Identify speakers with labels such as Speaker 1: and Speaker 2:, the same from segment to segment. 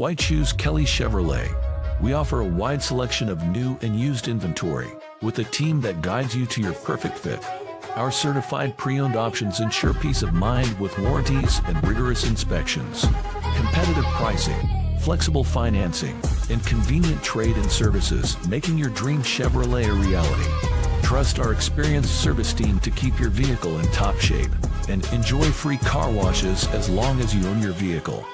Speaker 1: Why choose Kelly Chevrolet? We offer a wide selection of new and used inventory with a team that guides you to your perfect fit. Our certified pre-owned options ensure peace of mind with warranties and rigorous inspections. Competitive pricing, flexible financing, and convenient trade and services, making your dream Chevrolet a reality. Trust our experienced service team to keep your vehicle in top shape and enjoy free car washes as long as you own your vehicle.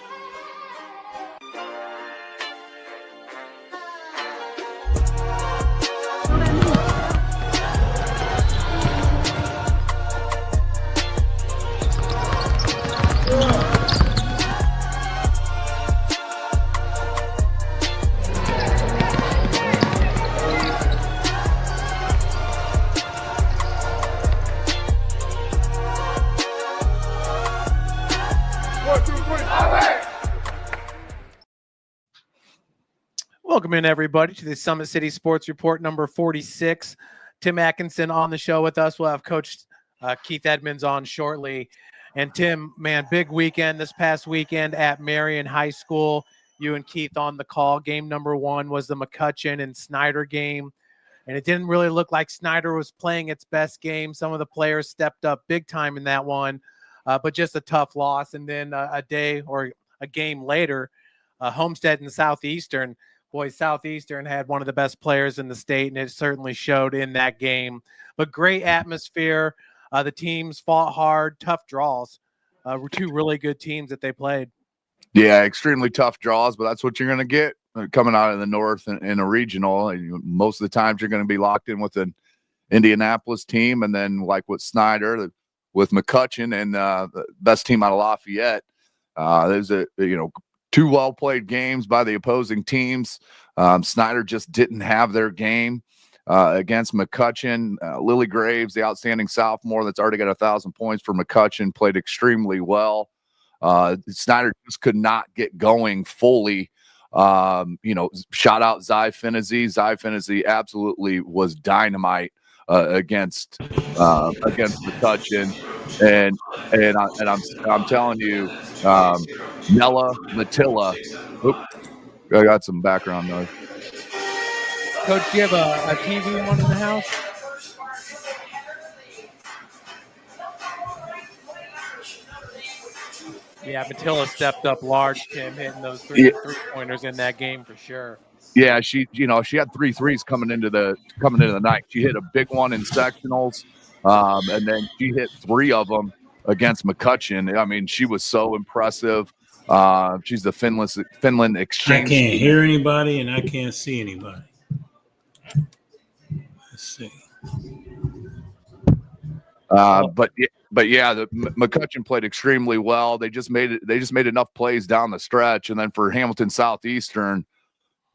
Speaker 2: Welcome in, everybody, to the Summit City Sports Report number 46. Tim Atkinson on the show with us. We'll have Coach Keith Edmonds on shortly. And Tim, man, big weekend this past weekend at Marion High School. You and Keith on the call. Game number 1 was the McCutcheon and Snyder game. And it didn't really look like Snyder was playing its best game. Some of the players stepped up big time in that one, but just a tough loss. And then a day or a game later, Homestead and Southeastern. Boy, Southeastern had one of the best players in the state, and it certainly showed in that game. But great atmosphere. The teams fought hard, tough draws. Were two really good teams that they played.
Speaker 3: Yeah, extremely tough draws, but that's what you're going to get coming out of the North in a regional. Most of the times you're going to be locked in with an Indianapolis team, and then like with Snyder, with McCutcheon, and the best team out of Lafayette. There's two well-played games by the opposing teams. Snyder just didn't have their game against McCutcheon. Lily Graves, the outstanding sophomore that's already got 1,000 points for McCutcheon, played extremely well. Snyder just could not get going fully. Shout out Zy Finney. Zy Finney absolutely was dynamite against McCutcheon. And I'm telling you, Nella Matilla. I got some background noise.
Speaker 2: Coach, do you have a TV on in the house? Yeah, Matilla stepped up large, Tim, hitting those three-pointers in that game for sure.
Speaker 3: Yeah, she had 3 threes coming into the night. She hit a big one in sectionals, and then she hit 3 of them against McCutcheon. I mean, she was so impressive. She's the Finland exchange.
Speaker 4: I can't hear anybody and I can't see anybody. Let's see.
Speaker 3: But yeah, the McCutcheon played extremely well. They just made enough plays down the stretch, and then for Hamilton Southeastern,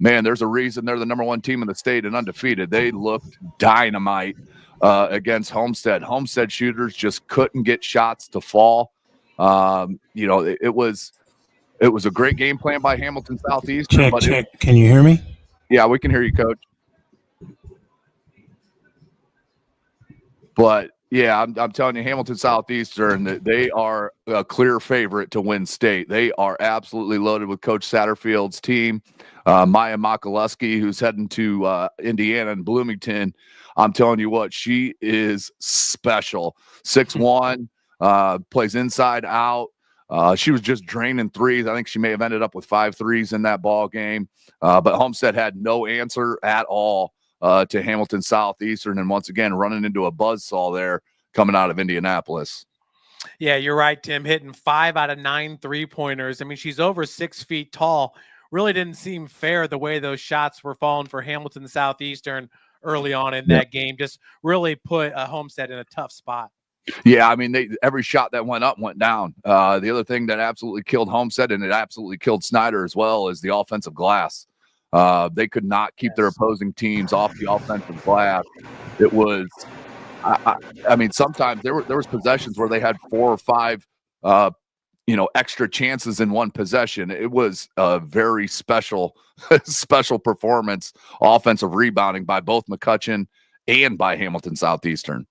Speaker 3: man, there's a reason they're the number 1 team in the state and undefeated. They looked dynamite against Homestead. Homestead shooters just couldn't get shots to fall. It was a great game plan by Hamilton Southeastern.
Speaker 4: Check. Can you hear me?
Speaker 3: Yeah, we can hear you, Coach. But yeah, I'm telling you, Hamilton Southeastern, they are a clear favorite to win state. They are absolutely loaded with Coach Satterfield's team. Maya Makaleski, who's heading to Indiana and Bloomington. I'm telling you what, she is special. 6'1", plays inside out. She was just draining threes. I think she may have ended up with 5 threes in that ball game. But Homestead had no answer at all to Hamilton Southeastern, and once again running into a buzzsaw there coming out of Indianapolis.
Speaker 2: Yeah, you're right, Tim. Hitting 5 out of 9 3-pointers. I mean, she's over 6 feet tall. Really didn't seem fair the way those shots were falling for Hamilton Southeastern early on in that game. Just really put Homestead in a tough spot.
Speaker 3: Yeah, I mean, every shot that went up went down. The other thing that absolutely killed Homestead, and it absolutely killed Snyder as well, is the offensive glass. They could not keep their opposing teams off the offensive glass. It was, I mean, sometimes there was possessions where they had 4 or 5, extra chances in one possession. It was a very special performance, offensive rebounding by both McCutcheon and by Hamilton Southeastern.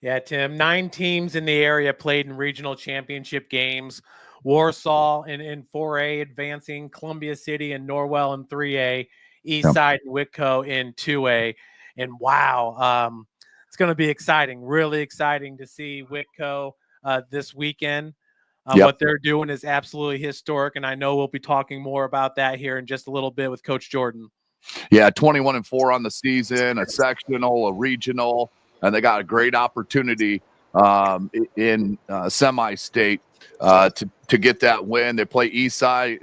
Speaker 2: Yeah, Tim, 9 teams in the area played in regional championship games. Warsaw in 4A advancing, Columbia City and Norwell in 3A, Eastside and Whitko in 2A. And wow, it's going to be exciting, really exciting to see Whitko this weekend. What they're doing is absolutely historic, and I know we'll be talking more about that here in just a little bit with Coach Jordan.
Speaker 3: Yeah, 21-4 on the season, a sectional, a regional, and they got a great opportunity in semi-state to get that win. They play Eastside,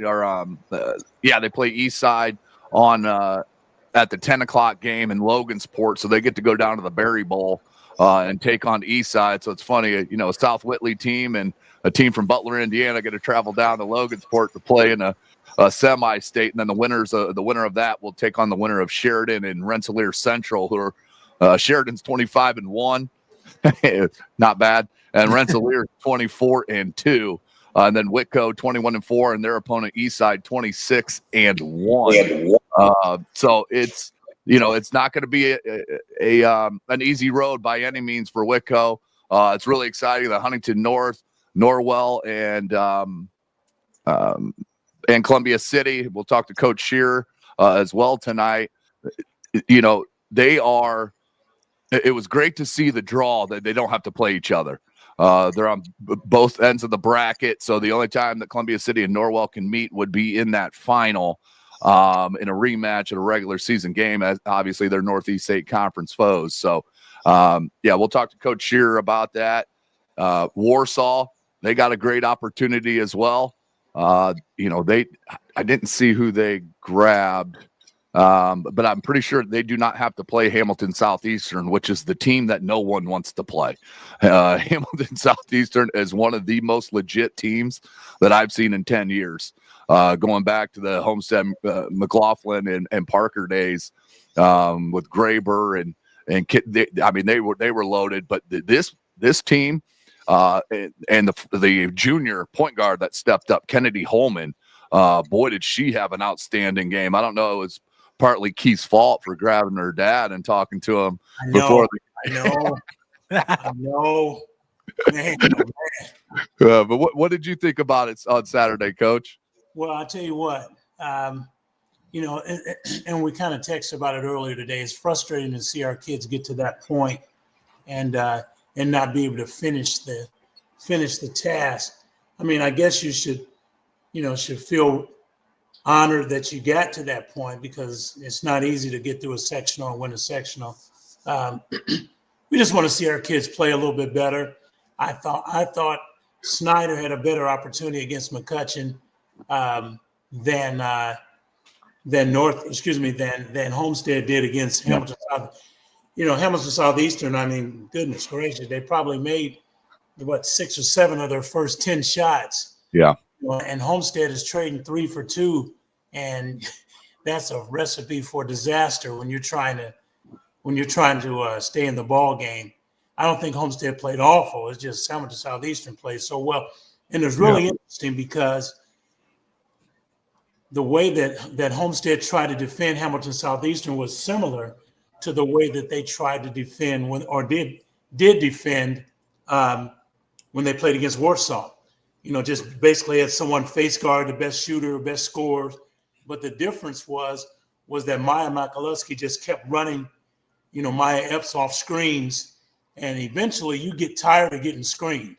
Speaker 3: they play Eastside on at the 10 o'clock game in Logansport, so they get to go down to the Berry Bowl and take on Eastside. So it's funny, a South Whitley team and a team from Butler, Indiana, get to travel down to Logansport to play in a semi-state, and then the winner of that will take on the winner of Sheridan and Rensselaer Central, who are Sheridan's 25-1, not bad, and Rensselaer 24-2, and then Whitko 21-4, and their opponent Eastside 26-1. So it's not going to be an easy road by any means for Whitko. It's really exciting that Huntington North, Norwell, and Columbia City. We'll talk to Coach Shearer as well tonight. They are. It was great to see the draw that they don't have to play each other. They're on both ends of the bracket, so the only time that Columbia City and Norwell can meet would be in that final in a rematch at a regular season game. As obviously they're Northeast State Conference foes. So we'll talk to Coach Shearer about that. Warsaw, they got a great opportunity as well. I didn't see who they grabbed, but I'm pretty sure they do not have to play Hamilton Southeastern, which is the team that no one wants to play. Hamilton Southeastern is one of the most legit teams that I've seen in 10 years, going back to the Homestead, McLaughlin and Parker days, with Graber and Kit. They were loaded, but this team, and the junior point guard that stepped up, Kennedy Holman, boy, did she have an outstanding game. I don't know, it was partly Keith's fault for grabbing her dad and talking to him before.
Speaker 5: I know. Man.
Speaker 3: But what did you think about it on Saturday, Coach?
Speaker 5: Well, I'll tell you what, and we kind of texted about it earlier today. It's frustrating to see our kids get to that point and not be able to finish the task. I mean, I guess you should feel honored that you got to that point, because it's not easy to get through a sectional and win a sectional. We just want to see our kids play a little bit better. I thought Snyder had a better opportunity against McCutcheon than Homestead did against Hamilton South. Hamilton Southeastern, I mean, goodness gracious, they probably made 6 or 7 of their first 10 shots.
Speaker 3: Yeah.
Speaker 5: And Homestead is trading 3 for 2, and that's a recipe for disaster when you're trying to stay in the ball game. I don't think Homestead played awful. It's just Hamilton Southeastern played so well, and it's really interesting because the way that Homestead tried to defend Hamilton Southeastern was similar to the way that they tried to defend did defend when they played against Warsaw. Just basically had someone face guard the best shooter, best scorer. But the difference was that Maya Makaluski just kept running, Maya Epps off screens, and eventually you get tired of getting screened.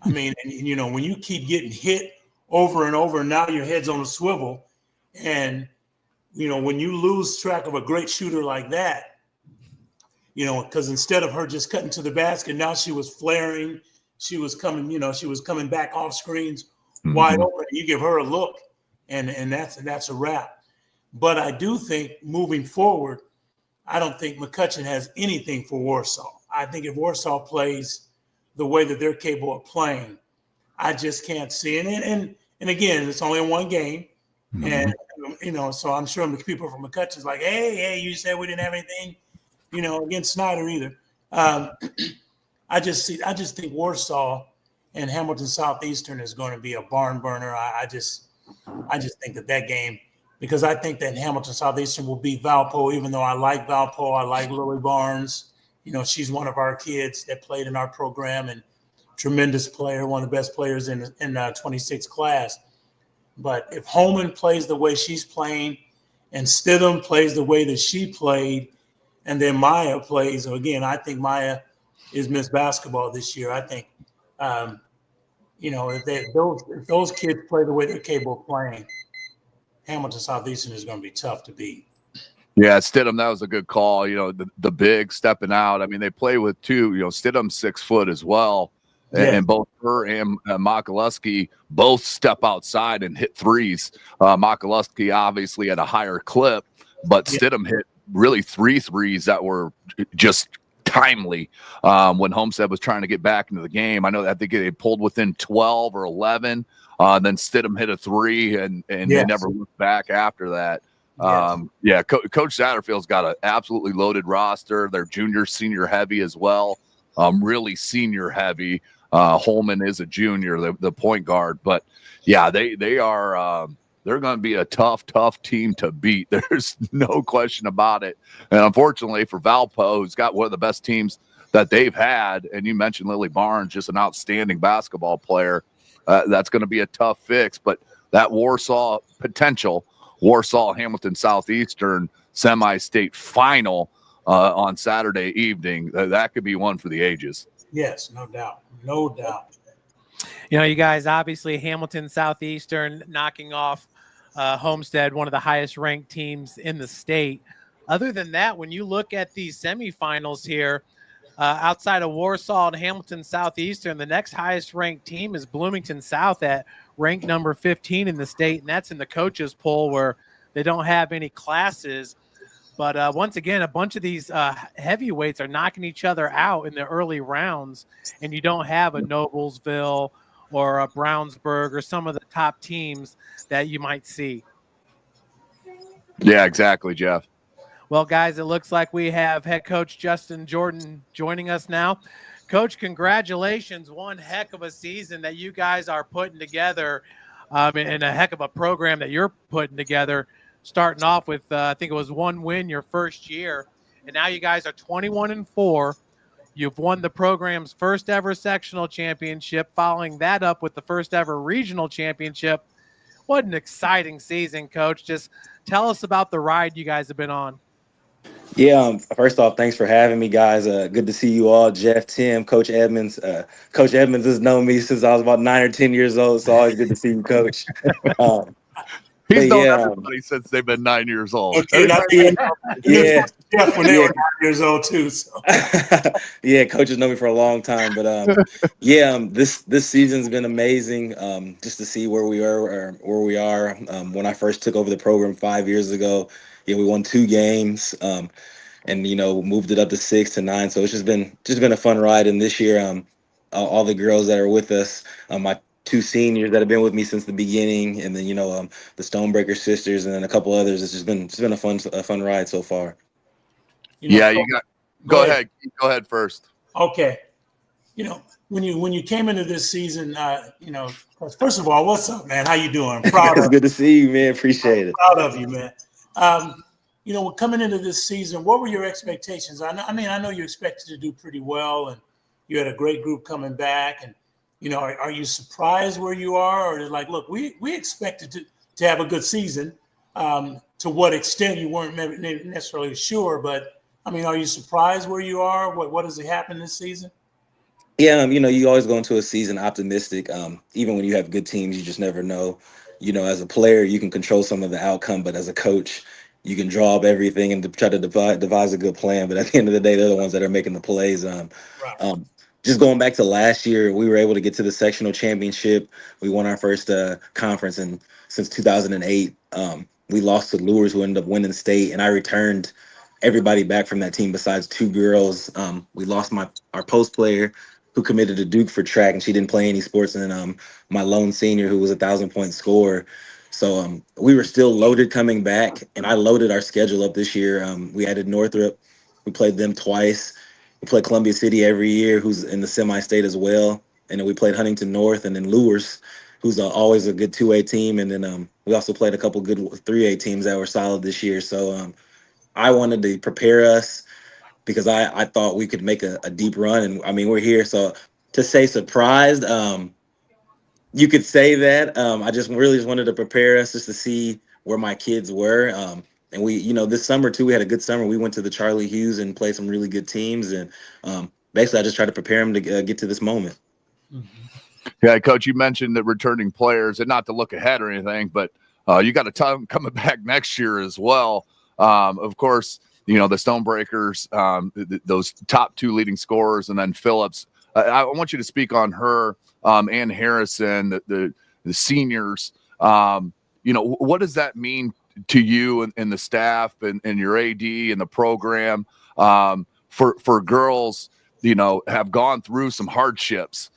Speaker 5: I mean, and when you keep getting hit over and over, and now your head's on a swivel, and when you lose track of a great shooter like that, because instead of her just cutting to the basket, now she was flaring. She was coming back off screens wide open. You give her a look, and that's a wrap. But I do think moving forward, I don't think McCutcheon has anything for Warsaw. I think if Warsaw plays the way that they're capable of playing, I just can't see it. And again, it's only in one game, and so I'm sure the people from McCutcheon's like, hey, you said we didn't have anything, against Snyder either. I just think Warsaw and Hamilton Southeastern is going to be a barn burner. I just think that game, because I think that Hamilton Southeastern will beat Valpo, even though I like Valpo. I like Lily Barnes. She's one of our kids that played in our program and tremendous player, one of the best players in 26 class. But if Holman plays the way she's playing and Stidham plays the way that she played, and then Maya plays, again, I think Maya is Miss Basketball this year. I think, if those kids play the way they're capable of playing, Hamilton Southeastern is going to be tough to beat.
Speaker 3: Yeah, Stidham, that was a good call. The big stepping out. I mean, they play with two. Stidham's 6 foot as well, and both her and Makaluski both step outside and hit threes. Makaluski obviously at a higher clip, but Stidham hit really 3 threes that were just timely when Homestead was trying to get back into the game. I think they pulled within 12 or 11. Then Stidham hit a 3, and they never looked back after that. Coach Satterfield's got an absolutely loaded roster. They're junior, senior heavy as well. Really senior heavy. Holman is a junior, the point guard, but they are. They're going to be a tough team to beat. There's no question about it. And unfortunately for Valpo, who's got one of the best teams that they've had, and you mentioned Lily Barnes, just an outstanding basketball player. That's going to be a tough fix. But that Warsaw Hamilton Southeastern semi-state final on Saturday evening, that could be one for the ages.
Speaker 5: Yes, no doubt. No doubt.
Speaker 2: You guys, obviously Hamilton Southeastern knocking off Homestead, one of the highest ranked teams in the state. Other than that, when you look at these semifinals here, outside of Warsaw and Hamilton Southeastern, the next highest ranked team is Bloomington South at ranked number 15 in the state, and that's in the coaches poll where they don't have any classes. But once again, a bunch of these heavyweights are knocking each other out in the early rounds, and you don't have a Noblesville or a Brownsburg or some of the top teams that you might see.
Speaker 3: Yeah, exactly, Jeff.
Speaker 2: Well, guys, it looks like we have head coach Justin Jordan joining us now. Coach, congratulations. One heck of a season that you guys are putting together, and a heck of a program that you're putting together, starting off with, I think it was 1 win your first year. And now you guys are 21-4. You've won the program's first ever sectional championship, following that up with the first ever regional championship. What an exciting season, Coach. Just tell us about the ride you guys have been on.
Speaker 6: Yeah, first off, thanks for having me, guys. Good to see you all. Jeff, Tim, Coach Edmonds. Coach Edmonds has known me since I was about 9 or 10 years old, so always good to see you, Coach.
Speaker 3: He's known everybody since they've been 9 years old.
Speaker 5: Okay, Jeff when they were 9 years old too. So.
Speaker 6: Yeah, coaches know me for a long time, but this season's been amazing. Just to see where we are. When I first took over the program 5 years ago, we won 2 games, and moved it up to 6 to 9. So it's just been a fun ride. And this year, all the girls that are with us, my 2 seniors that have been with me since the beginning, and then the Stonebreaker sisters, and then a couple others. It's just been a fun ride so far.
Speaker 3: Go ahead. Go ahead first.
Speaker 5: Okay. When you came into this season, first of all, what's up, man? How you doing? Proud.
Speaker 6: It's good to see you, man. Appreciate it.
Speaker 5: Proud of you, man. Coming into this season, what were your expectations? I know you expected to do pretty well, and you had a great group coming back, and are you surprised where you are, or like, look, we expected to have a good season. To what extent you weren't necessarily sure, but are you surprised where you are? What has happened this season?
Speaker 6: Yeah, you always go into a season optimistic. Even when you have good teams, you just never know. As a player, you can control some of the outcome, but as a coach, you can draw up everything and try to devise a good plan. But at the end of the day, they're the ones that are making the plays.
Speaker 5: Right.
Speaker 6: Just going back to last year, we were able to get to the sectional championship. We won our first conference since 2008. We lost to Lures, who ended up winning state, and I returned everybody back from that team besides 2 girls. We lost our post player, who committed to Duke for track, and she didn't play any sports, and then my lone senior, who was 1,000-point scorer. So we were still loaded coming back, and I loaded our schedule up this year. We added Northrop. We played them twice. We played Columbia City every year, who's in the semi-state as well. And then we played Huntington North, and then Lures, who's always a good 2A team. And then we also played a couple good 3A teams that were solid this year. So I wanted to prepare us because I thought we could make a deep run. And we're here. So to say surprised. You could say that. I just really just wanted to prepare us just to see where my kids were. And we, this summer too, we had a good summer. We went to the Charlie Hughes and played some really good teams. And basically, I just tried to prepare them to get to this moment.
Speaker 3: Yeah, Coach, you mentioned that returning players, and not to look ahead or anything, but you got a ton coming back next year as well. Of course, the Stonebreakers, those top two leading scorers, and then Phillips. I want you to speak on her and Harrison, the seniors. What does that mean to you and the staff and your AD and the program for girls? Have gone through some hardships.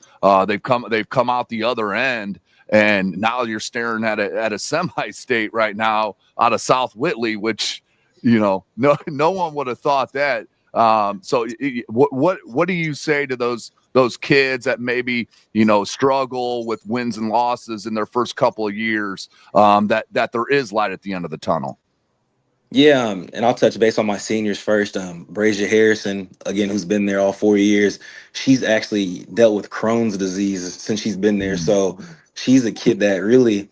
Speaker 3: They've come out the other end, and now you're staring at a semi-state right now out of South Whitley, which no one would have thought that. So what do you say to those kids that maybe struggle with wins and losses in their first couple of years, that there is light at the end of the tunnel?
Speaker 6: Yeah, and I'll touch base on my seniors first. Brazia Harrison, again, who's been there all 4 years, she's actually dealt with Crohn's disease since she's been there. So she's a kid that really,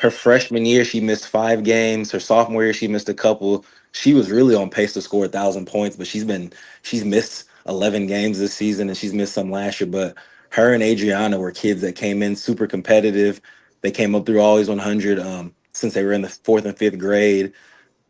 Speaker 6: her freshman year, she missed 5 games. Her sophomore year, she missed a couple. She was really on pace to score 1,000 points, but she's missed 11 games this season, and she's missed some last year. But her and Adriana were kids that came in super competitive. They came up through Always 100 since they were in the 4th and 5th grade.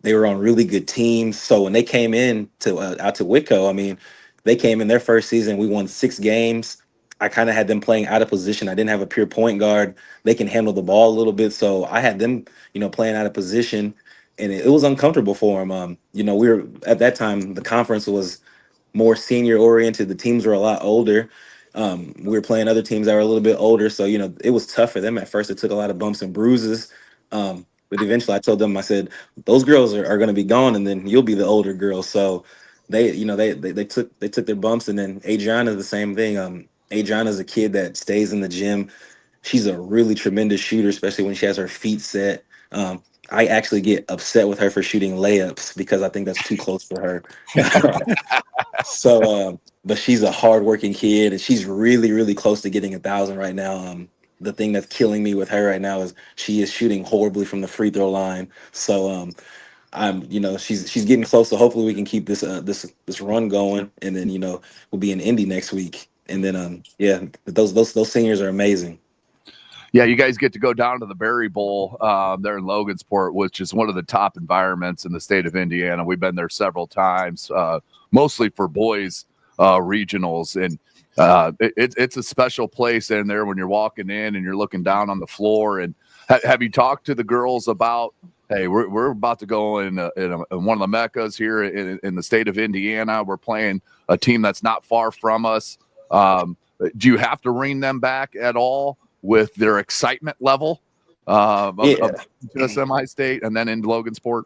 Speaker 6: They were on really good teams. So when they came in to out to Whitko, I mean, they came in their first season. We won 6 games. I kind of had them playing out of position. I didn't have a pure point guard. They can handle the ball a little bit. So I had them, playing out of position, and it was uncomfortable for them. We were at that time, the conference was more senior oriented. The teams were a lot older. We were playing other teams that were a little bit older. So, it was tough for them at first. It took a lot of bumps and bruises. But eventually I told them, I said, those girls are going to be gone, and then you'll be the older girls. So they took their bumps. And then Adriana's the same thing. Adriana's a kid that stays in the gym. She's a really tremendous shooter, especially when she has her feet set. I actually get upset with her for shooting layups because I think that's too close for her. But she's a hardworking kid, and she's really, really close to getting 1,000 right now. The thing that's killing me with her right now is she is shooting horribly from the free throw line. So she's getting close. So hopefully we can keep this run going, and then we'll be in Indy next week. And then those seniors are amazing.
Speaker 3: Yeah, you guys get to go down to the Berry Bowl there in Logansport, which is one of the top environments in the state of Indiana. We've been there several times, mostly for boys regionals, and it's a special place in there when you're walking in and you're looking down on the floor. And have you talked to the girls about, hey, we're about to go in one of the meccas here in the state of Indiana. We're playing a team that's not far from us. Do you have to rein them back at all with their excitement level of the semi-state and then in Logansport?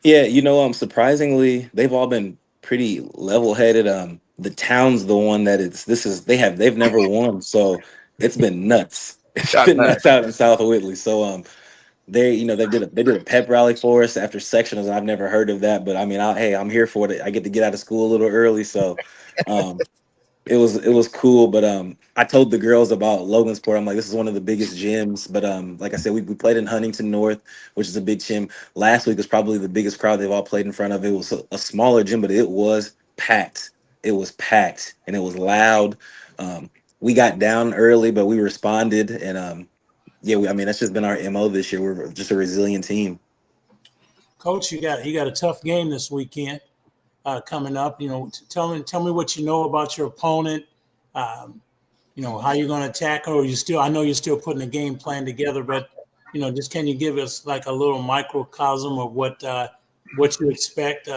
Speaker 6: Yeah, surprisingly, they've all been pretty level-headed. The town's the one that they've never won, so it's been nuts. It's been nuts out in South Whitley. So they did a pep rally for us after sectionals. I've never heard of that, but I mean, I'm here for it. I get to get out of school a little early, so it was cool. But I told the girls about Logansport. I'm like, this is one of the biggest gyms. But like I said, we played in Huntington North, which is a big gym. Last week was probably the biggest crowd they've all played in front of. It was a smaller gym, but it was packed. It was packed, and it was loud. We got down early, but we responded. And that's just been our MO this year. We're just a resilient team.
Speaker 5: Coach, you got a tough game this weekend coming up. Tell me what you know about your opponent. How you're going to attack her. I know you're still putting a game plan together, but just can you give us like a little microcosm of what you expect?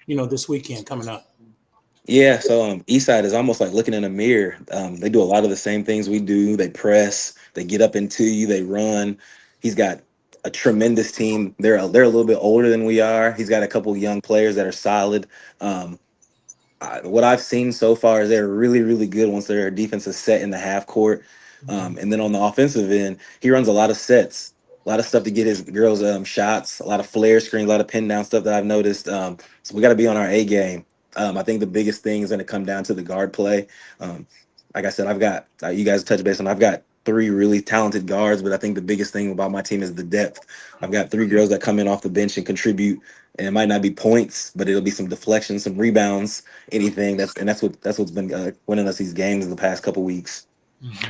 Speaker 5: This weekend coming up.
Speaker 6: Yeah, so Eastside is almost like looking in a mirror. They do a lot of the same things we do. They press, they get up into you, they run. He's got a tremendous team. They're a little bit older than we are. He's got a couple young players that are solid. What I've seen so far is they're really, really good once their defense is set in the half court. And then on the offensive end, he runs a lot of sets, a lot of stuff to get his girls shots, a lot of flare screens, a lot of pin down stuff that I've noticed. So we got to be on our A game. I think the biggest thing is going to come down to the guard play. Like I said, I've got you guys touch base on. I've got three really talented guards, but I think the biggest thing about my team is the depth. I've got three girls that come in off the bench and contribute, and it might not be points, but it'll be some deflections, some rebounds, anything. That's what's been winning us these games in the past couple weeks.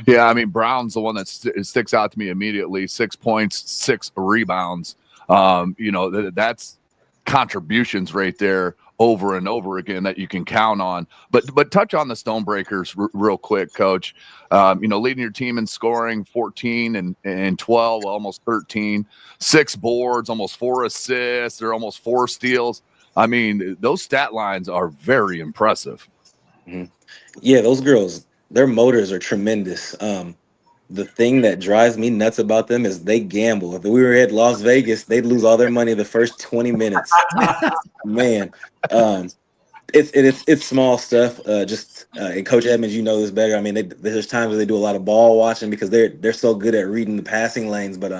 Speaker 3: Yeah, I mean, Brown's the one that sticks out to me immediately. 6 points, 6 rebounds. That's contributions right there over and over again that you can count on. But touch on the Stonebreakers real quick, Coach. Leading your team in scoring, 14 and 12, almost 13, 6 boards, almost 4 assists, or almost 4 steals. I mean, those stat lines are very impressive.
Speaker 6: Mm-hmm. Yeah, those girls, their motors are tremendous. The thing that drives me nuts about them is they gamble. If we were at Las Vegas, they'd lose all their money the first 20 minutes. Man, it's small stuff. And Coach Edmonds, you know this better. I mean, there's times where they do a lot of ball watching because they're so good at reading the passing lanes. But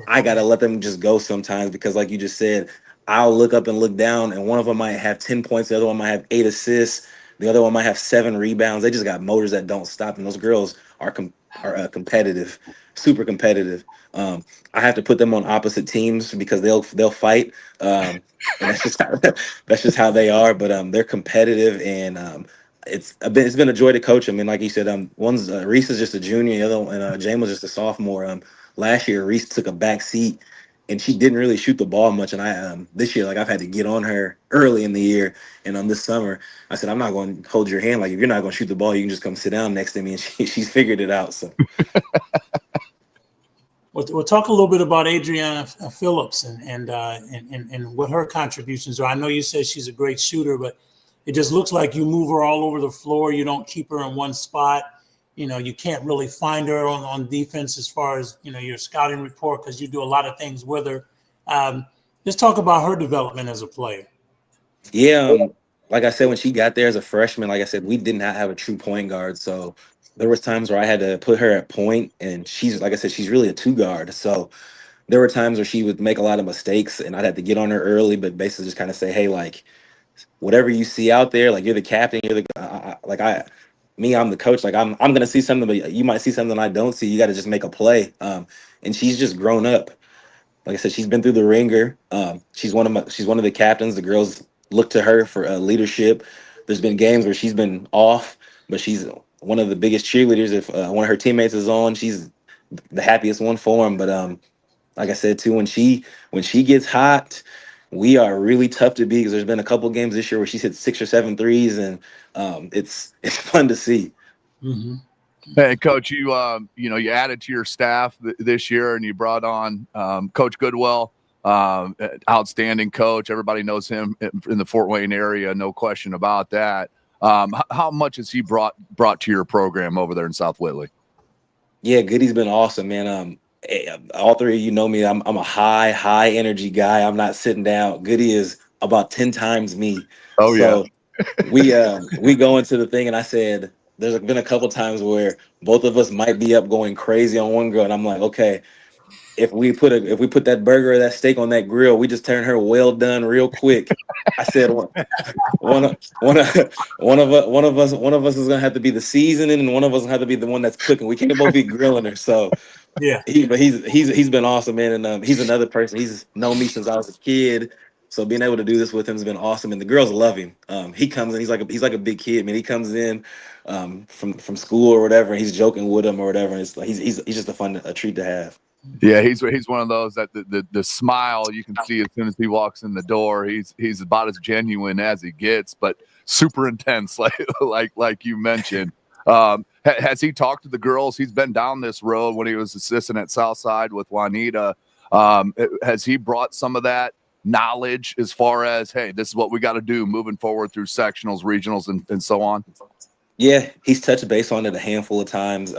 Speaker 6: I gotta let them just go sometimes because, like you just said, I'll look up and look down, and one of them might have 10 points, the other one might have 8 assists, the other one might have 7 rebounds. They just got motors that don't stop, and those girls are competitive, super competitive. I have to put them on opposite teams because they'll fight, and that's just how they are. But they're competitive, and it's been a joy to coach them. And like you said, one's Reese is just a junior, the other one, and Jane was just a sophomore. Last year Reese took a back seat, and she didn't really shoot the ball much. And I this year, like, I've had to get on her early in the year, and this summer I said, I'm not going to hold your hand. Like, if you're not going to shoot the ball, you can just come sit down next to me. And she's figured it out. So
Speaker 5: we'll talk a little bit about Adriana Phillips and what her contributions are. I know you said she's a great shooter, but it just looks like you move her all over the floor. You don't keep her in one spot. You can't really find her on defense as far as, your scouting report, because you do a lot of things with her. Just talk about her development as a player.
Speaker 6: Yeah, like I said, when she got there as a freshman, like I said, we did not have a true point guard. So there was times where I had to put her at point, and she's, like I said, she's really a 2 guard. So there were times where she would make a lot of mistakes, and I'd have to get on her early, but basically just kind of say, hey, like, whatever you see out there, like, you're the captain, you're the I'm the coach. Like, I'm gonna see something, but you might see something I don't see. You got to just make a play. And she's just grown up. Like I said, she's been through the ringer. She's one of the captains. The girls look to her for leadership. There's been games where she's been off, but she's one of the biggest cheerleaders. If one of her teammates is on, she's the happiest one for them. But like I said too, when she gets hot, we are really tough to beat, because there's been a couple games this year where she's hit 6 or 7 threes, and it's fun to see.
Speaker 5: Mm-hmm.
Speaker 3: Hey, Coach, you added to your staff this year, and you brought on Coach Goodwell, outstanding coach. Everybody knows him in the Fort Wayne area, no question about that. How much has he brought to your program over there in South Whitley?
Speaker 6: Yeah, Goody's been awesome, man. All three of you know me. I'm a high energy guy. I'm not sitting down. Goody is about 10 times me.
Speaker 3: Oh,
Speaker 6: so we go into the thing, and I said, there's been a couple times where both of us might be up going crazy on one girl, and I'm like, okay, if we put that burger or that steak on that grill, we just turn her well done real quick. I said one of us is gonna have to be the seasoning, and one of us will have to be the one that's cooking. We can't both be grilling her. So
Speaker 5: yeah,
Speaker 6: he's been awesome, man, and he's another person. He's known me since I was a kid. So being able to do this with him has been awesome, and the girls love him. He comes in, he's like a big kid, man. He comes in from school or whatever, and he's joking with them or whatever. And it's like he's just a treat to have.
Speaker 3: Yeah, he's one of those that the smile you can see as soon as he walks in the door. He's about as genuine as he gets, but super intense, like you mentioned. Has he talked to the girls? He's been down this road when he was assistant at Southside with Juanita. Has he brought some of that knowledge as far as, hey, this is what we got to do moving forward through sectionals, regionals, and so on?
Speaker 6: Yeah, he's touched base on it a handful of times.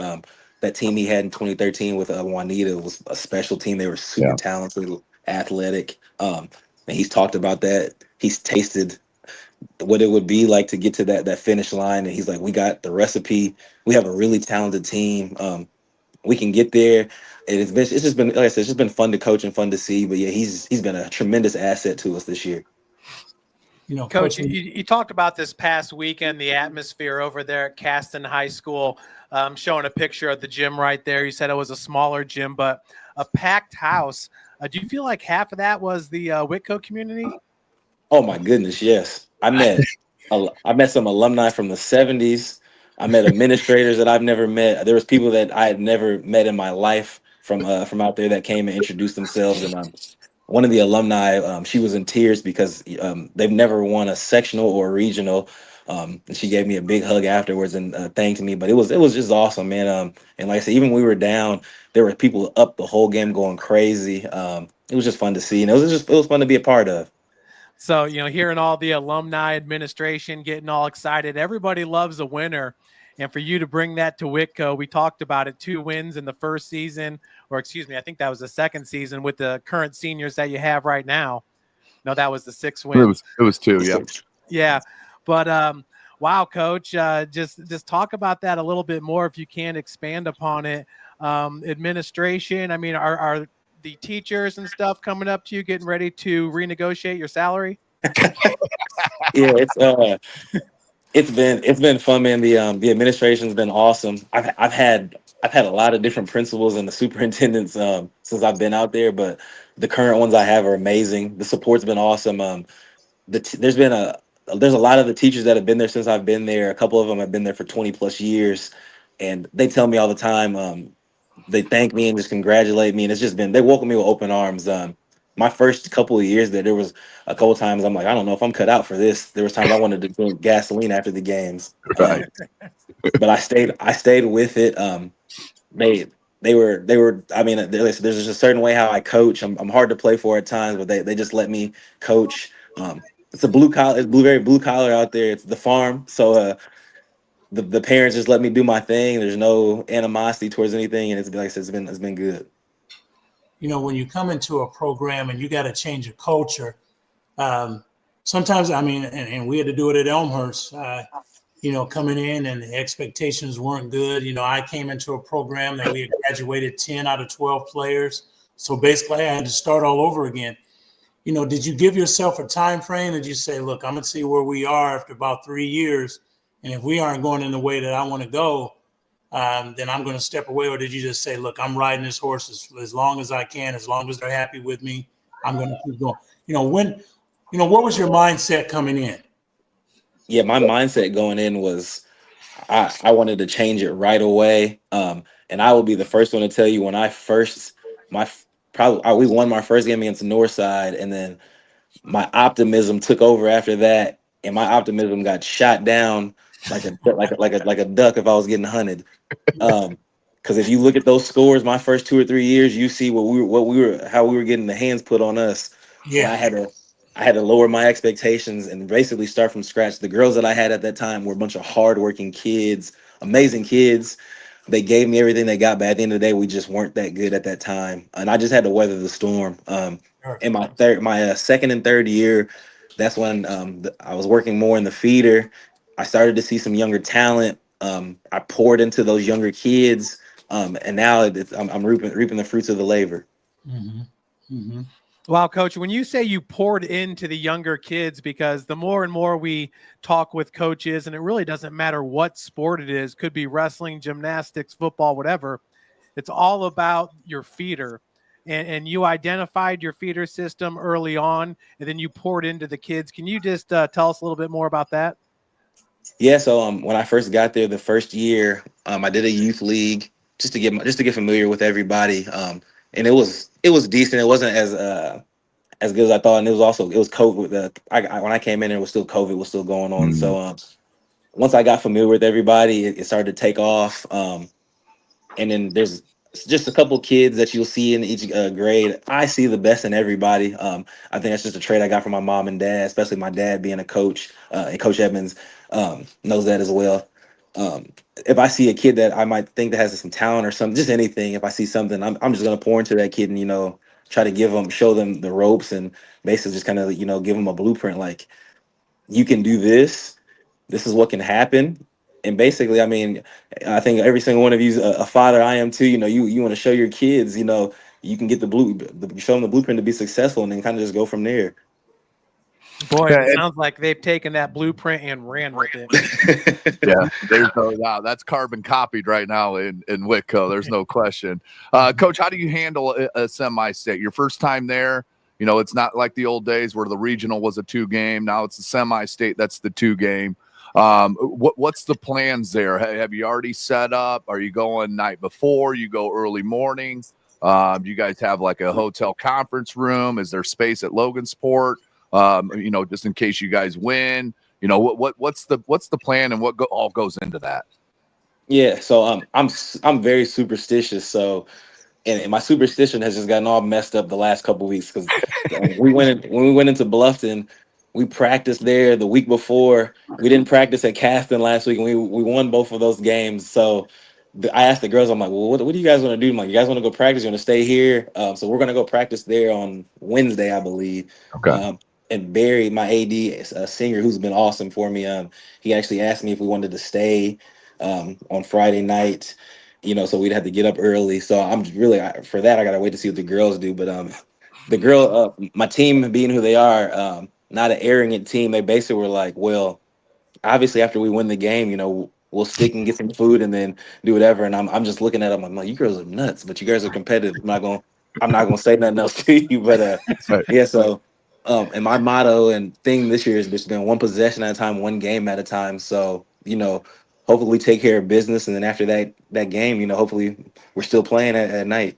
Speaker 6: That team he had in 2013 with Juanita was a special team. They were super talented, athletic. And he's talked about that. He's tasted what it would be like to get to that finish line. And he's like, we got the recipe. We have a really talented team. We can get there. And it's just been, like I said, it's just been fun to coach and fun to see. But yeah, he's been a tremendous asset to us this year.
Speaker 2: Coach, you talked about this past weekend, the atmosphere over there at Caston High School, showing a picture of the gym right there. You said it was a smaller gym, but a packed house. Do you feel like half of that was the Whitko community?
Speaker 6: Oh my goodness, yes. I met some alumni from the 70s. I met administrators that I've never met. There was people that I had never met in my life from out there that came and introduced themselves. And one of the alumni, she was in tears because they've never won a sectional or a regional. And she gave me a big hug afterwards and thanked me. But it was just awesome, man. And like I said, even when we were down, there were people up the whole game going crazy. It was just fun to see, and it was fun to be a part of.
Speaker 2: So, hearing all the alumni administration getting all excited, everybody loves a winner. And for you to bring that to Whitko, we talked about it, 2 wins in the first season, or excuse me, I think that was the second season with the current seniors that you have right now. No, that was the 6 wins.
Speaker 3: It was 2, yeah.
Speaker 2: Yeah. But wow, Coach, just talk about that a little bit more if you can expand upon it. Administration, I mean, are the teachers and stuff coming up to you getting ready to renegotiate your salary?
Speaker 6: Yeah, it's been fun, man. The administration's been awesome. I've had a lot of different principals and the superintendents since I've been out there, but the current ones I have are amazing. The support's been awesome. There's a lot of the teachers that have been there since I've been there. A couple of them have been there for 20 plus years, and they tell me all the time. They thank me and just congratulate me, and they welcome me with open arms. My first couple of years there was a couple of times I'm like, I don't know if I'm cut out for this. There was times I wanted to drink gasoline after the games,
Speaker 3: Right.
Speaker 6: but I stayed with it. They were. I mean, there's just a certain way how I coach. I'm hard to play for at times, but they just let me coach. It's a very blue collar out there. It's the farm, so the parents just let me do my thing. There's no animosity towards anything, and like I said, it's been good.
Speaker 5: When you come into a program and you got to change a culture, sometimes, I mean, and we had to do it at Elmhurst, coming in and the expectations weren't good. I came into a program that we had graduated 10 out of 12 players. So basically I had to start all over again. Did you give yourself a time frame? Did you say, look, I'm going to see where we are after about 3 years. And if we aren't going in the way that I want to go, then I'm going to step away? Or did you just say, look, I'm riding this horse as long as I can, as long as they're happy with me, I'm going to keep going? What was your mindset coming in?
Speaker 6: Yeah, my mindset going in was I wanted to change it right away. And I will be the first one to tell you when we won my first game against Northside, and then my optimism took over after that, and my optimism got shot down like a duck if I was getting hunted. Because if you look at those scores, my first 2 or 3 years, you see how we were getting the hands put on us.
Speaker 5: Yeah,
Speaker 6: And I had to lower my expectations and basically start from scratch. The girls that I had at that time were a bunch of hardworking kids, amazing kids. They gave me everything they got, but at the end of the day, we just weren't that good at that time, and I just had to weather the storm. In my second and third year, that's when I was working more in the feeder. I started to see some younger talent. I poured into those younger kids, and now I'm reaping the fruits of the labor.
Speaker 5: Mm-hmm. Mm-hmm.
Speaker 2: Wow, Coach, when you say you poured into the younger kids, because the more and more we talk with coaches, and it really doesn't matter what sport it is, could be wrestling, gymnastics, football, whatever, it's all about your feeder. And you identified your feeder system early on, and then you poured into the kids. Can you just tell us a little bit more about that?
Speaker 6: Yeah, so when I first got there the first year, I did a youth league just to get familiar with everybody. And it was decent. It wasn't as good as I thought, and it was COVID. When I came in, COVID was still going on.
Speaker 3: Mm-hmm.
Speaker 6: So once I got familiar with everybody, it started to take off. And then there's just a couple kids that you'll see in each grade. I see the best in everybody. I think that's just a trait I got from my mom and dad, especially my dad being a coach, and Coach Edmonds knows that as well. If I see a kid that I might think that has some talent or something, just anything, if I see something, I'm just gonna pour into that kid and try to show them the ropes and basically just kind of give them a blueprint. Like, you can do this. This is what can happen. And basically, I mean, I think every single one of you is a father. I am too. You want to show your kids, you can get show them the blueprint to be successful, and then kind of just go from there.
Speaker 2: Boy,
Speaker 3: Yeah,
Speaker 2: it sounds like they've taken that blueprint and ran with it.
Speaker 3: Yeah, there's no doubt. That's carbon copied right now in Whitko. There's no question. Coach, how do you handle a semi-state? Your first time there, it's not like the old days where the regional was a 2-game. Now it's a semi-state. That's the 2-game. What's the plans there? Have you already set up? Are you going night before? You go early morning? Do you guys have like a hotel conference room? Is there space at Logansport? Just in case you guys win. What's the plan and what all goes into that?
Speaker 6: Yeah, so I'm very superstitious. So and my superstition has just gotten all messed up the last couple of weeks because when we went into Bluffton, we practiced there the week before. We didn't practice at Caston last week, and we won both of those games. So I asked the girls, I'm like, well, what do you guys want to do? I'm like, you guys want to go practice? You want to stay here? So we're gonna go practice there on Wednesday, I believe.
Speaker 3: Okay.
Speaker 6: And Barry, my AD, a singer who's been awesome for me, he actually asked me if we wanted to stay on Friday night. So we'd have to get up early. So I'm really for that. I gotta wait to see what the girls do. But my team being who they are, not an arrogant team. They basically were like, well, obviously after we win the game, we'll stick and get some food and then do whatever. And I'm just looking at them. I'm like, you girls are nuts, but you guys are competitive. I'm not gonna say nothing else to you. But
Speaker 3: Right.
Speaker 6: yeah. So and my motto and thing this year has just been one possession at a time, one game at a time. So hopefully we take care of business, and then after that game, hopefully we're still playing at night.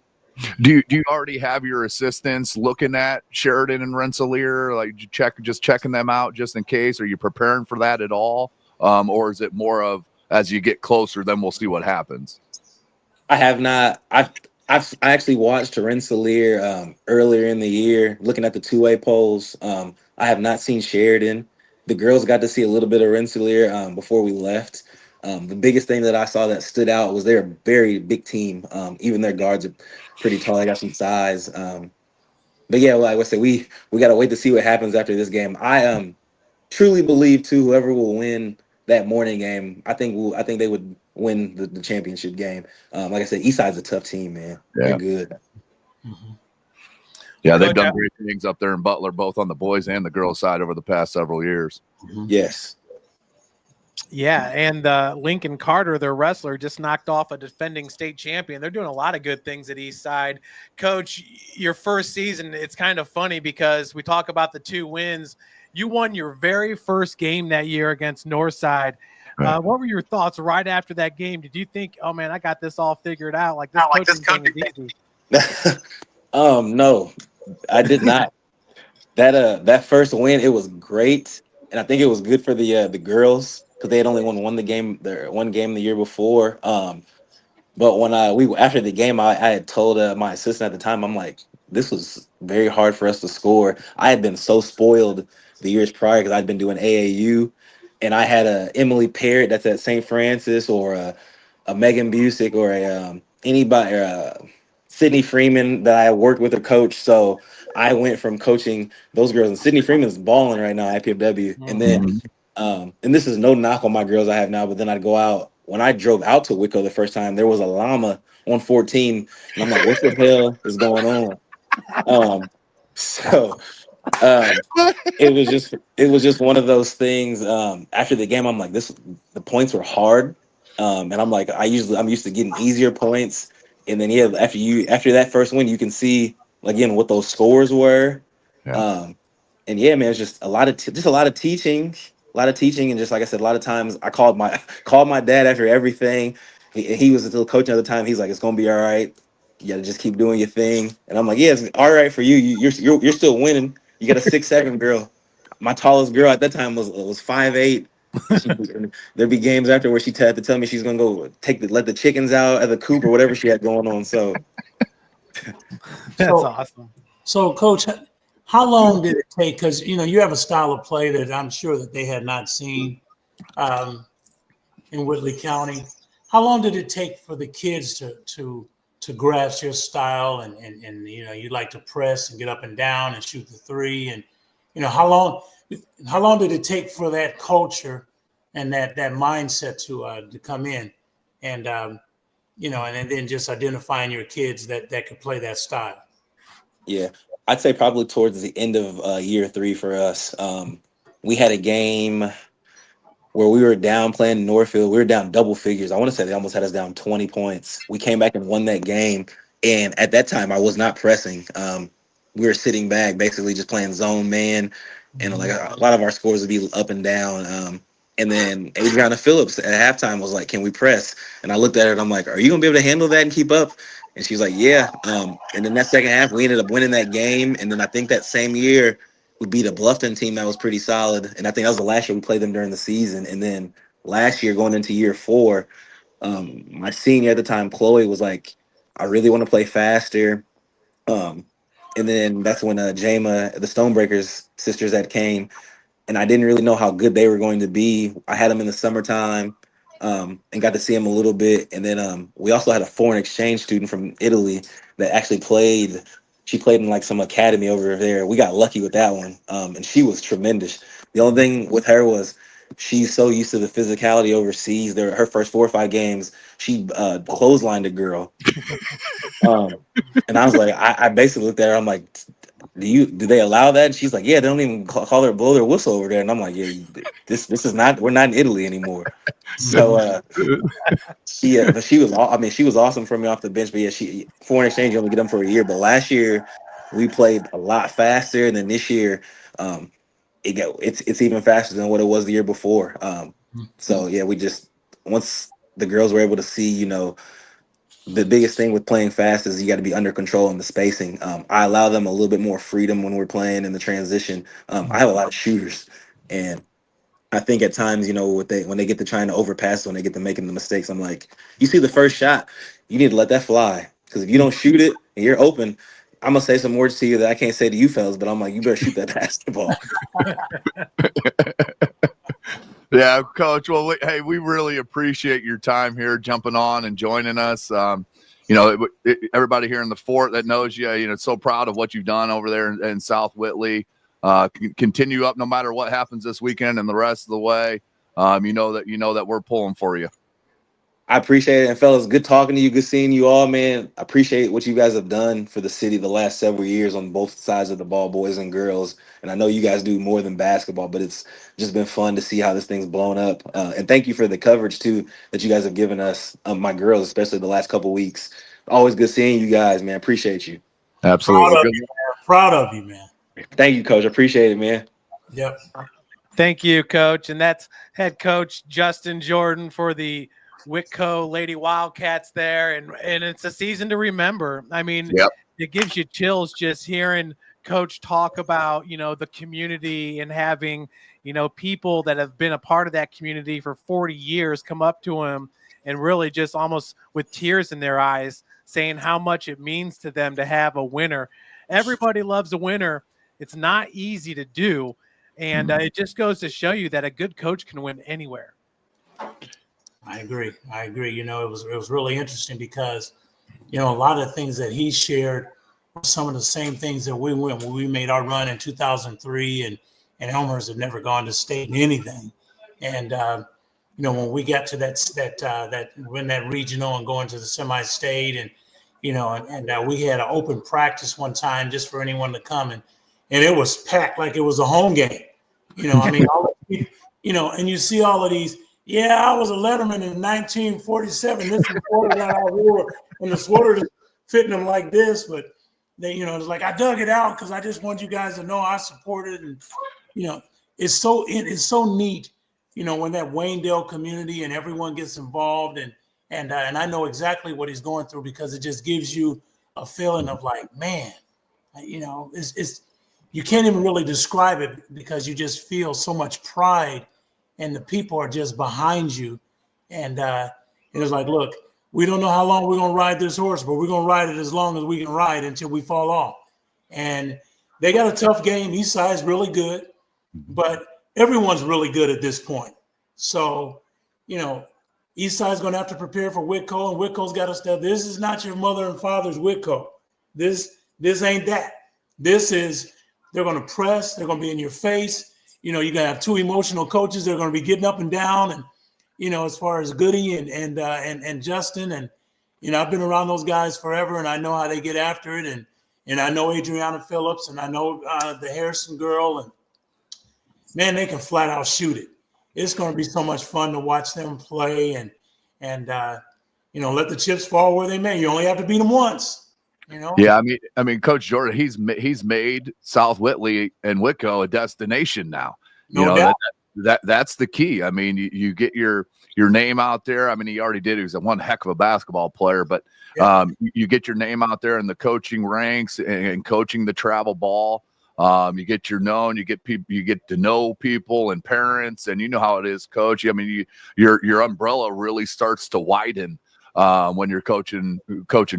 Speaker 3: Do you already have your assistants looking at Sheridan and Rensselaer? Like checking them out just in case? Are you preparing for that at all? Or is it more of as you get closer, then we'll see what happens?
Speaker 6: I have not. I actually watched Rensselaer earlier in the year, looking at the two-way polls. I have not seen Sheridan. The girls got to see a little bit of Rensselaer before we left. The biggest thing that I saw that stood out was they're a very big team. Even their guards are pretty tall. They got some size. But yeah, like I said, we got to wait to see what happens after this game. I truly believe too, whoever will win that morning game, I think they would win the championship game. Like I said, Eastside's a tough team, man.
Speaker 3: Yeah.
Speaker 6: They're good.
Speaker 5: Mhm.
Speaker 3: Yeah, they've
Speaker 2: Coach,
Speaker 3: done great things up there in Butler, both on the boys and the girls side over the past several years.
Speaker 6: Yes.
Speaker 2: Yeah, and Lincoln Carter, their wrestler, just knocked off a defending state champion. They're doing a lot of good things at Eastside. Coach, your first season, it's kind of funny because we talk about the 2 wins. You won your very first game that year against Northside.
Speaker 3: Right.
Speaker 2: What were your thoughts right after that game? Did you think, oh man, I got this all figured out? Like this coaching thing is easy.
Speaker 6: No, I did not. That first win, it was great, and I think it was good for the girls because they had only won one game the year before. But when we after the game, I had told my assistant at the time, I'm like, this was very hard for us to score. I had been so spoiled the years prior because I'd been doing AAU, and I had a Emily Parrott that's at St. Francis, or a Megan Busick, or a anybody, or Sydney Freeman that I worked with or coached. So I went from coaching those girls, and Sydney Freeman's balling right now at IPFW, and then. And this is no knock on my girls I have now, but then I'd go out. When I drove out to Whitko the first time, there was a llama on 14, and I'm like, what the hell is going on? So it was just one of those things. After the game, I'm like, the points were hard. And I'm like, I'm used to getting easier points. And then after that first win, you can see again what those scores were.
Speaker 3: Yeah.
Speaker 6: And yeah, man, it's just a lot of teaching. And just like I said, a lot of times I called my dad after everything. He was still coaching at the time. He's like, it's gonna be all right. You gotta just keep doing your thing. And I'm like, yeah, it's all right for you. You're still winning. You got a 6'7" girl. My tallest girl at that time was 5'8". There'd be games after where she had to tell me she's gonna go let the chickens out at the coop or whatever she had going on. So
Speaker 2: That's
Speaker 5: So-
Speaker 2: awesome.
Speaker 5: So, Coach, how long did it take? Because you have a style of play that I'm sure that they had not seen in Whitley County. How long did it take for the kids to grasp your style and you like to press and get up and down and shoot the three, and how long did it take for that culture and that mindset to come in, and and then just identifying your kids that could play that style?
Speaker 6: yeah, I'd say probably towards the end of year 3 for us. We had a game where we were down playing Northfield. We were down double figures. I want to say they almost had us down 20 points. We came back and won that game. And at that time, I was not pressing. We were sitting back, basically just playing zone man. And like a lot of our scores would be up and down. And then Adriana Phillips at halftime was like, "Can we press?" And I looked at her and I'm like, "Are you gonna be able to handle that and keep up?" And she's like, "Yeah." And then that second half, we ended up winning that game. And then I think that same year, we beat a Bluffton team that was pretty solid. And I think that was the last year we played them during the season. And then last year, going into year 4, my senior at the time, Chloe, was like, "I really want to play faster." And then that's when Jama, the Stonebreakers sisters that came, and I didn't really know how good they were going to be. I had them in the summertime, and got to see them a little bit. And then we also had a foreign exchange student from Italy that actually played. She played in like some academy over there. We got lucky with that one, and she was tremendous. The only thing with her was she's so used to the physicality overseas. Her first 4 or 5 games, she clotheslined a girl. And I was like, I basically looked at her. I'm like, do they allow that? And she's like, yeah, they don't even call her, blow their whistle over there. And I'm like, yeah, this is not, we're not in Italy anymore. So but she was, I mean, she was awesome for me off the bench. But yeah, she foreign exchange, you only get them for a year. But last year we played a lot faster, and then this year, it's even faster than what it was the year before. So yeah, we just, once the girls were able to see, the biggest thing with playing fast is you got to be under control in the spacing. I allow them a little bit more freedom when we're playing in the transition. I have a lot of shooters, and I think at times, when they get to trying to overpass, when they get to making the mistakes, I'm like, you see the first shot, you need to let that fly, because if you don't shoot it and you're open, I'm gonna say some words to you that I can't say to you fellas, but I'm like, you better shoot that basketball.
Speaker 3: Yeah, Coach. Well, hey, we really appreciate your time here, jumping on and joining us. Everybody here in the fort that knows you, so proud of what you've done over there in South Whitley. Continue up no matter what happens this weekend and the rest of the way. You know that we're pulling for you.
Speaker 6: I appreciate it. And fellas, good talking to you. Good seeing you all, man. I appreciate what you guys have done for the city the last several years on both sides of the ball, boys and girls. And I know you guys do more than basketball, but it's just been fun to see how this thing's blown up. And thank you for the coverage, too, that you guys have given us, my girls, especially the last couple of weeks. Always good seeing you guys, man. Appreciate you.
Speaker 3: Absolutely.
Speaker 5: Proud of you, man.
Speaker 6: Thank you, Coach. Appreciate it, man.
Speaker 5: Yep.
Speaker 2: Thank you, Coach. And that's head coach Justin Jordan for the Whitko Lady Wildcats there. And it's a season to remember. I mean,
Speaker 3: Yep.
Speaker 2: It gives you chills just hearing Coach talk about, the community and having, people that have been a part of that community for 40 years come up to him and really just almost with tears in their eyes saying how much it means to them to have a winner. Everybody loves a winner. It's not easy to do. And it just goes to show you that a good coach can win anywhere.
Speaker 5: I agree. It was really interesting because, a lot of the things that he shared were some of the same things that we went when we made our run in 2003, and Elmer's had never gone to state in anything. And, when we got to that win that regional and going to the semi-state, and, we had an open practice one time just for anyone to come, and it was packed like it was a home game. And you see all of these. Yeah, I was a letterman in 1947. This is the sweater that I wore, and the sweater is fitting them like this. But they, it's like I dug it out because I just want you guys to know I supported. And it's so neat. When that Waynedale community and everyone gets involved, and I know exactly what he's going through, because it just gives you a feeling of like, man, it's you can't even really describe it, because you just feel so much pride. And the people are just behind you. And it's like, look, we don't know how long we're going to ride this horse, but we're going to ride it as long as we can ride until we fall off. And they got a tough game. Eastside's really good, but everyone's really good at this point. So, Eastside's going to have to prepare for Whitko, and Whitko's got to step. This is not your mother and father's Whitko. This ain't that. This is, they're going to press. They're going to be in your face. You're going to have 2 emotional coaches that are going to be getting up and down. And, as far as Goody and Justin, and, I've been around those guys forever, and I know how they get after it. And I know Adriana Phillips, and I know the Harrison girl, and man, they can flat out shoot it. It's going to be so much fun to watch them play and let the chips fall where they may. You only have to beat them once.
Speaker 3: Yeah, I mean, Coach Jordan, he's made South Whitley and Whitko a destination now.
Speaker 5: No doubt.
Speaker 3: That's the key. I mean, you get your name out there. I mean, he already did. He was one heck of a basketball player, but you get your name out there in the coaching ranks and coaching the travel ball. You get known. You get people. You get to know people and parents, and you know how it is, Coach. I mean, your umbrella really starts to widen when you're coaching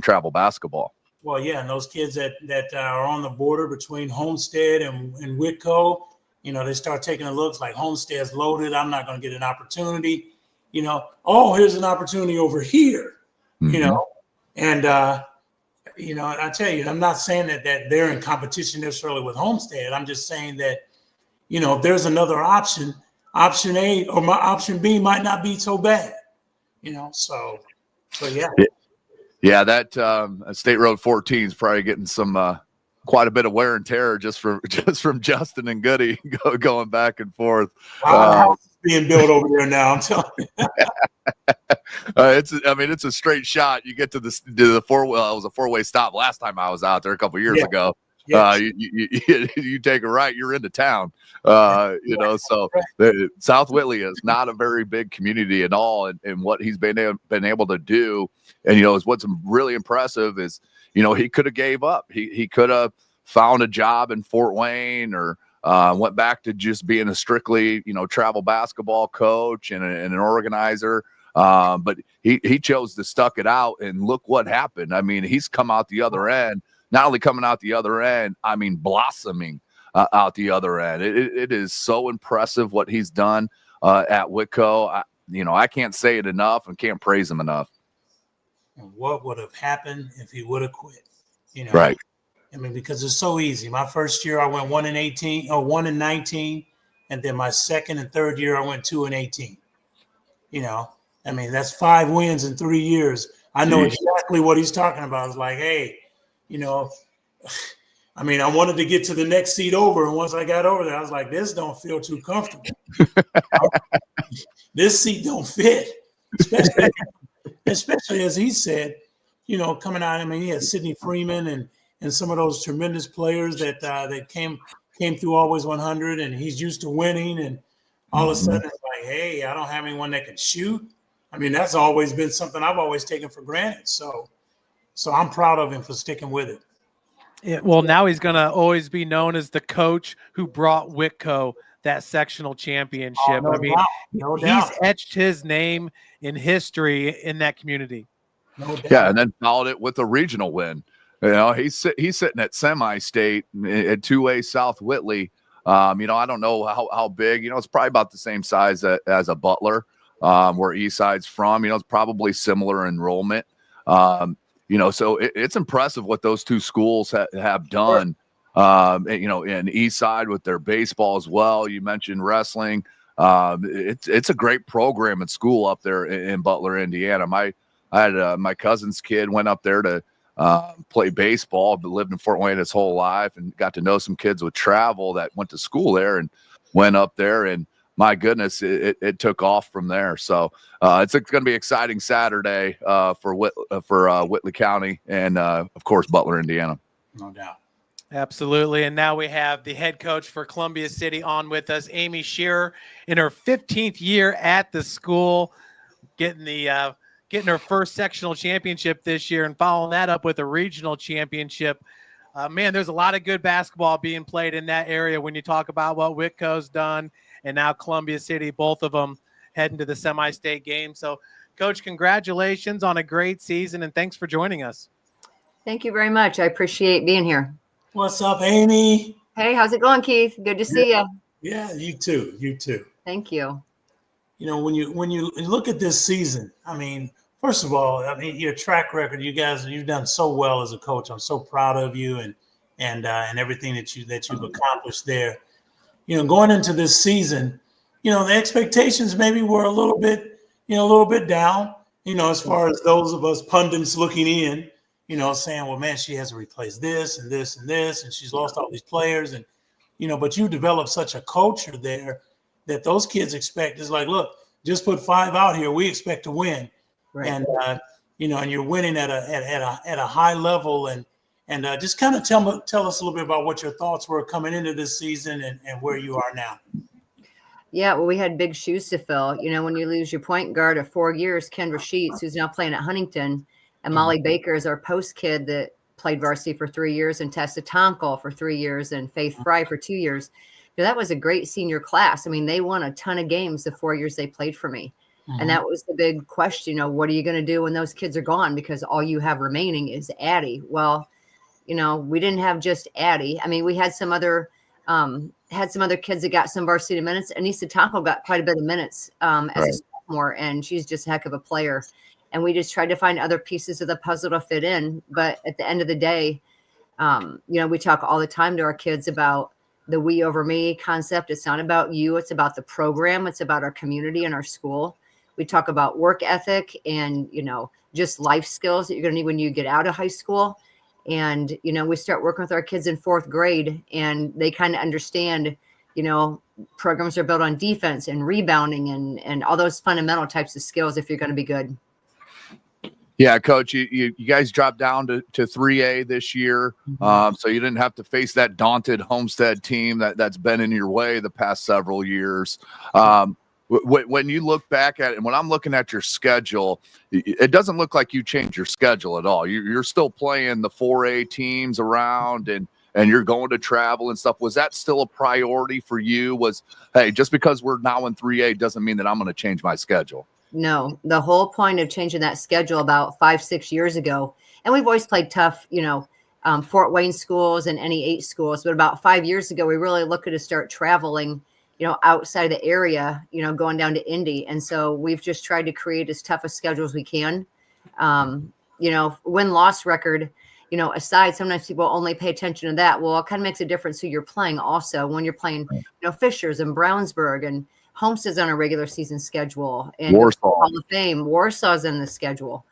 Speaker 3: travel basketball.
Speaker 5: Well, yeah, and those kids that are on the border between Homestead and Whitko, they start taking a look like Homestead's loaded. I'm not going to get an opportunity. Here's an opportunity over here.
Speaker 3: Mm-hmm.
Speaker 5: And I tell you, I'm not saying that they're in competition necessarily with Homestead. I'm just saying that, if there's another option, option A or my option B might not be so bad. So yeah.
Speaker 3: Yeah, that State Road 14 is probably getting some quite a bit of wear and tear just from Justin and Goody going back and forth.
Speaker 5: House is being built over there now. I'm telling you.
Speaker 3: It's a straight shot. You get to the four-way. It was a four-way stop last time I was out there a couple of years ago. Yes. You take a right, you're into town. So South Whitley is not a very big community at all, and what he's been able to do, and is what's really impressive is he could have gave up. He could have found a job in Fort Wayne or went back to just being a strictly travel basketball coach and an organizer. But he chose to stuck it out, and look what happened. I mean, he's come out the other end. Not only coming out the other end, I mean, blossoming out the other end. It is so impressive what he's done at Whitko. I can't say it enough and can't praise him enough.
Speaker 5: And what would have happened if he would have quit?
Speaker 3: Right.
Speaker 5: I mean, because it's so easy. My first year, I went 1-19, and then my second and third year, I went 2-18. That's 5 wins in 3 years. I know exactly what he's talking about. It's like, hey, I wanted to get to the next seat over, and once I got over there, I was like, this don't feel too comfortable. This seat don't fit, especially as he said, coming out. He had Sidney Freeman and some of those tremendous players that came through Always 100, and he's used to winning, and all of a sudden it's like, hey, I don't have anyone that can shoot. That's always been something I've always taken for granted. So I'm proud of him for sticking with it.
Speaker 2: Yeah, well, now he's going to always be known as the coach who brought Whitko that sectional championship.
Speaker 5: No doubt.
Speaker 2: He's etched his name in history in that community.
Speaker 5: No doubt.
Speaker 3: Yeah, and then followed it with a regional win. He's sitting at semi-state at 2A South Whitley. I don't know how big. It's probably about the same size as a Butler, where Eastside's from. It's probably similar enrollment. So it's impressive what those two schools have done. And Eastside with their baseball as well. You mentioned wrestling. It's a great program at school up there in Butler, Indiana. I had my cousin's kid went up there to play baseball, but lived in Fort Wayne his whole life, and got to know some kids with travel that went to school there and went up there, and my goodness, it took off from there. So it's going to be exciting Saturday for Whitley County and, of course, Butler, Indiana.
Speaker 5: No doubt.
Speaker 2: Absolutely. And now we have the head coach for Columbia City on with us, Amy Shearer, in her 15th year at the school, getting her first sectional championship this year and following that up with a regional championship. There's a lot of good basketball being played in that area when you talk about what Whitko's done and now Columbia City, both of them heading to the semi-state game. So, Coach, congratulations on a great season, and thanks for joining us.
Speaker 7: Thank you very much. I appreciate being here.
Speaker 5: What's up, Amy?
Speaker 7: Hey, how's it going, Keith? Good to see you.
Speaker 5: Yeah, you too. You too.
Speaker 7: Thank you.
Speaker 5: When you look at this season, first of all, your track record, you guys, you've done so well as a coach. I'm so proud of you and everything that you've accomplished there. Going into this season, the expectations maybe were a little bit down, as far as those of us pundits looking in, saying, well, man, she has to replace this and this and this, and she's lost all these players. And, but you develop such a culture there that those kids expect. Is like, look, just put 5 out here. We expect to win.
Speaker 7: Right.
Speaker 5: And, and you're winning at a high level. And just kind of tell us a little bit about what your thoughts were coming into this season and where you are now.
Speaker 7: Yeah, well, we had big shoes to fill. When you lose your point guard of 4 years, Kendra Sheets, who's now playing at Huntington, and Molly Baker is our post kid that played varsity for 3 years, and Tessa Tonkel for 3 years, and Faith Fry for 2 years. That was a great senior class. I mean, they won a ton of games the 4 years they played for me. And that was the big question, what are you going to do when those kids are gone? Because all you have remaining is Addie. Well, we didn't have just Addie. I mean, we had some other kids that got some varsity minutes. Anissa Tonkel got quite a bit of minutes as a sophomore, and she's just a heck of a player. And we just tried to find other pieces of the puzzle to fit in. But at the end of the day, we talk all the time to our kids about the we over me concept. It's not about you. It's about the program. It's about our community and our school. We talk about work ethic and, just life skills that you're going to need when you get out of high school. And, we start working with our kids in 4th grade, and they kind of understand, programs are built on defense and rebounding and all those fundamental types of skills if you're going to be good.
Speaker 3: Yeah, Coach, you guys dropped down to 3A this year, so you didn't have to face that daunted Homestead team that's been in your way the past several years. When you look back at it, and when I'm looking at your schedule, it doesn't look like you changed your schedule at all. You're still playing the 4A teams around, and you're going to travel and stuff. Was that still a priority for you? Hey, just because we're now in 3A doesn't mean that I'm going to change my schedule.
Speaker 7: No, the whole point of changing that schedule about 5-6 years ago, and we've always played tough, Fort Wayne schools and NE8 schools, but about 5 years ago, we really looked to start traveling, outside the area, going down to Indy. And so we've just tried to create as tough a schedule as we can. Win-loss record, aside, sometimes people only pay attention to that. Well, it kind of makes a difference who you're playing also when you're playing, Fishers and Brownsburg and Homestead's on a regular season schedule, and
Speaker 3: Warsaw.
Speaker 7: Hall of Fame, Warsaw's in the schedule.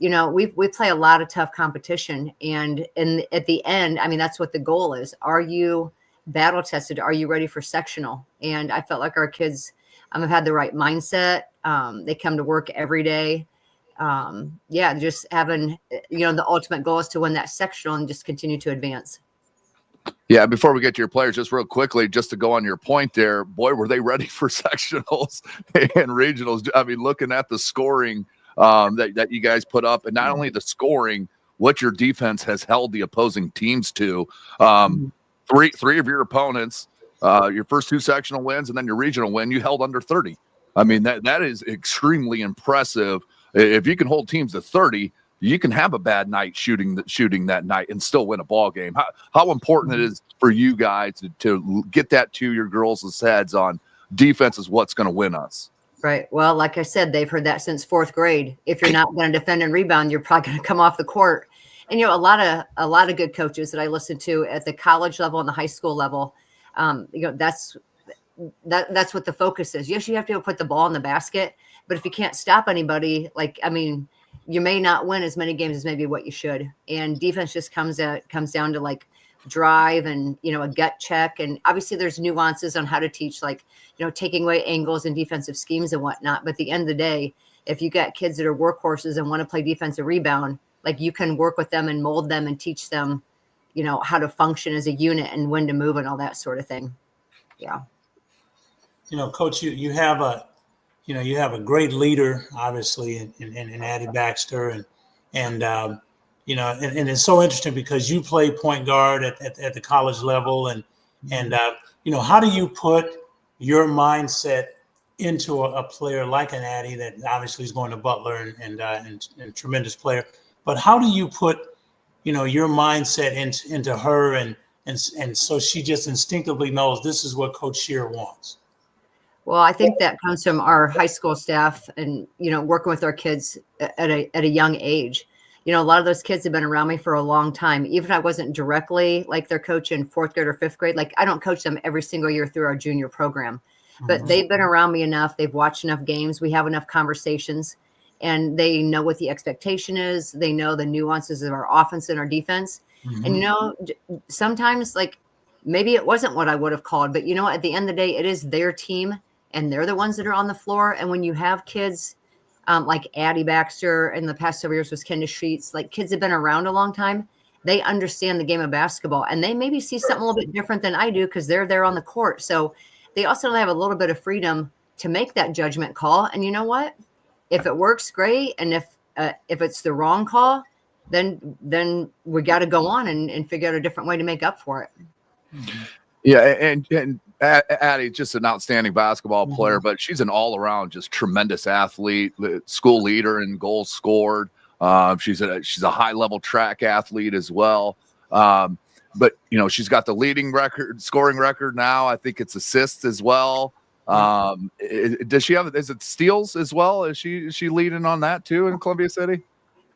Speaker 7: We play a lot of tough competition, and at the end, I mean, that's what the goal is. Are you battle tested? Are you ready for sectional? And I felt like our kids have had the right mindset. They come to work every day. Just having, the ultimate goal is to win that sectional and just continue to advance.
Speaker 3: Yeah, before we get to your players, just real quickly, just to go on your point there, boy, were they ready for sectionals and regionals. I mean, looking at the scoring that you guys put up, and not only the scoring, what your defense has held the opposing teams to. Three of your opponents, your first 2 sectional wins and then your regional win, you held under 30. I mean, that is extremely impressive. If you can hold teams to 30, you can have a bad night shooting that night and still win a ball game. How important it is for you guys to get that to your girls' heads on defense is what's going to win us.
Speaker 7: Right. Well, like I said, they've heard that since 4th grade. If you're not going to defend and rebound, you're probably going to come off the court. And, a lot of good coaches that I listen to at the college level and the high school level, that's what the focus is. Yes, you have to put the ball in the basket, but if you can't stop anybody, you may not win as many games as maybe what you should. And defense just comes down to drive and, a gut check. And obviously there's nuances on how to teach, taking away angles and defensive schemes and whatnot. But at the end of the day, if you got kids that are workhorses and want to play defensive rebound, you can work with them and mold them and teach them, how to function as a unit and when to move and all that sort of thing. Yeah.
Speaker 5: Coach, you have a great leader, obviously, in Addie Baxter, and it's so interesting because you play point guard at the college level, and how do you put your mindset into a player like an Addie that obviously is going to Butler and tremendous player, but how do you put your mindset into her and so she just instinctively knows this is what Coach Shearer wants?
Speaker 7: Well, I think that comes from our high school staff and, working with our kids at a young age. A lot of those kids have been around me for a long time. Even if I wasn't directly like their coach in 4th grade or 5th grade, I don't coach them every single year through our junior program, but they've been around me enough. They've watched enough games. We have enough conversations. and they know what the expectation is. They know the nuances of our offense and our defense. And, sometimes like maybe it wasn't what I would have called, but at the end of the day, it is their team and they're the ones that are on the floor. And when you have kids like Addie Baxter in the past several years was Kendra Sheets, like kids have been around a long time. They understand the game of basketball and they maybe see something a little bit different than I do because they're there on the court. So they also have a little bit of freedom to make that judgment call. And you know what? If it works, great. And if it's the wrong call, then we got to go on and figure out a different way to make up for it.
Speaker 3: Yeah, and Addie's just an outstanding basketball player, but she's an all-around just tremendous athlete, school leader in goals scored. She's a high-level track athlete as well. But she's got the leading scoring record now. I think it's assists as well. Does she have? Is it steals as well? Is she leading on that too in Columbia City?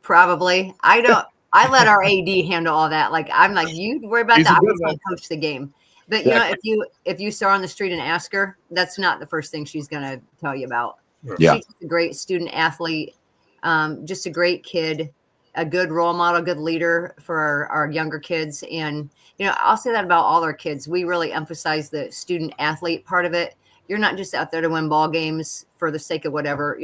Speaker 7: Probably. I don't. I let our AD handle all that. Like I'm like, you worry about that. I'm just going to coach the game. But if you saw her on the street and ask her, that's not the first thing she's going to tell you about.
Speaker 3: Yeah.
Speaker 7: She's a great student athlete, just a great kid, a good role model, good leader for our younger kids. And I'll say that about all our kids. We really emphasize the student athlete part of it. You're not just out there to win ball games for the sake of whatever.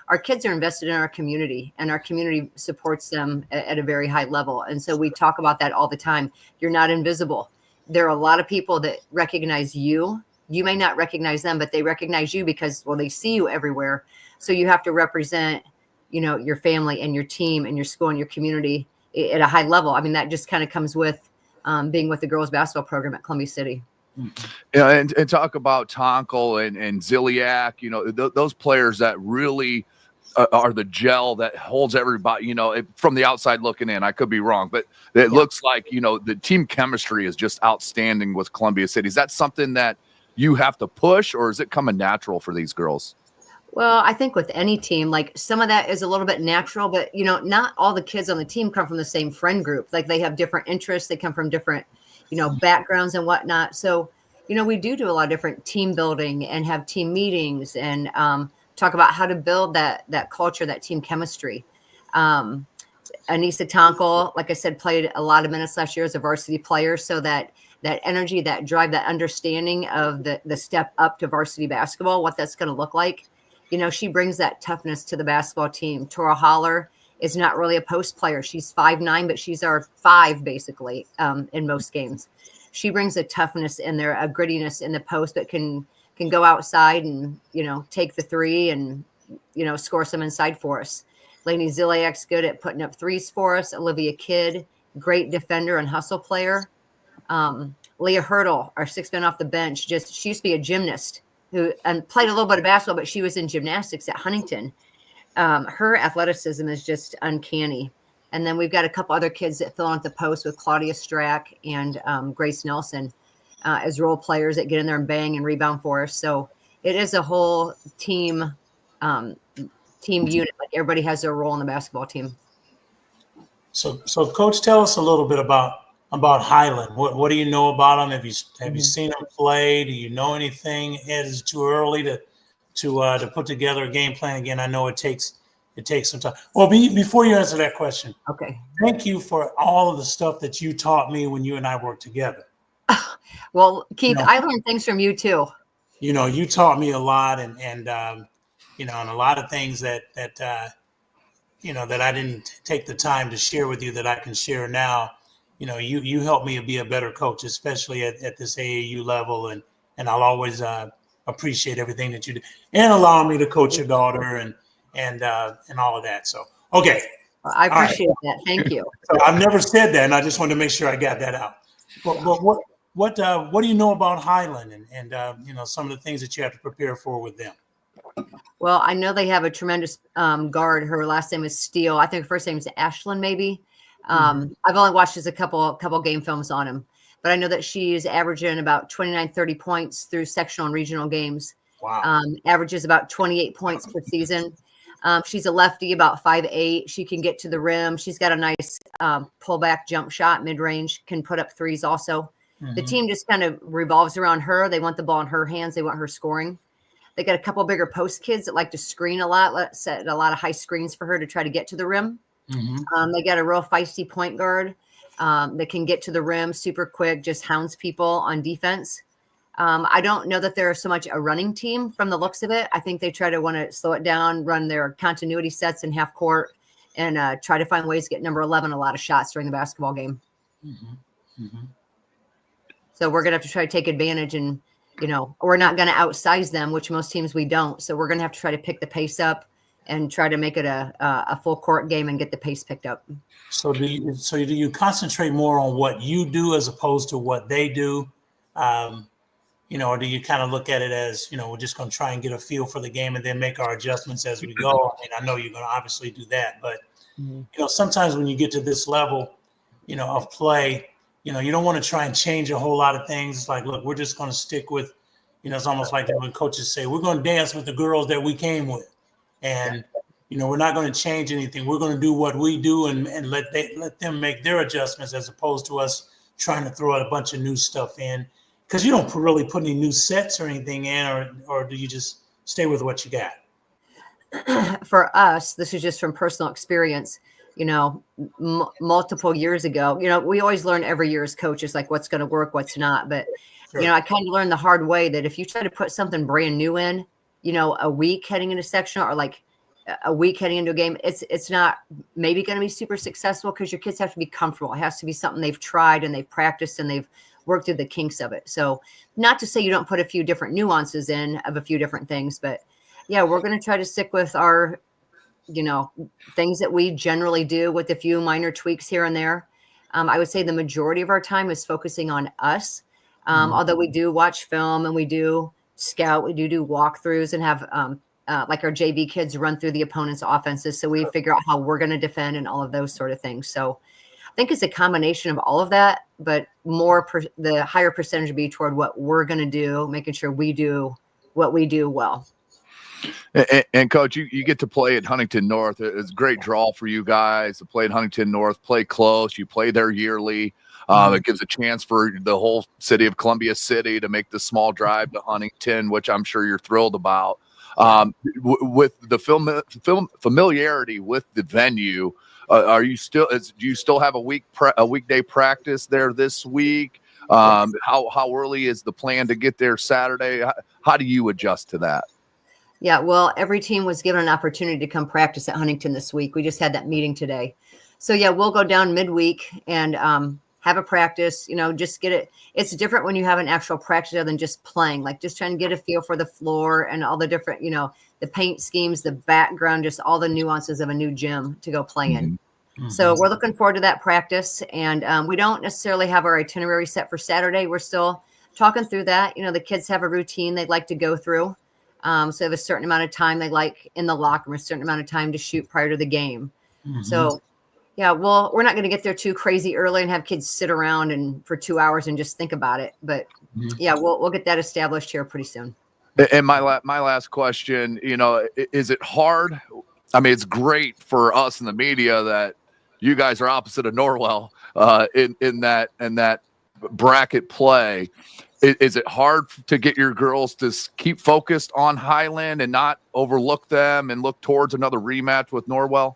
Speaker 7: Our kids are invested in our community and our community supports them at a very high level. And so we talk about that all the time. You're not invisible. There are a lot of people that recognize you. You may not recognize them, but they recognize you because, well, they see you everywhere. So you have to represent, your family and your team and your school and your community at a high level. I mean, that just kind of comes with being with the girls basketball program at Columbia City.
Speaker 3: Yeah, and talk about Tonkel and Ziliak, those players that really are the gel that holds everybody, from the outside looking in. I could be wrong, but it looks like, the team chemistry is just outstanding with Columbia City. Is that something that you have to push or is it coming natural for these girls?
Speaker 7: Well, I think with any team, like some of that is a little bit natural, but not all the kids on the team come from the same friend group. Like they have different interests. They come from different, backgrounds and whatnot. So, we do a lot of different team building and have team meetings and talk about how to build that culture, that team chemistry. Anissa Tonkel, like I said, played a lot of minutes last year as a varsity player. So that energy, that drive, that understanding of the step up to varsity basketball, what that's going to look like. She brings that toughness to the basketball team. Tora Holler is not really a post player. She's 5'9", but she's our 5 basically in most games. She brings a toughness in there, a grittiness in the post, but can go outside and, take the three and, score some inside for us. Lainey Ziliak's good at putting up threes for us. Olivia Kidd, great defender and hustle player. Leah Hurdle, our 6th man off the bench, she used to be a gymnast and played a little bit of basketball, but she was in gymnastics at Huntington. Her athleticism is just uncanny. And then we've got a couple other kids that fill in at the post with Claudia Strack and Grace Nelson as role players that get in there and bang and rebound for us. So it is a whole team unit. Like everybody has their role in the basketball team.
Speaker 5: So Coach, tell us a little bit about Highland. What do you know about them? Have you seen them play? Do you know anything? Is it too early to put together a game plan? Again, I know it takes some time. Well, before you answer that question,
Speaker 7: okay.
Speaker 5: Thank you for all of the stuff that you taught me when you and I worked together.
Speaker 7: Well, Keith, I learned things from you too.
Speaker 5: You taught me a lot, and a lot of things that I didn't take the time to share with you that I can share now. You helped me be a better coach, especially at this AAU level, and I'll always appreciate everything that you do and allow me to coach your daughter and all of that. So, okay.
Speaker 7: Well, I appreciate that. Thank you.
Speaker 5: So I've never said that, and I just wanted to make sure I got that out. But what do you know about Highland and some of the things that you have to prepare for with them?
Speaker 7: Well, I know they have a tremendous guard. Her last name is Steele. I think her first name is Ashlyn, maybe. I've only watched just a couple game films on him, but I know that she is averaging about 29-30 points through sectional and regional games.
Speaker 5: Wow.
Speaker 7: Averages about 28 points per season. She's a lefty, about 5'8". She can get to the rim. She's got a nice pullback jump shot, mid-range, can put up threes also. The team just kind of revolves around her. They want the ball in her hands. They want her scoring. They got a couple bigger post kids that like to screen a lot, set a lot of high screens for her to try to get to the rim. They got a real feisty point guard that can get to the rim super quick, just hounds people on defense. I don't know that they're so much a running team from the looks of it. I think they try to want to slow it down, run their continuity sets in half court, and try to find ways to get number 11 a lot of shots during the basketball game. So we're going to have to try to take advantage, and, we're not going to outsize them, which most teams we don't. So we're going to have to try to pick the pace up and try to make it a full court game and get the pace picked up.
Speaker 5: So do you concentrate more on what you do as opposed to what they do? Or do you kind of look at it as, we're just going to try and get a feel for the game and then make our adjustments as we go? I mean, I know you're going to obviously do that, but, sometimes when you get to this level, of play, you don't want to try and change a whole lot of things. It's like, look, we're just going to stick with, it's almost like when coaches say, we're going to dance with the girls that we came with. And, we're not going to change anything. We're going to do what we do and let them make their adjustments, as opposed to us trying to throw out a bunch of new stuff in. Because you don't really put any new sets or anything in, or do you just stay with what you got?
Speaker 7: For us, this is just from personal experience, multiple years ago, we always learn every year as coaches, like what's going to work, what's not. But, sure. I kind of learned the hard way that if you try to put something brand new in, a week heading into sectional, or like a week heading into a game, it's not maybe going to be super successful, because your kids have to be comfortable. It has to be something they've tried and they've practiced and they've work through the kinks of it. So not to say you don't put a few different nuances in of a few different things, but yeah, we're going to try to stick with our, things that we generally do with a few minor tweaks here and there. I would say the majority of our time is focusing on us. Although we do watch film and we do scout, we do walkthroughs and have like our JV kids run through the opponent's offenses. So we figure out how we're going to defend and all of those sort of things. So I think it's a combination of all of that, but the higher percentage would be toward what we're going to do, making sure we do what we do well.
Speaker 3: And Coach, you get to play at Huntington North. It's a great draw for you guys to play at Huntington North, play close. You play there yearly. It gives a chance for the whole city of Columbia City to make the small drive to Huntington, which I'm sure you're thrilled about. With the familiarity with the venue, do you still have a weekday practice there this week? How early is the plan to get there Saturday? How do you adjust to that?
Speaker 7: Yeah, well, every team was given an opportunity to come practice at Huntington this week. We just had that meeting today. So yeah, we'll go down midweek and have a practice, just get it. It's different when you have an actual practice other than just playing, like just trying to get a feel for the floor and all the different, the paint schemes, the background, just all the nuances of a new gym to go play in. So we're looking forward to that practice. And we don't necessarily have our itinerary set for Saturday. We're still talking through that. The kids have a routine they'd like to go through. So they have a certain amount of time they like in the locker room, a certain amount of time to shoot prior to the game. So yeah, well, we're not going to get there too crazy early and have kids sit around and for 2 hours and just think about it. But yeah, we'll get that established here pretty soon.
Speaker 3: And my last question, is it hard? I mean, it's great for us in the media that you guys are opposite of Norwell in that bracket play. Is it hard to get your girls to keep focused on Highland and not overlook them and look towards another rematch with Norwell?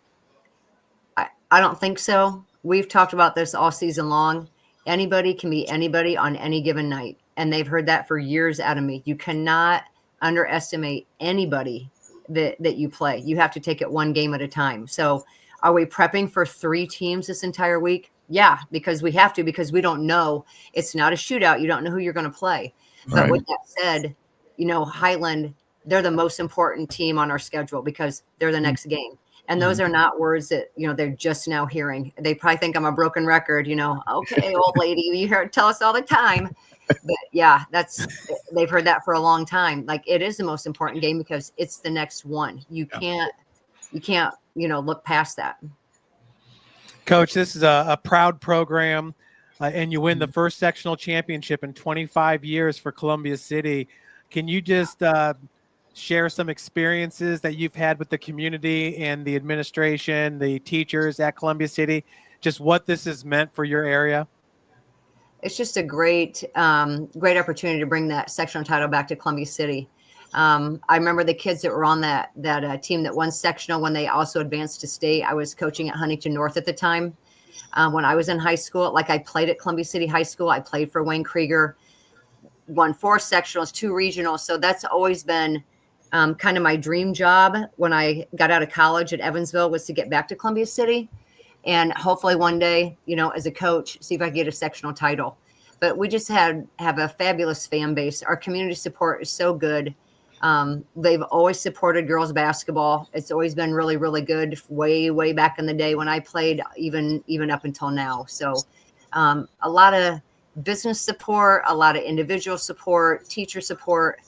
Speaker 7: I don't think so. We've talked about this all season long. Anybody can be anybody on any given night. And they've heard that for years out of me. You cannot underestimate anybody that you play. You have to take it one game at a time. So are we prepping for 3 teams this entire week? Yeah, because we have to, because we don't know. It's not a shootout. You don't know who you're going to play. But with that said, Highland, they're the most important team on our schedule because they're the next game. And those are not words that, they're just now hearing. They probably think I'm a broken record, okay, old lady, you tell us all the time. But yeah, they've heard that for a long time. Like, it is the most important game because it's the next one. You can't, look past that.
Speaker 2: Coach, this is a proud program, and you win the first sectional championship in 25 years for Columbia City. Can you just share some experiences that you've had with the community and the administration, the teachers at Columbia City, just what this has meant for your area?
Speaker 7: It's just a great opportunity to bring that sectional title back to Columbia City. I remember the kids that were on that team that won sectional when they also advanced to state. I was coaching at Huntington North at the time. When I was in high school, like I played at Columbia City High School. I played for Wayne Krieger, won 4 sectionals, 2 regionals. So that's always been kind of my dream job when I got out of college at Evansville, was to get back to Columbia City. And hopefully one day, as a coach, see if I can get a sectional title. But we just have a fabulous fan base. Our community support is so good. They've always supported girls basketball. It's always been really, really good, way back in the day when I played, even up until now. So a lot of business support, a lot of individual support, teacher support.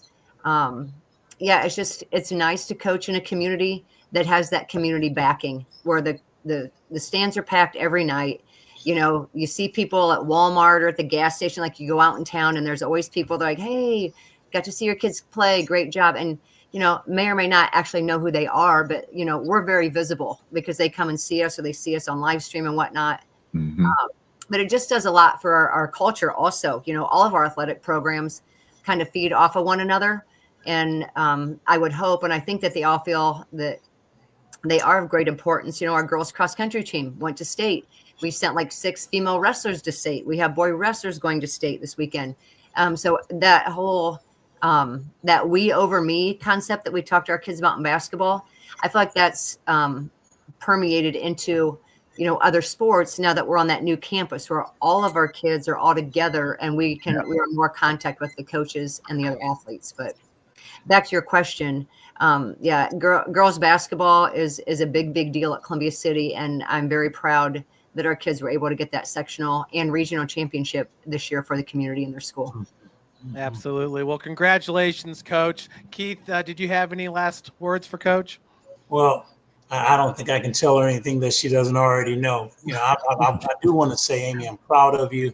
Speaker 7: It's nice to coach in a community that has that community backing, where the stands are packed every night. You see people at Walmart or at the gas station, like you go out in town and there's always people that are like, hey, got to see your kids play. Great job. And, may or may not actually know who they are, but, we're very visible because they come and see us, or they see us on live stream and whatnot.
Speaker 3: Mm-hmm.
Speaker 7: But it just does a lot for our culture also. All of our athletic programs kind of feed off of one another. And I would hope, and I think that they all feel that they are of great importance. Our girls cross country team went to state. We sent like 6 female wrestlers to state. We have boy wrestlers going to state this weekend. So that whole that we over me concept that we talk to our kids about in basketball, I feel like that's permeated into other sports now that we're on that new campus where all of our kids are all together and we're in more contact with the coaches and the other athletes. But back to your question, girls basketball is a big deal at Columbia City, and I'm very proud that our kids were able to get that sectional and regional championship this year for the community in their school.
Speaker 2: Absolutely. Well, congratulations, Coach. Keith, did you have any last words for Coach?
Speaker 5: Well, I don't think I can tell her anything that she doesn't already know. I do want to say, Amy, I'm proud of you.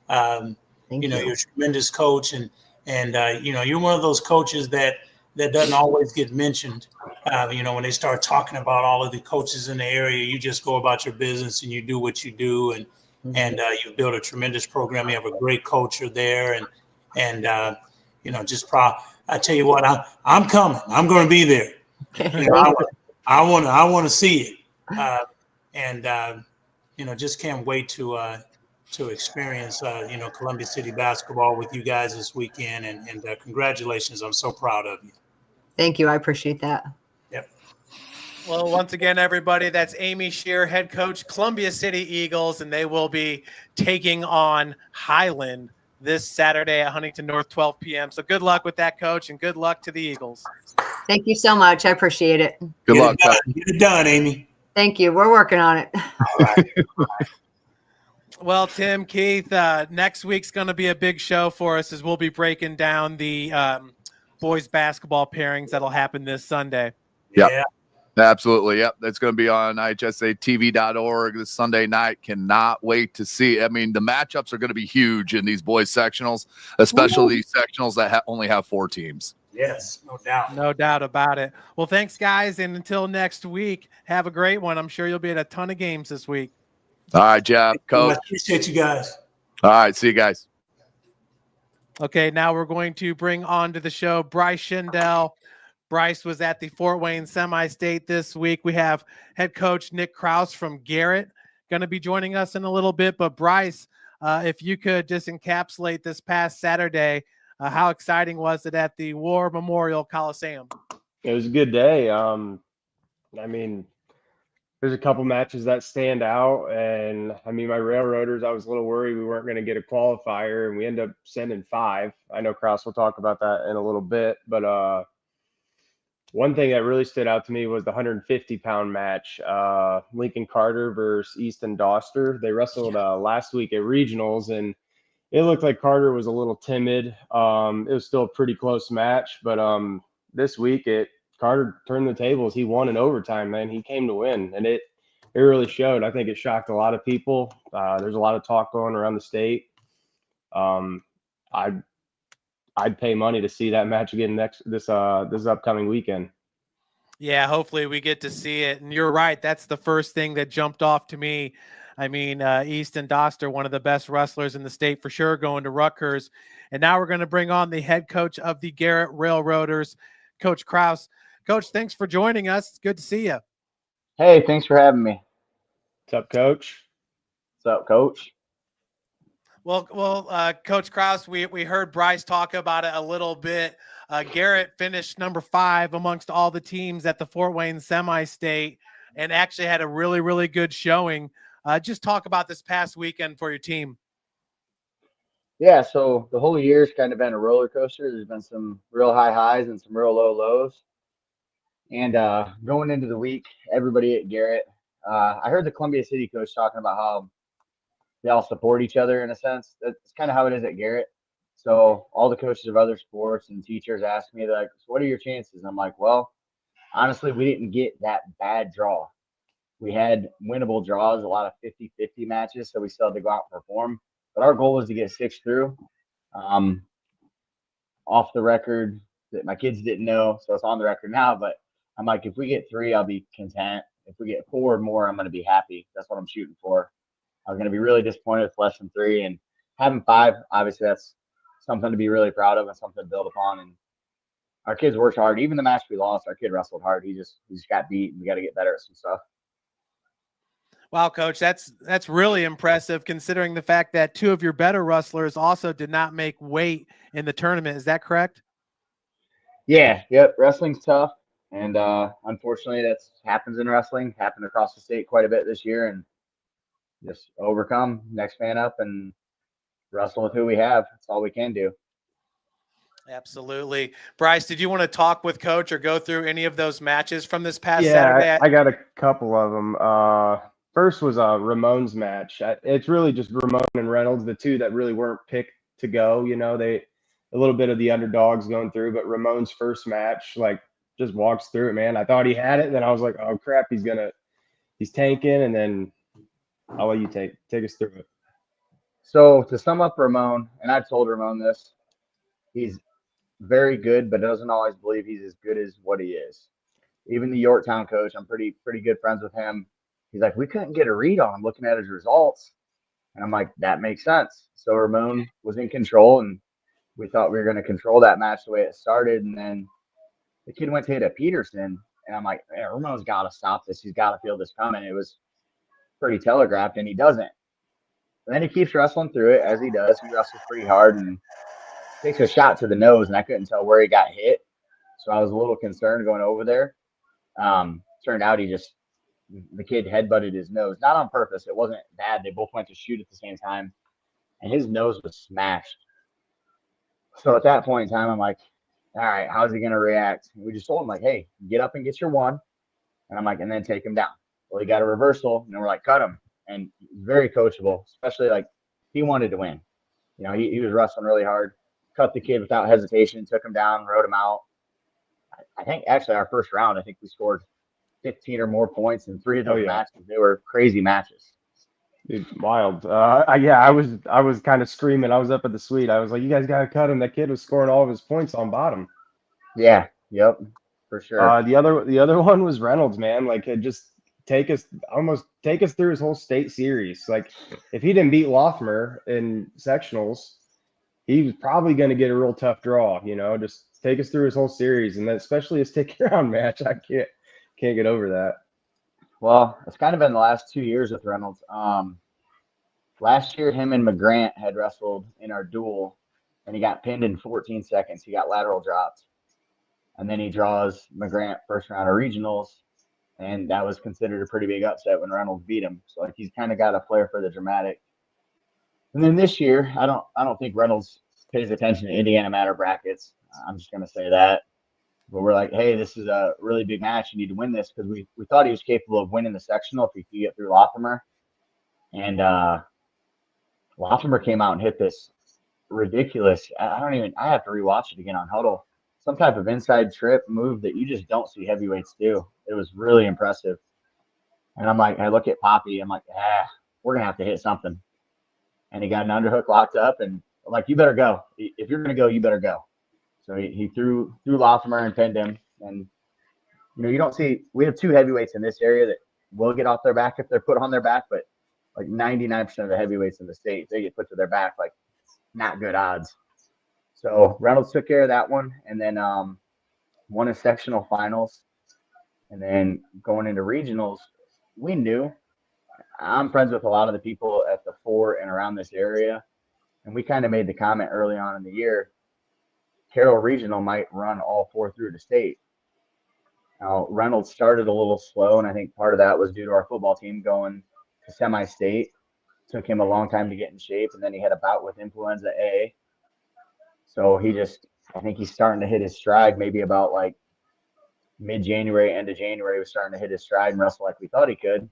Speaker 7: Thank you.
Speaker 5: You're a tremendous coach, and you're one of those coaches that doesn't always get mentioned. When they start talking about all of the coaches in the area, you just go about your business and you do what you do, and you build a tremendous program. You have a great culture there, and just proud. I tell you what, I'm coming. I'm going to be there. I want to see it, just can't wait to experience Columbia City basketball with you guys this weekend, and congratulations. I'm so proud of you.
Speaker 7: Thank you. I appreciate that.
Speaker 5: Yep.
Speaker 2: Well, once again, everybody, that's Amy Shearer, head coach, Columbia City Eagles, and they will be taking on Highland this Saturday at Huntington North, 12 p.m. So good luck with that, Coach, and good luck to the Eagles.
Speaker 7: Thank you so much. I appreciate it.
Speaker 3: Good luck.
Speaker 5: Get it done, Amy.
Speaker 7: Thank you. We're working on it.
Speaker 5: All right.
Speaker 2: Well, Tim, Keith, next week's going to be a big show for us as we'll be breaking down the boys basketball pairings that'll happen this Sunday.
Speaker 3: Yep. Yeah. Absolutely. Yep. That's going to be on IHSATV.org this Sunday night. Cannot wait to see. I mean, the matchups are going to be huge in these boys sectionals, especially these sectionals that only have 4 teams.
Speaker 5: Yes, no doubt.
Speaker 2: No doubt about it. Well, thanks, guys. And until next week, have a great one. I'm sure you'll be at a ton of games this week.
Speaker 3: All right, Jeff, Coach.
Speaker 5: Appreciate you guys.
Speaker 3: All right. See you guys.
Speaker 2: Okay, now we're going to bring on to the show Bryce Schindel. Bryce was at the Fort Wayne Semi-State this week. We have head coach Nick Krause from Garrett going to be joining us in a little bit. But Bryce, if you could just encapsulate this past Saturday, how exciting was it at the War Memorial Coliseum?
Speaker 8: It was a good day. There's a couple matches that stand out, and my Railroaders, I was a little worried we weren't going to get a qualifier, and we ended up sending 5. I know Krause will talk about that in a little bit, but one thing that really stood out to me was the 150-pound match, Lincoln Carter versus Easton Doster. They wrestled last week at regionals, and it looked like Carter was a little timid. It was still a pretty close match, but this week Carter turned the tables. He won in overtime, man. He came to win, and it really showed. I think it shocked a lot of people. There's a lot of talk going around the state. I'd pay money to see that match again this upcoming weekend.
Speaker 2: Yeah, hopefully we get to see it. And you're right. That's the first thing that jumped off to me I mean, Easton Doster, one of the best wrestlers in the state for sure, going to Rutgers. And now we're going to bring on the head coach of the Garrett Railroaders, Coach Kraus. Coach, thanks for joining us. It's good to see you.
Speaker 9: Hey, thanks for having me.
Speaker 8: What's up, Coach?
Speaker 9: What's up, Coach?
Speaker 2: Well, Coach Kraus, we heard Bryce talk about it a little bit. Garrett finished number 5 amongst all the teams at the Fort Wayne semi-state and actually had a really, really good showing. Just talk about this past weekend for your team.
Speaker 9: Yeah, so the whole year's kind of been a roller coaster. There's been some real high highs and some real low lows. And going into the week, everybody at Garrett, I heard the Columbia City coach talking about how they all support each other in a sense. That's kind of how it is at Garrett. So all the coaches of other sports and teachers ask me, like, so what are your chances? And I'm like, well, honestly, we didn't get that bad draw. We had winnable draws, a lot of 50-50 matches, so we still had to go out and perform. But our goal was to get 6 through. Off the record that my kids didn't know, so it's on the record now. But I'm like, if we get 3, I'll be content. If we get 4 or more, I'm going to be happy. That's what I'm shooting for. I was going to be really disappointed with less than 3. And having 5, obviously, that's something to be really proud of and something to build upon. And our kids worked hard. Even the match we lost, our kid wrestled hard. He just got beat, and we got to get better at some stuff.
Speaker 2: Wow, Coach, that's really impressive considering the fact that 2 of your better wrestlers also did not make weight in the tournament. Is that correct?
Speaker 9: Yeah, yep. Wrestling's tough, and unfortunately, that happens in wrestling. Happened across the state quite a bit this year, and just overcome, next man up, and wrestle with who we have. That's all we can do.
Speaker 2: Absolutely. Bryce, did you want to talk with Coach or go through any of those matches from this past
Speaker 8: Yeah,
Speaker 2: Saturday?
Speaker 8: I got a couple of them. First was Ramon's match. It's really just Ramon and Reynolds, the 2 that really weren't picked to go. You know, they a little bit of the underdogs going through, but Ramon's first match, like, just walks through it, man. I thought he had it, and then I was like, oh crap, he's tanking, and then I'll let you take us through it.
Speaker 9: So to sum up Ramon, and I've told Ramon this, he's very good, but doesn't always believe he's as good as what he is. Even the Yorktown coach, I'm pretty good friends with him. He's like, we couldn't get a read on him looking at his results. And I'm like, that makes sense. So Ramon was in control, and we thought we were going to control that match the way it started. And then the kid went to hit a Peterson, and I'm like, man, Ramon's got to stop this. He's got to feel this coming. It was pretty telegraphed, and he doesn't. And then he keeps wrestling through it, as he does. He wrestles pretty hard and takes a shot to the nose, and I couldn't tell where he got hit. So I was a little concerned going over there. Turned out the kid headbutted his nose, not on purpose. It wasn't bad. They both went to shoot at the same time, and his nose was smashed. So at that point in time, I'm like, all right, how's he going to react? And we just told him, like, hey, get up and get your 1. And I'm like, and then take him down. Well, he got a reversal, and then we're like, cut him. And he's very coachable, especially, like, he wanted to win. You know, he was wrestling really hard, cut the kid without hesitation, took him down, rode him out. I think actually our first round, I think we scored 15 or more points in 3 of those matches. They were crazy matches.
Speaker 8: Dude, wild. I was kind of screaming. I was up at the suite. I was like, you guys got to cut him. That kid was scoring all of his points on bottom.
Speaker 9: Yeah. Yep. For sure.
Speaker 8: The other one was Reynolds, man. Like, it just take us through his whole state series. Like, if he didn't beat Lothmer in sectionals, he was probably going to get a real tough draw, you know, just take us through his whole series. And then especially his stick around match. I can't get over that.
Speaker 9: Well, it's kind of been the last 2 years with Reynolds. Last year, him and McGrant had wrestled in our duel, and he got pinned in 14 seconds. He got lateral dropped. And then he draws McGrant first round of regionals, and that was considered a pretty big upset when Reynolds beat him. So, like, he's kind of got a flair for the dramatic. And then this year, I don't think Reynolds pays attention to Indiana Matter brackets. I'm just going to say that. But we're like, hey, this is a really big match. You need to win this, because we thought he was capable of winning the sectional if he could get through Lothmer. And Lothmer came out and hit this ridiculous. I have to rewatch it again on Huddle. Some type of inside trip move that you just don't see heavyweights do. It was really impressive. And I'm like, I look at Poppy. I'm like, we're going to have to hit something. And he got an underhook locked up. And I'm like, you better go. If you're going to go, you better go. So he threw Lothmer and pinned him. And, you know, you don't see – we have 2 heavyweights in this area that will get off their back if they're put on their back. But like 99% of the heavyweights in the state, they get put to their back, like not good odds. So Reynolds took care of that one, and then won a sectional finals, and then going into regionals, we knew. I'm friends with a lot of the people at the fort and around this area, and we kind of made the comment early on in the year, Carroll Regional might run all 4 through the state. Now, Reynolds started a little slow, and I think part of that was due to our football team going to semi-state. Took him a long time to get in shape, and then he had a bout with influenza A. So I think he's starting to hit his stride, maybe about like mid-January, end of January, he was starting to hit his stride and wrestle like we thought he could.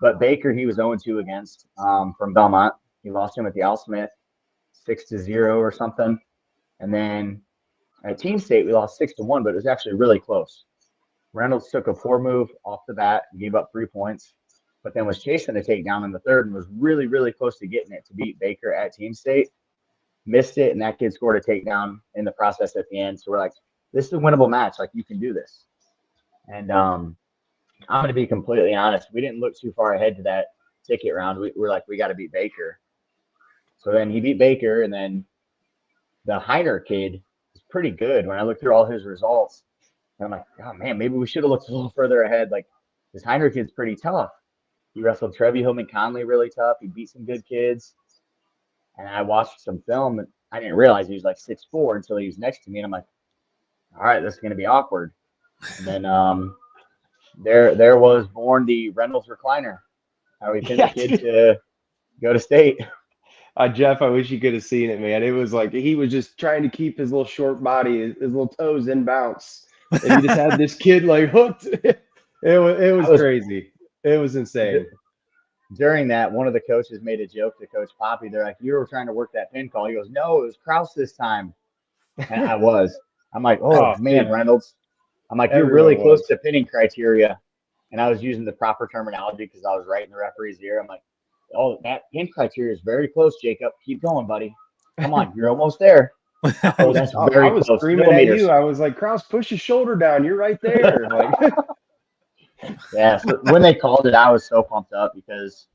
Speaker 9: But Baker, he was 0-2 against from Belmont. He lost him at the Al Smith 6-0 or something. And then at Team State, we lost 6-1, but it was actually really close. Reynolds took a poor move off the bat, gave up 3 points, but then was chasing a takedown in the third and was really, really close to getting it to beat Baker at Team State. Missed it, and that kid scored a takedown in the process at the end. So we're like, this is a winnable match. Like, you can do this. And I'm going to be completely honest. We didn't look too far ahead to that ticket round. We're like, we got to beat Baker. So then he beat Baker, and then the Heiner kid is pretty good. When I look through all his results, I'm like, oh, man, maybe we should have looked a little further ahead. Like, this Heiner kid's pretty tough. He wrestled Trevi Hillman Conley really tough. He beat some good kids. And I watched some film, and I didn't realize he was like 6'4" until he was next to me. And I'm like, all right, this is going to be awkward. And then there was born the Reynolds recliner. How we pinned the kid to go to state.
Speaker 8: Jeff, I wish you could have seen it, man. It was like he was just trying to keep his little short body, his little toes in bounce. And he just had this kid like hooked. It was crazy. It was insane.
Speaker 9: During that, one of the coaches made a joke to Coach Poppy. They're like, you were trying to work that pin call. He goes, no, it was Krause this time. And I was. I'm like, oh man, dude. Reynolds. I'm like, you're really close to pinning criteria. And I was using the proper terminology because I was right in the referee's ear. I'm like, oh, that pin criteria is very close, Jacob. Keep going, buddy. Come on, you're almost there. Oh, that's very close.
Speaker 8: I was screaming at you. I was like, Krause, push your shoulder down. You're right there. Like,
Speaker 9: yeah, so when they called it, I was so pumped up because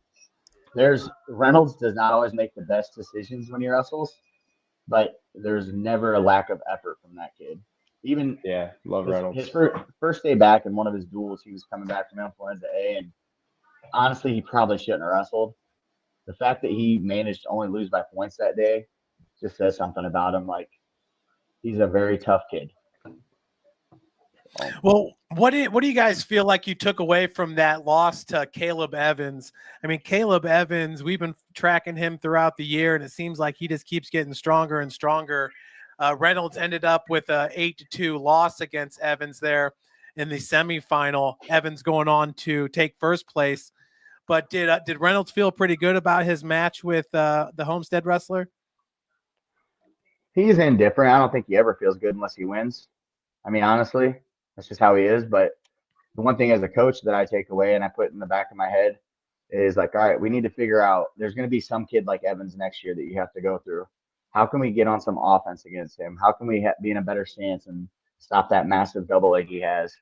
Speaker 9: Reynolds does not always make the best decisions when he wrestles, but there's never a lack of effort from that kid. Even
Speaker 8: love Reynolds.
Speaker 9: His first day back in one of his duels, he was coming back from influenza A, and honestly, he probably shouldn't have wrestled. The fact that he managed to only lose by points that day just says something about him. Like, he's a very tough kid.
Speaker 2: Well, what do you guys feel like you took away from that loss to Caleb Evans? I mean, Caleb Evans, we've been tracking him throughout the year, and it seems like he just keeps getting stronger and stronger. Reynolds ended up with a 8-2 loss against Evans there in the semifinal. Evans going on to take first place. But did Reynolds feel pretty good about his match with the Homestead wrestler?
Speaker 9: He's indifferent. I don't think he ever feels good unless he wins. I mean, honestly, that's just how he is. But the one thing as a coach that I take away and I put in the back of my head is like, all right, we need to figure out there's going to be some kid like Evans next year that you have to go through. How can we get on some offense against him? How can we be in a better stance and stop that massive double leg he has?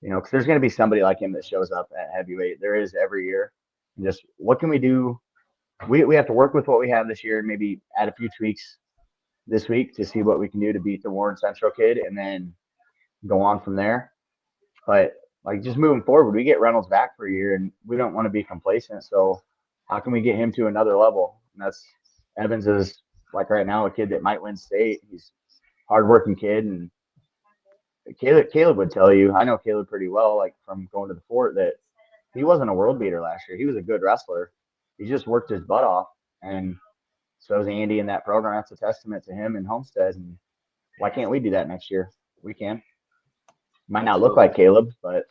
Speaker 9: You know, because there's going to be somebody like him that shows up at heavyweight. There is every year. And just what can we do? We have to work with what we have this year and maybe add a few tweaks this week to see what we can do to beat the Warren Central kid and then go on from there. But like just moving forward, we get Reynolds back for a year and we don't want to be complacent. So how can we get him to another level? And that's Evans is like right now a kid that might win state. He's a hardworking kid, and Caleb would tell you, I know Caleb pretty well, like from going to the fort, that he wasn't a world beater last year. He was a good wrestler. He just worked his butt off. And so is Andy in that program. That's a testament to him and Homestead. And why can't we do that next year? We can. Might not look like Caleb, but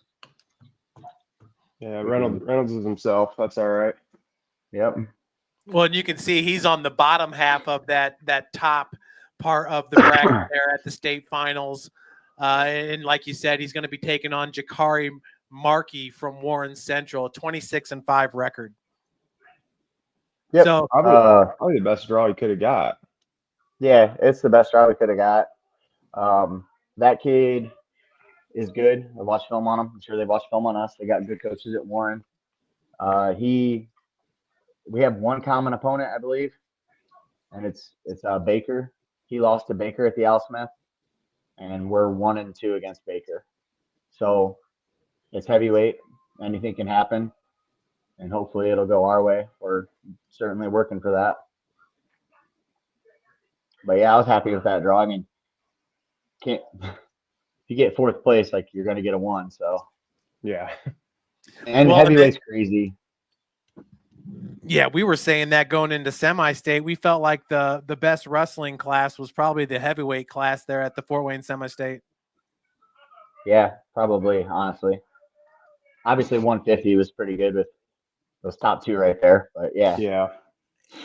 Speaker 8: yeah, Reynolds is himself. That's all right.
Speaker 9: Yep.
Speaker 2: Well, and you can see he's on the bottom half of that top part of the bracket there at the state finals. And like you said, he's going to be taking on Jakari Markey from Warren Central, 26-5 record.
Speaker 9: Yep.
Speaker 8: So probably the best draw he could have got.
Speaker 9: Yeah, it's the best draw we could have got. That kid is good. I watched film on him. I'm sure they watched film on us. They got good coaches at Warren. We have one common opponent, I believe, and it's Baker. He lost to Baker at the Al Smith, and we're 1-2 against Baker. So it's heavyweight. Anything can happen, and hopefully it'll go our way. We're certainly working for that. But yeah, I was happy with that draw. I mean, if you get fourth place, like you're going to get a 1. So
Speaker 8: Yeah.
Speaker 9: and heavyweight's crazy.
Speaker 2: Yeah, we were saying that going into semi-state, we felt like the best wrestling class was probably the heavyweight class there at the Fort Wayne semi-state.
Speaker 9: Yeah, probably, honestly. Obviously, 150 was pretty good with those top 2 right there. But yeah.
Speaker 8: Yeah.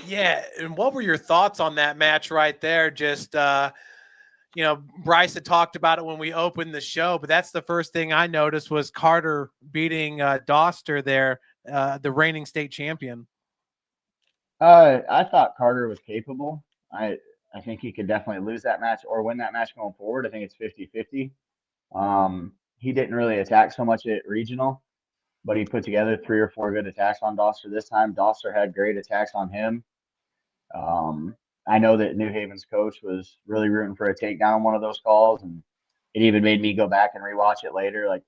Speaker 2: Yeah, and what were your thoughts on that match right there? Just Bryce had talked about it when we opened the show, but that's the first thing I noticed was Carter beating Doster there, the reigning state champion.
Speaker 9: I thought Carter was capable. I think he could definitely lose that match or win that match going forward. I think it's 50-50. He didn't really attack so much at regional, but he put together 3 or 4 good attacks on Doster this time. Doster had great attacks on him. I know that New Haven's coach was really rooting for a takedown on one of those calls, and it even made me go back and rewatch it later. Like,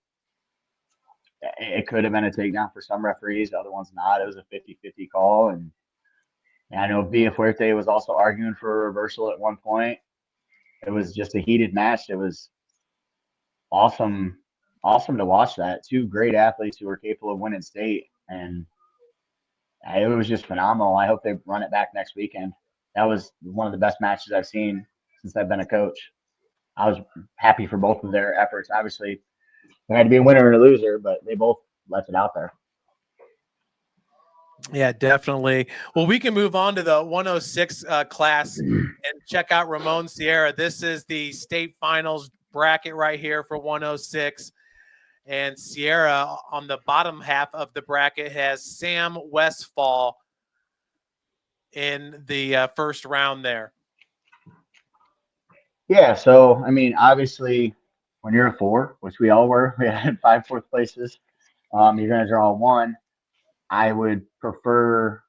Speaker 9: it could have been a takedown for some referees, other ones not. It was a 50-50 call, and I know Villa Fuerte was also arguing for a reversal at one point. It was just a heated match. It was awesome to watch that. 2 great athletes who were capable of winning state, and it was just phenomenal. I hope they run it back next weekend. That was one of the best matches I've seen since I've been a coach. I was happy for both of their efforts. Obviously, there had to be a winner and a loser, but they both left it out there.
Speaker 2: Yeah, definitely. Well, we can move on to the 106 class and check out Ramon Sierra. This is the state finals bracket right here for 106. And Sierra on the bottom half of the bracket has Sam Westfall in the first round there.
Speaker 9: Yeah, so, I mean, obviously, when you're a 4, which we all were, we had 5 fourth places, you're going to draw 1. I would prefer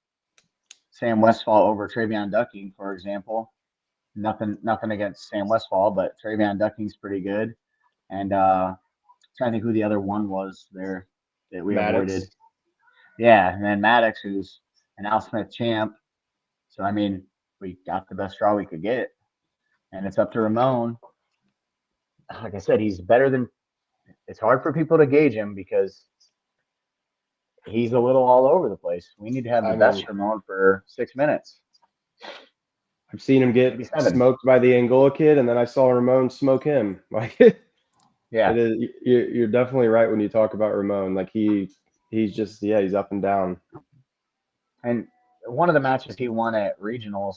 Speaker 9: Sam Westfall over Travion Ducking, for example. Nothing against Sam Westfall, but Travion Ducking's pretty good. And trying to think who the other one was there that we avoided. Yeah, and then Maddox, who's an Al Smith champ. So, I mean, we got the best draw we could get. And it's up to Ramon. Like I said, he's better than – it's hard for people to gauge him because he's a little all over the place. We need to have the best Ramon for 6 minutes.
Speaker 8: I've seen him get smoked by the Angola kid, and then I saw Ramon smoke him. Like,
Speaker 9: yeah,
Speaker 8: you're definitely right when you talk about Ramon. Like he's just he's up and down.
Speaker 9: And one of the matches he won at regionals,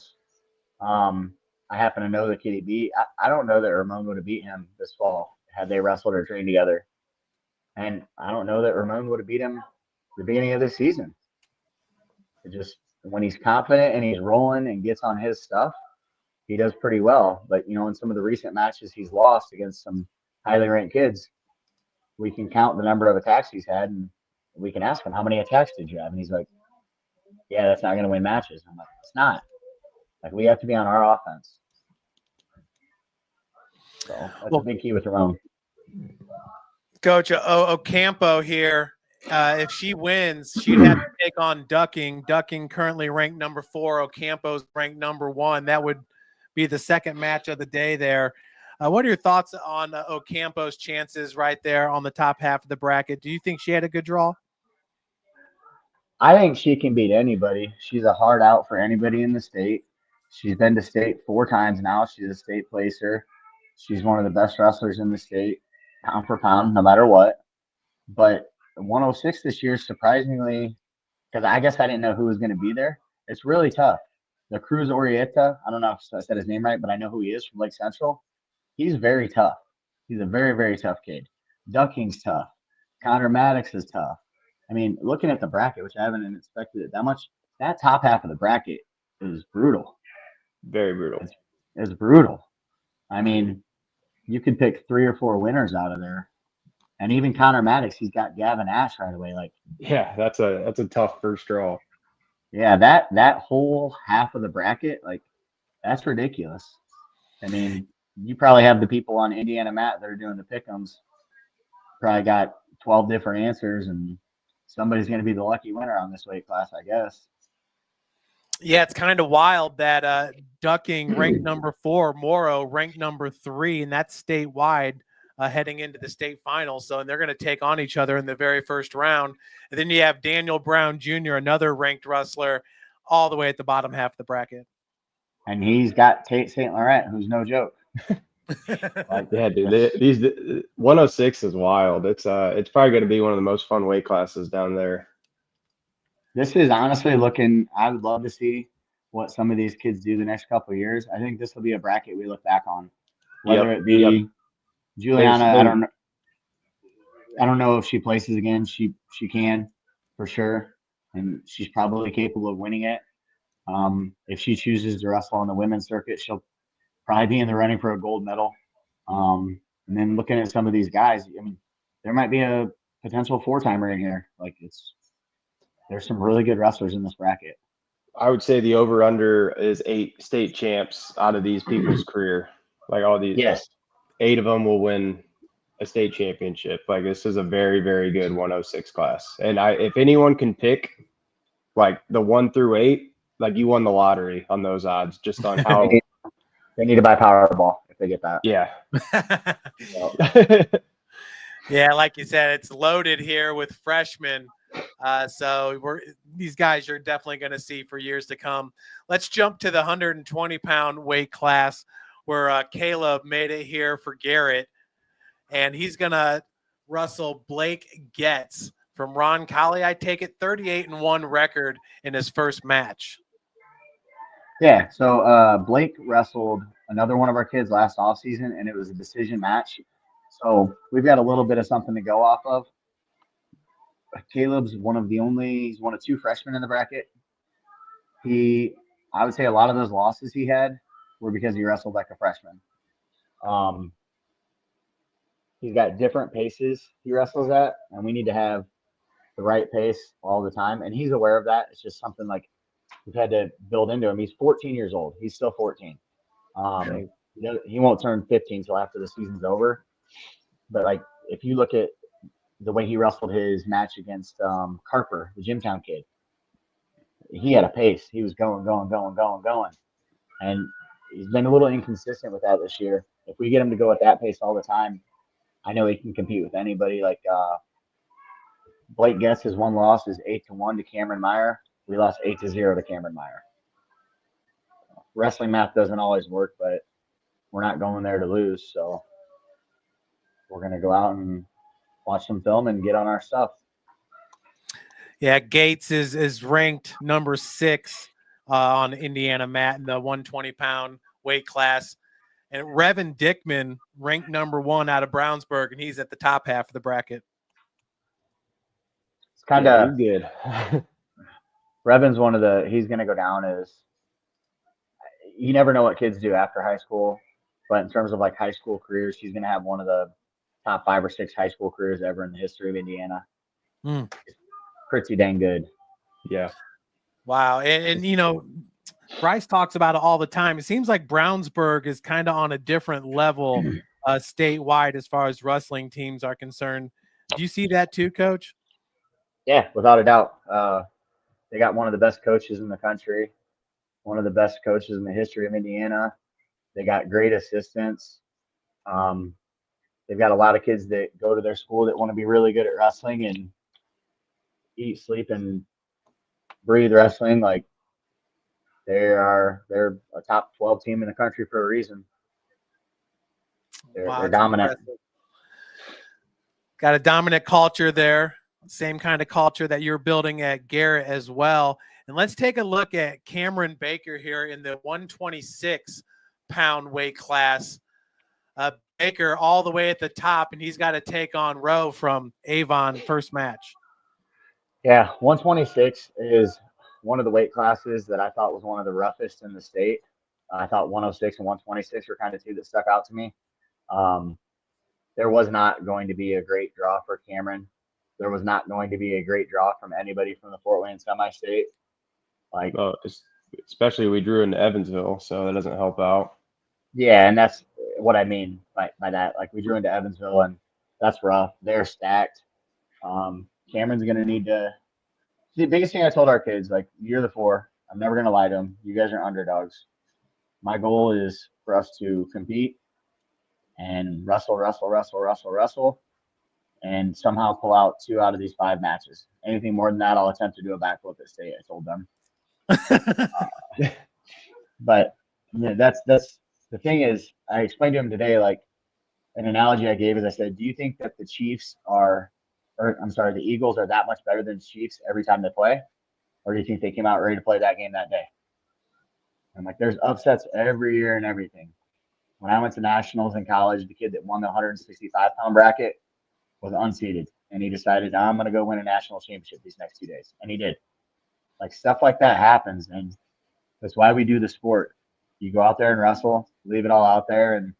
Speaker 9: I happen to know the kid he beat. I don't know that Ramon would have beat him this fall had they wrestled or trained together. And I don't know that Ramon would have beat him the beginning of this season. It just, when he's confident and he's rolling and gets on his stuff, he does pretty well. But, in some of the recent matches he's lost against some highly ranked kids, we can count the number of attacks he's had, and we can ask him, how many attacks did you have? And he's like, yeah, that's not going to win matches. I'm like, it's not. Like, we have to be on our offense. So that's a big key with Ramon.
Speaker 2: Coach Ocampo here. If she wins, she'd have to take on Ducking. Ducking currently ranked number 4. Ocampo's ranked number 1. That would be the second match of the day there. What are your thoughts on Ocampo's chances right there on the top half of the bracket? Do you think she had a good draw?
Speaker 9: I think she can beat anybody. She's a hard out for anybody in the state. She's been to state 4 times now. She's a state placer. She's one of the best wrestlers in the state, pound for pound, no matter what. But 106 this year, surprisingly, because I guess I didn't know who was going to be there, it's really tough. The Cruz Orieta, I don't know if I said his name right, but I know who he is from Lake Central. He's very tough. He's a very, very tough kid. Ducking's tough. Connor Maddox is tough. I mean, looking at the bracket, which I haven't expected it that much, that top half of the bracket is brutal.
Speaker 8: Very brutal.
Speaker 9: It's brutal. I mean, you could pick 3 or 4 winners out of there, And even Connor Maddox, he's got Gavin Ash right away. Like,
Speaker 8: Yeah, that's a tough first draw.
Speaker 9: yeah, that whole half of the bracket, like, that's ridiculous. I mean, you probably have the people on Indiana Matt that are doing the pick'ems probably got 12 different answers, and somebody's going to be the lucky winner on this weight class, I guess.
Speaker 2: Yeah, it's kind of wild that Ducking ranked number 4, Morrow ranked number 3, and that's statewide heading into the state finals. So, and they're going to take on each other in the very first round. And then you have Daniel Brown Jr., another ranked wrestler, all the way at the bottom half of the bracket.
Speaker 9: And he's got Tate St. Laurent, who's no joke.
Speaker 8: Like, yeah, dude, these 106 is wild. It's probably going to be one of the most fun weight classes down there.
Speaker 9: This is honestly looking, I would love to see what some of these kids do the next couple of years. I think this will be a bracket we look back on. Whether it be Juliana, I don't know if she places again. She can for sure, and she's probably capable of winning it. If she chooses to wrestle on the women's circuit, she'll probably be in the running for a gold medal. And then looking at some of these guys, I mean, there might be a potential 4-timer in here. Like, there's some really good wrestlers in this bracket.
Speaker 8: I would say the over-under is 8 state champs out of these people's career. Like, all these,
Speaker 9: Yes.
Speaker 8: 8 of them will win a state championship. Like, this is a very, very good 106 class. And if anyone can pick, like, the 1 through 8, like, you won the lottery on those odds, just on how
Speaker 9: they need to buy Powerball if they get that.
Speaker 8: Yeah.
Speaker 2: Yeah, like you said, it's loaded here with freshmen. So these guys you're definitely going to see for years to come. Let's jump to the 120-pound weight class where Caleb made it here for Garrett, and he's going to wrestle Blake Getz from Ron Colley. I take it 38-1 record in his first match.
Speaker 9: Yeah, so Blake wrestled another one of our kids last offseason, and it was a decision match. So we've got a little bit of something to go off of. Caleb's he's one of 2 freshmen in the bracket. I would say a lot of those losses he had were because he wrestled like a freshman. He's got different paces he wrestles at, and we need to have the right pace all the time. And he's aware of that. It's just something like we've had to build into him. He's 14 years old. He's still 14. He won't turn 15 until after the season's over. But like, if you look at the way he wrestled his match against Carper, the Jimtown kid, he had a pace. He was going. And he's been a little inconsistent with that this year. If we get him to go at that pace all the time, I know he can compete with anybody. Like Blake Getz, his one loss is 8-1 to Cameron Meyer. We lost 8-0 to Cameron Meyer. Wrestling math doesn't always work, but we're not going there to lose. So we're going to go out and watch some film and get on our stuff.
Speaker 2: Yeah, Gates is ranked number 6 on Indiana Mat in the 120-pound weight class. And Revan Dickman ranked number 1 out of Brownsburg, and he's at the top half of the bracket.
Speaker 9: It's kind of
Speaker 8: good.
Speaker 9: Revan's he's going to go down as, you never know what kids do after high school, but in terms of like high school careers, he's going to have one of the top 5 or 6 high school careers ever in the history of Indiana. Pretty dang good.
Speaker 8: Yeah.
Speaker 2: Wow. And you know, Bryce talks about it all the time. It seems like Brownsburg is kind of on a different level statewide as far as wrestling teams are concerned. Do you see that too, Coach?
Speaker 9: Yeah, without a doubt. They got one of the best coaches in the country, one of the best coaches in the history of Indiana. They got great assistants. They've got a lot of kids that go to their school that want to be really good at wrestling and eat, sleep, and breathe wrestling. Like, they're a top 12 team in the country for a reason. They're dominant.
Speaker 2: Impressive. Got a dominant culture there. Same kind of culture that you're building at Garrett as well. And let's take a look at Cameron Baker here in the 126-pound weight class. Baker all the way at the top, and he's got to take on Rowe from Avon first match.
Speaker 9: Yeah, 126 is one of the weight classes that I thought was one of the roughest in the state. I thought 106 and 126 were kind of 2 that stuck out to me. there was not going to be a great draw for Cameron. There was not going to be a great draw from anybody from the Fort Wayne semi-state. Like,
Speaker 8: Especially we drew into Evansville, so that doesn't help out.
Speaker 9: yeah, and that's what I mean by that. Like, we drew into Evansville, and that's rough. They're stacked. Cameron's going to need to – the biggest thing I told our kids, like, you're the 4. I'm never going to lie to them. You guys are underdogs. My goal is for us to compete and wrestle, and somehow pull out 2 out of these 5 matches. Anything more than that, I'll attempt to do a backflip at state, I told them. But yeah, that's the thing is, I explained to him today, like, an analogy I gave is I said, do you think that the Eagles are that much better than the Chiefs every time they play? Or do you think they came out ready to play that game that day? I'm like, there's upsets every year and everything. When I went to nationals in college, the kid that won the 165-pound bracket was unseeded, and he decided, I'm going to go win a national championship these next 2 days. And he did. Like, stuff like that happens, and that's why we do the sport. You go out there and wrestle, leave it all out there, and,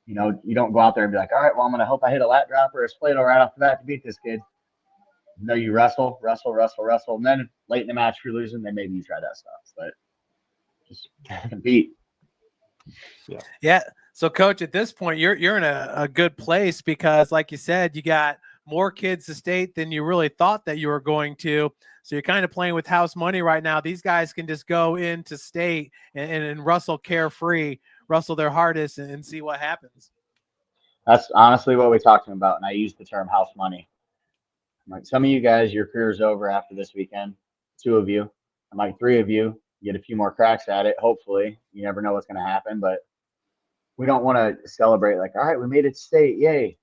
Speaker 9: you know, you don't go out there and be like, all right, well, I'm going to hope I hit a lat drop or a Splato right off the bat to beat this kid. No, you wrestle, and then late in the match, if you're losing, then maybe you try that stuff. But just compete.
Speaker 2: Yeah. So, Coach, at this point, you're in a good place because, like you said, you got more kids to state than you really thought that you were going to. So you're kind of playing with house money right now. These guys can just go into state and wrestle carefree, wrestle their hardest, and see what happens.
Speaker 9: That's honestly what we talked about, and I used the term house money. I'm like, some of you guys, your career's over after this weekend. 2 of you. I'm like, 3 of you get a few more cracks at it. Hopefully, you never know what's going to happen, but we don't want to celebrate like, all right, we made it to state, yay.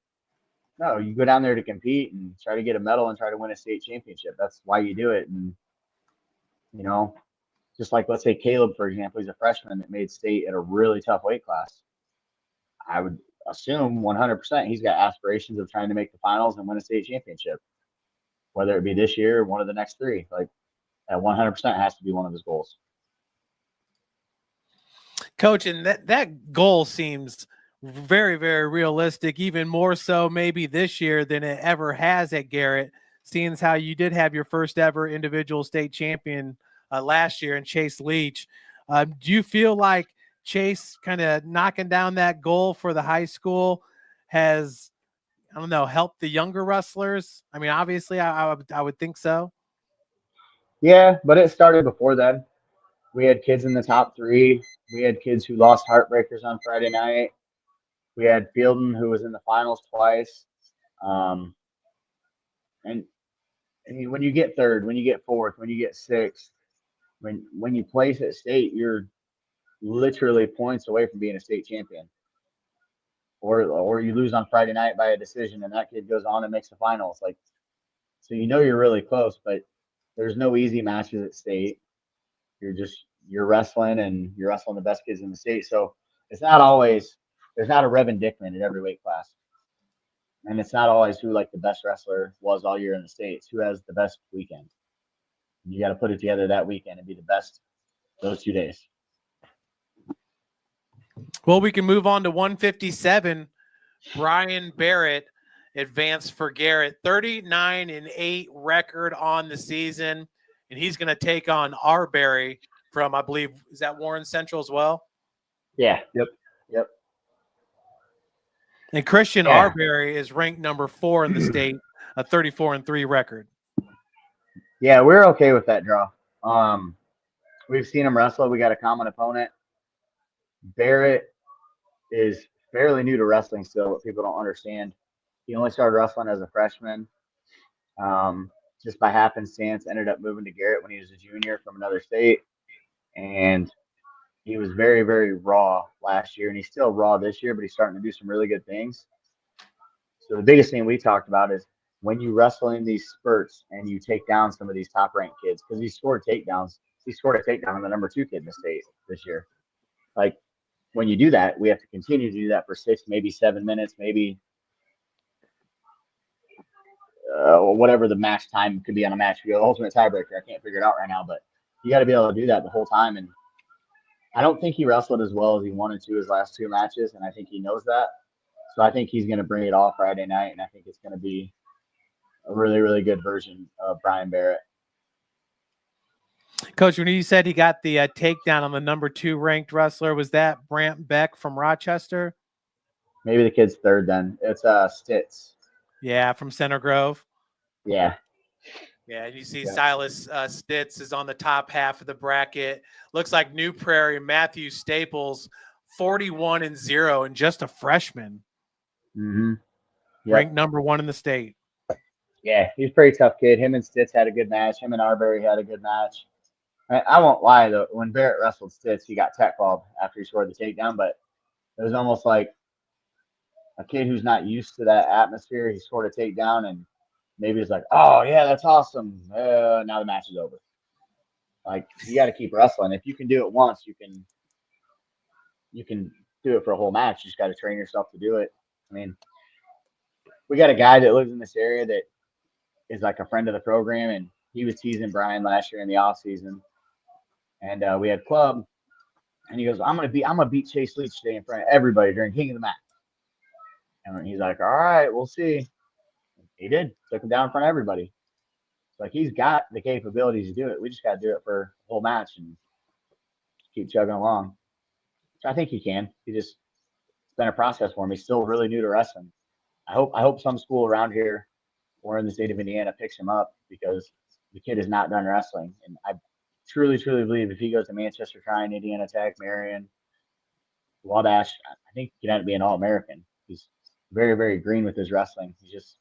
Speaker 9: No, you go down there to compete and try to get a medal and try to win a state championship. That's why you do it. And, you know, just like, let's say Caleb, for example, he's a freshman that made state at a really tough weight class. I would assume 100% he's got aspirations of trying to make the finals and win a state championship, whether it be this year or one of the next 3. Like, that 100% has to be one of his goals.
Speaker 2: Coach, and that goal seems very, very realistic, even more so maybe this year than it ever has at Garrett, seeing as how you did have your first ever individual state champion last year in Chase Leach. Do you feel like Chase kind of knocking down that goal for the high school has, I don't know, helped the younger wrestlers? I mean, obviously, I would think so.
Speaker 9: Yeah, but it started before then. We had kids in the top 3. We had kids who lost heartbreakers on Friday night. We had Fielden, who was in the finals twice. And I mean, when you get 3rd, when you get 4th, when you get 6th, when you place at state, you're literally points away from being a state champion. Or you lose on Friday night by a decision, and that kid goes on and makes the finals. Like, so you know you're really close, but there's no easy matches at state. You're wrestling, and you're wrestling the best kids in the state. So it's not always, there's not a Revan Dickman at every weight class. And it's not always who like the best wrestler was all year in the States, who has the best weekend. You got to put it together that weekend and be the best those 2 days.
Speaker 2: Well, we can move on to 157. Brian Barrett advanced for Garrett, 39-8 record on the season. And he's going to take on Arbery from, I believe, is that Warren Central as well?
Speaker 9: Yeah.
Speaker 3: Yep.
Speaker 2: And Christian Arbery is ranked number 4 in the state, a 34-3 record.
Speaker 9: Yeah, we're okay with that draw. We've seen him wrestle. We got a common opponent. Barrett is fairly new to wrestling still, what people don't understand. He only started wrestling as a freshman. Just by happenstance, ended up moving to Garrett when he was a junior from another state. And he was very, very raw last year, and he's still raw this year, but he's starting to do some really good things. So the biggest thing we talked about is when you wrestle in these spurts and you take down some of these top-ranked kids, because he scored takedowns. He scored a takedown on the number 2 kid in the state this year. Like, when you do that, we have to continue to do that for 6, maybe 7 minutes, maybe whatever the max time could be on a match. The ultimate tiebreaker. I can't figure it out right now, but you got to be able to do that the whole time. And I don't think he wrestled as well as he wanted to his last 2 matches, and I think he knows that. So I think he's going to bring it all Friday night, and I think it's going to be a really, really good version of Brian Barrett.
Speaker 2: Coach, when you said he got the takedown on the number 2 ranked wrestler, was that Brant Beck from Rochester?
Speaker 9: Maybe the kid's third then. It's Stitz.
Speaker 2: Yeah, from Center Grove.
Speaker 9: Yeah.
Speaker 2: Yeah, you see
Speaker 9: Yeah.
Speaker 2: Silas Stitz is on the top half of the bracket. Looks like New Prairie, Matthew Staples, 41-0 and just a freshman.
Speaker 9: Mm-hmm. Yep.
Speaker 2: Ranked number 1 in the state.
Speaker 9: Yeah, he's a pretty tough kid. Him and Stitz had a good match. Him and Arbery had a good match. I won't lie, though. When Barrett wrestled Stitz, he got tech called after he scored the takedown, but it was almost like a kid who's not used to that atmosphere. He scored a takedown, and maybe it's like, oh, yeah, that's awesome. Now the match is over. Like, you got to keep wrestling. If you can do it once, you can do it for a whole match. You just got to train yourself to do it. I mean, we got a guy that lives in this area that is like a friend of the program, and he was teasing Brian last year in the off season. And we had club, and he goes, I'm gonna beat Chase Leach today in front of everybody during King of the Mat. And he's like, all right, we'll see. He did. Took him down in front of everybody. It's like he's got the capabilities to do it. We just got to do it for the whole match and keep chugging along. So I think he can. It's been a process for him. He's still really new to wrestling. I hope some school around here or in the state of Indiana picks him up, because the kid is not done wrestling. And I truly, truly believe if he goes to Manchester Trine, Indiana Tech, Marion, Wabash, I think he can end up being an All-American. He's very, very green with his wrestling. He just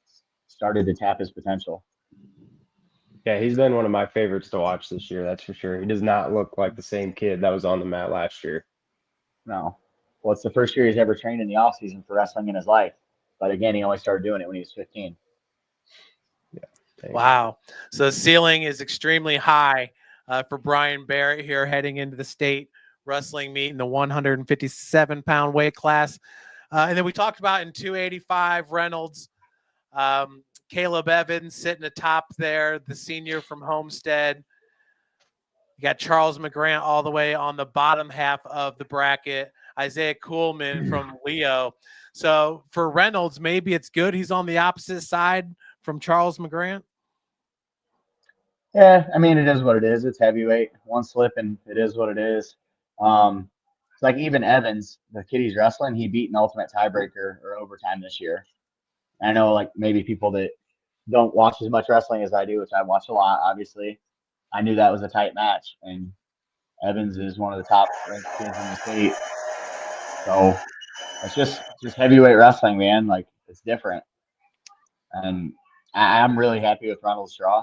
Speaker 9: started to tap his potential.
Speaker 8: Yeah, he's been one of my favorites to watch this year, that's for sure. He does not look like the same kid that was on the mat last year.
Speaker 9: No. Well, it's the first year he's ever trained in the offseason for wrestling in his life. But again, he only started doing it when he was 15.
Speaker 8: Yeah.
Speaker 2: Wow. So the ceiling is extremely high for Brian Barrett here heading into the state wrestling meet in the 157-pound weight class. And then we talked about in 285, Reynolds, Caleb Evans sitting atop there, the senior from Homestead. You got Charles McGrant all the way on the bottom half of the bracket, Isaiah Kuhlman from Leo. So for Reynolds, maybe it's good he's on the opposite side from Charles McGrant.
Speaker 9: Yeah, I mean, it is what it is. It's heavyweight. One slip, and it is what it is. It's like even Evans, the kid he's wrestling, he beat an ultimate tiebreaker or overtime this year. I know, like, maybe people that don't watch as much wrestling as I do, which I watch a lot, obviously, I knew that was a tight match. And Evans is one of the top ranked kids in the state. So it's just heavyweight wrestling, man. Like, it's different. And I'm really happy with Reynolds' draw.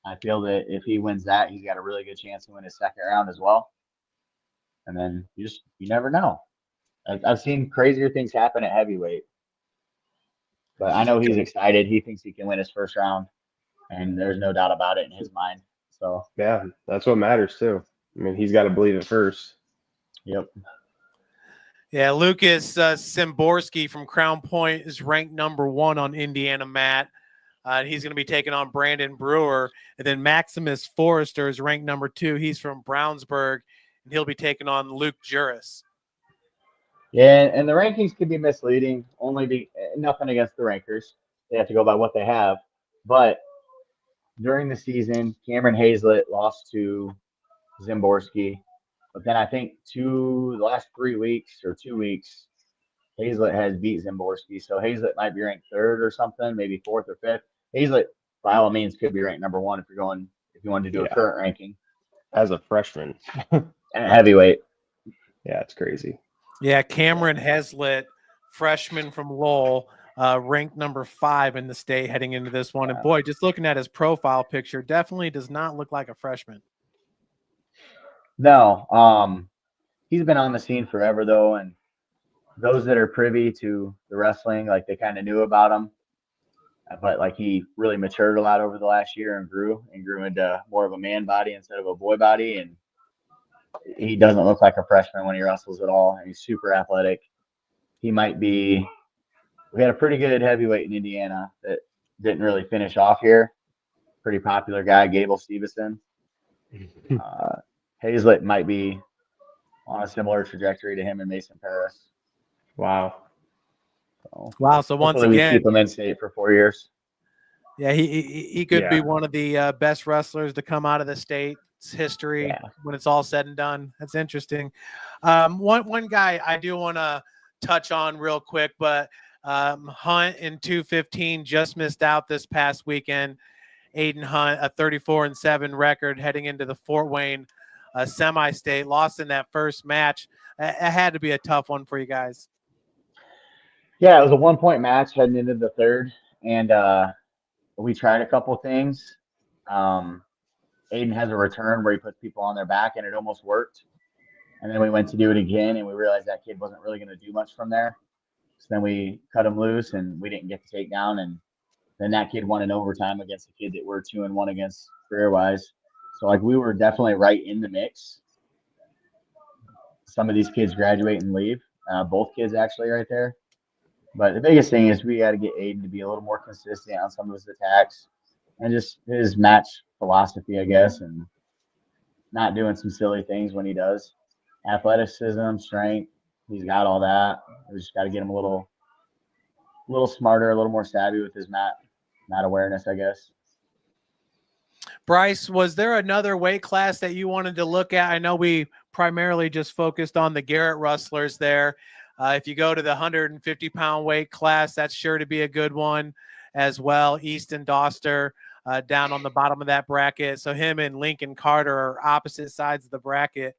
Speaker 9: I feel that if he wins that, he's got a really good chance to win his second round as well. And then you never know. I've seen crazier things happen at heavyweight. But I know he's excited. He thinks he can win his first round. And there's no doubt about it in his mind. So
Speaker 8: yeah, that's what matters too. I mean, he's got to believe it first.
Speaker 9: Yep.
Speaker 2: Yeah, Lucas Simborski from Crown Point is ranked number 1 on Indiana mat. He's going to be taking on Brandon Brewer. And then Maximus Forrester is ranked number 2. He's from Brownsburg, and he'll be taking on Luke Juris.
Speaker 9: Yeah, and the rankings could be misleading. Nothing against the rankers. They have to go by what they have. But during the season, Cameron Hazlett lost to Zimborski. But then I think the last 3 weeks or 2 weeks, Hazlett has beat Zimborski. So Hazlett might be ranked 3rd or something, maybe 4th or 5th. Hazlett, by all means, could be ranked number 1 if you wanted to do a current ranking.
Speaker 8: As a freshman.
Speaker 9: And heavyweight.
Speaker 8: Yeah, it's crazy.
Speaker 2: Yeah, Cameron Hazlett, freshman from Lowell, ranked number 5 in the state heading into this one. And boy, just looking at his profile picture, definitely does not look like a freshman.
Speaker 9: No, he's been on the scene forever though, and those that are privy to the wrestling, like, they kind of knew about him, but like he really matured a lot over the last year and grew into more of a man body instead of a boy body, and he doesn't look like a freshman when he wrestles at all, and he's super athletic. We had a pretty good heavyweight in Indiana that didn't really finish off here. Pretty popular guy, Gable Stevenson. Hazlett might be on a similar trajectory to him and Mason Paris.
Speaker 8: Wow.
Speaker 9: So
Speaker 2: Wow. So once
Speaker 9: hopefully we
Speaker 2: again,
Speaker 9: keep him in state for 4 years.
Speaker 2: yeah, he could be one of the best wrestlers to come out of the state's history
Speaker 9: Yeah.
Speaker 2: when it's all said and done. That's interesting. One guy I do want to touch on real quick, but Hunt in 215 just missed out this past weekend. Aiden Hunt, a 34-7 record heading into the Fort Wayne semi-state, lost in that first match. It had to be a tough one for you guys.
Speaker 9: Yeah, it was a 1-point match heading into the third, and we tried a couple things. Aiden has a return where he puts people on their back, and it almost worked. And then we went to do it again, and we realized that kid wasn't really going to do much from there. So then we cut him loose, and we didn't get the takedown. And then that kid won in overtime against a kid that we're 2-1 against career-wise. So, like, we were definitely right in the mix. Some of these kids graduate and leave. Both kids actually right there. But the biggest thing is we got to get Aiden to be a little more consistent on some of his attacks and just his match philosophy, I guess, and not doing some silly things when he does. Athleticism, strength, he's got all that. We just got to get him a little smarter, a little more savvy with his mat awareness, I guess.
Speaker 2: Bryce, was there another weight class that you wanted to look at? I know we primarily just focused on the Garrett Rustlers there. If you go to the 150-pound weight class, that's sure to be a good one as well. Easton Doster down on the bottom of that bracket. So him and Lincoln Carter are opposite sides of the bracket.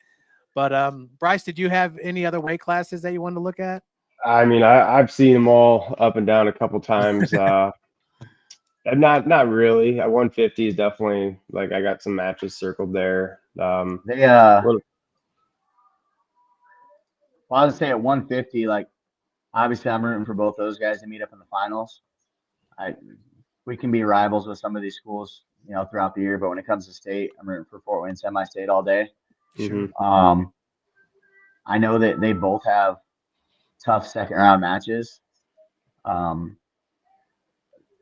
Speaker 2: But Bryce, did you have any other weight classes that you wanted to look at?
Speaker 8: I mean, I've seen them all up and down a couple times. Not really. At 150 is definitely, like, I got some matches circled there.
Speaker 9: Well, I would say at 150, like, obviously I'm rooting for both those guys to meet up in the finals. We can be rivals with some of these schools, throughout the year, but when it comes to state, I'm rooting for Fort Wayne semi-state all day.
Speaker 8: Sure.
Speaker 9: I know that they both have tough second round matches.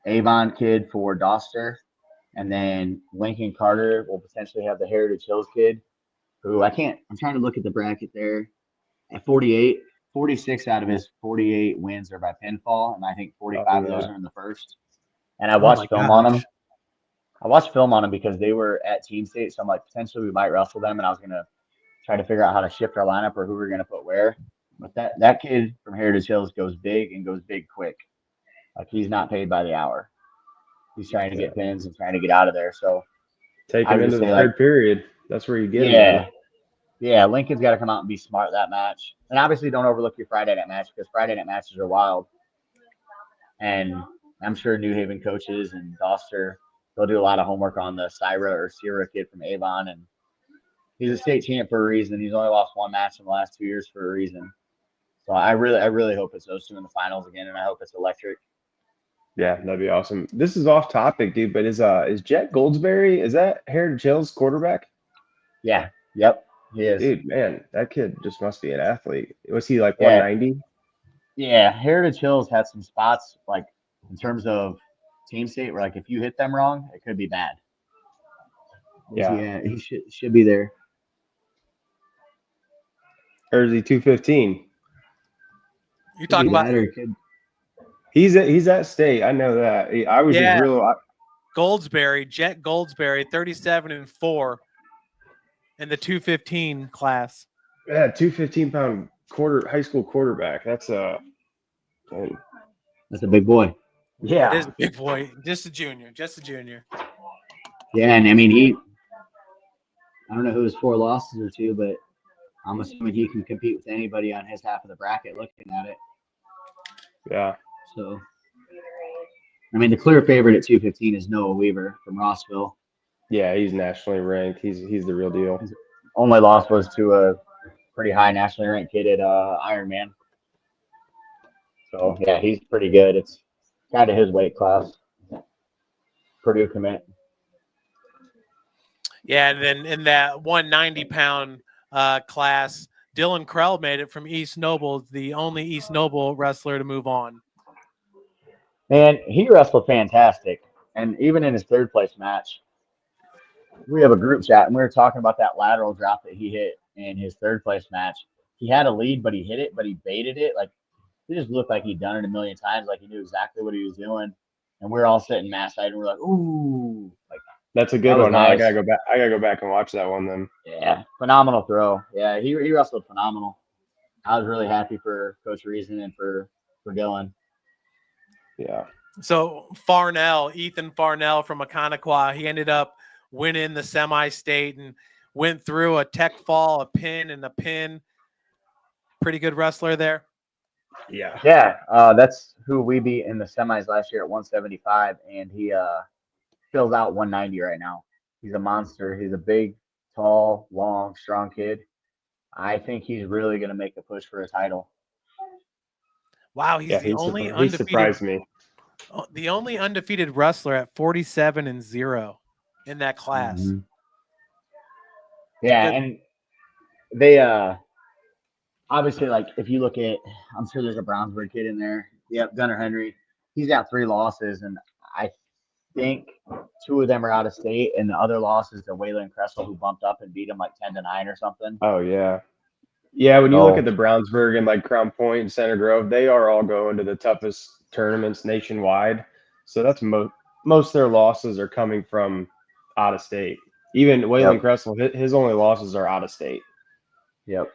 Speaker 9: Avon kid for Doster, and then Lincoln Carter will potentially have the Heritage Hills kid, who I'm trying to look at the bracket there. At 48, 46 out of his 48 wins are by pinfall, and I think 45 of those are in the first. And I watched film on them. I watched film on them because they were at team state, so I'm like, potentially we might wrestle them, and I was going to try to figure out how to shift our lineup or who we're going to put where. But that kid from Heritage Hills goes big and goes big quick. Like, he's not paid by the hour. He's trying to get pins and trying to get out of there. So
Speaker 8: take him into the third period. That's where you get him.
Speaker 9: Yeah, Lincoln's got to come out and be smart that match. And obviously don't overlook your Friday night match, because Friday night matches are wild. And I'm sure New Haven coaches and Doster, they'll do a lot of homework on the Sierra kid from Avon. And he's a state champ for a reason. He's only lost one match in the last 2 years for a reason. So I really hope it's those two in the finals again, and I hope it's electric.
Speaker 8: Yeah, that'd be awesome. This is off topic, dude, but is Jet Goldsberry, is that Heritage Hills quarterback?
Speaker 9: Yeah. Yep. He is.
Speaker 8: Dude, man, that kid just must be an athlete. Was he like 190?
Speaker 9: Yeah, Heritage Hills had some spots, like, in terms of team state, where, like, if you hit them wrong, it could be bad. Yeah, he should be there.
Speaker 8: Or is he 215?
Speaker 2: You're talking about
Speaker 8: He's at state. I know that. I was just real.
Speaker 2: Goldsberry, Jet Goldsberry, 37-4 in the 215 class.
Speaker 8: Yeah, 215-pound high school quarterback. That's a
Speaker 9: big boy.
Speaker 2: Yeah, it is a big boy. Just a junior.
Speaker 9: Yeah, and I mean I don't know who his 4 losses are to, but I'm assuming he can compete with anybody on his half of the bracket looking at it.
Speaker 8: Yeah.
Speaker 9: So, I mean, the clear favorite at 215 is Noah Weaver from Rossville.
Speaker 8: Yeah, he's nationally ranked. He's the real deal.
Speaker 9: His only loss was to a pretty high nationally ranked kid at Ironman. So, yeah, he's pretty good. It's kind of his weight class. Purdue commit.
Speaker 2: Yeah, and then in that 190-pound class, Dylan Krell made it from East Noble, the only East Noble wrestler to move on.
Speaker 9: Man, he wrestled fantastic. And even in his third place match, we have a group chat, and we were talking about that lateral drop that he hit in his third place match. He had a lead, but he hit it, but he baited it. Like, He just looked like he'd done it a million times, like he knew exactly what he was doing. And we're all sitting mass side and we're like, ooh, like
Speaker 8: That's a
Speaker 9: that
Speaker 8: good
Speaker 9: was
Speaker 8: one. I
Speaker 9: nice.
Speaker 8: gotta go back. I gotta go back and watch that one then.
Speaker 9: Yeah, phenomenal throw. Yeah, he wrestled phenomenal. I was really happy for Coach Reason and for Dylan.
Speaker 8: Yeah.
Speaker 2: So Farnell, Ethan Farnell from Aconagua, he ended up winning the semi-state and went through a tech fall, a pin, and a pin. Pretty good wrestler there.
Speaker 8: Yeah.
Speaker 9: Yeah, that's who we beat in the semis last year at 175, and he fills out 190 right now. He's a monster. He's a big, tall, long, strong kid. I think he's really going to make a push for a title.
Speaker 2: Wow, he's the only
Speaker 8: he
Speaker 2: undefeated.
Speaker 8: surprised me.
Speaker 2: The only undefeated wrestler at 47-0 in that class.
Speaker 9: Mm-hmm. Yeah, and they obviously, like, if you look at, I'm sure there's a Brownsburg kid in there. Yep, Gunnar Henry. He's got 3 losses, and I think 2 of them are out of state, and the other loss is to Waylon Kressel, who bumped up and beat him like 10-9 or something.
Speaker 8: Oh yeah. Yeah, when you look at the Brownsburg and like Crown Point and Center Grove, they are all going to the toughest tournaments nationwide. So that's most of their losses are coming from out of state. Even Waylon Kressel, his only losses are out of state.
Speaker 9: Yep.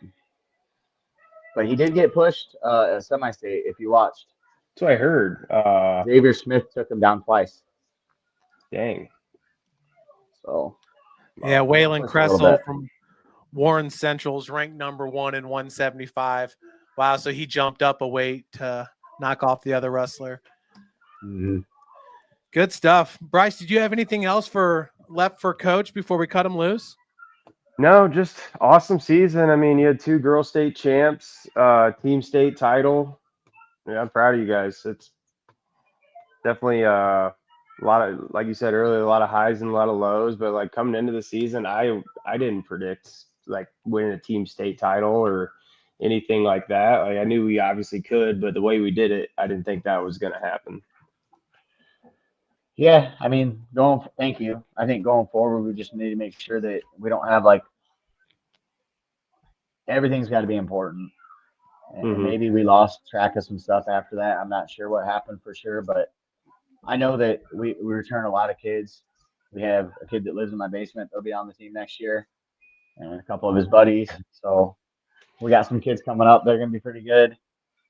Speaker 9: But he did get pushed at semi-state, if you watched.
Speaker 8: That's what I heard.
Speaker 9: Xavier Smith took him down twice.
Speaker 8: Dang.
Speaker 9: So.
Speaker 2: Yeah, Waylon Kressel from Warren Central's ranked number 1 in 175. Wow, so he jumped up a weight to knock off the other wrestler.
Speaker 9: Mm-hmm.
Speaker 2: Good stuff. Bryce, did you have anything else left for Coach before we cut him loose?
Speaker 8: No, just awesome season. I mean, you had 2 girls state champs, team state title. Yeah, I'm proud of you guys. It's definitely a lot of, like you said earlier, a lot of highs and a lot of lows. But like coming into the season, I didn't predict like winning a team state title or anything like that. Like I knew we obviously could, but the way we did it, I didn't think that was going to happen.
Speaker 9: Yeah, I mean, thank you. I think going forward, we just need to make sure that we don't have everything's got to be important. And maybe we lost track of some stuff after that. I'm not sure what happened for sure, but I know that we return a lot of kids. We have a kid that lives in my basement. They'll be on the team next year, and a couple of his buddies. So we got some kids coming up. They're going to be pretty good,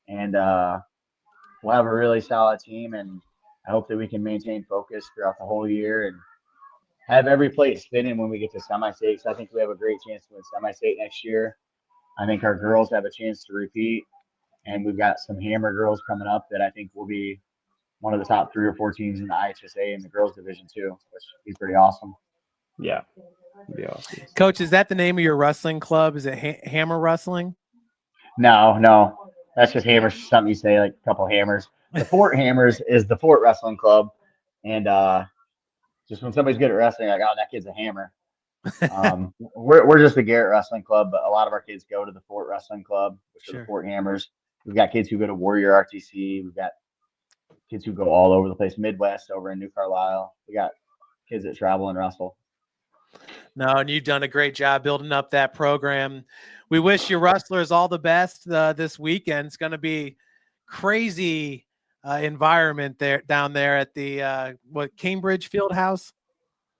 Speaker 9: and we'll have a really solid team. And I hope that we can maintain focus throughout the whole year and have every plate spinning when we get to semi-state. So I think we have a great chance to win semi-state next year. I think our girls have a chance to repeat, and we've got some hammer girls coming up that I think will be one of the top 3 or 4 teams in the IHSA in the girls division too, which is pretty awesome.
Speaker 8: Yeah. Be awesome.
Speaker 2: Coach, is that the name of your wrestling club? Is it Hammer Wrestling?
Speaker 9: No. That's just hammers. Something you say, like a couple hammers. The Fort Hammers is the Fort Wrestling Club. And just when somebody's good at wrestling, like, oh, that kid's a hammer. We're just the Garrett Wrestling Club, but a lot of our kids go to the Fort Wrestling Club, which are the Fort Hammers. We've got kids who go to Warrior RTC. We've got kids who go all over the place, Midwest over in New Carlisle. We got kids that travel and wrestle.
Speaker 2: No, and you've done a great job building up that program. We wish your wrestlers all the best this weekend. It's going to be crazy environment down there at the Cambridge Fieldhouse?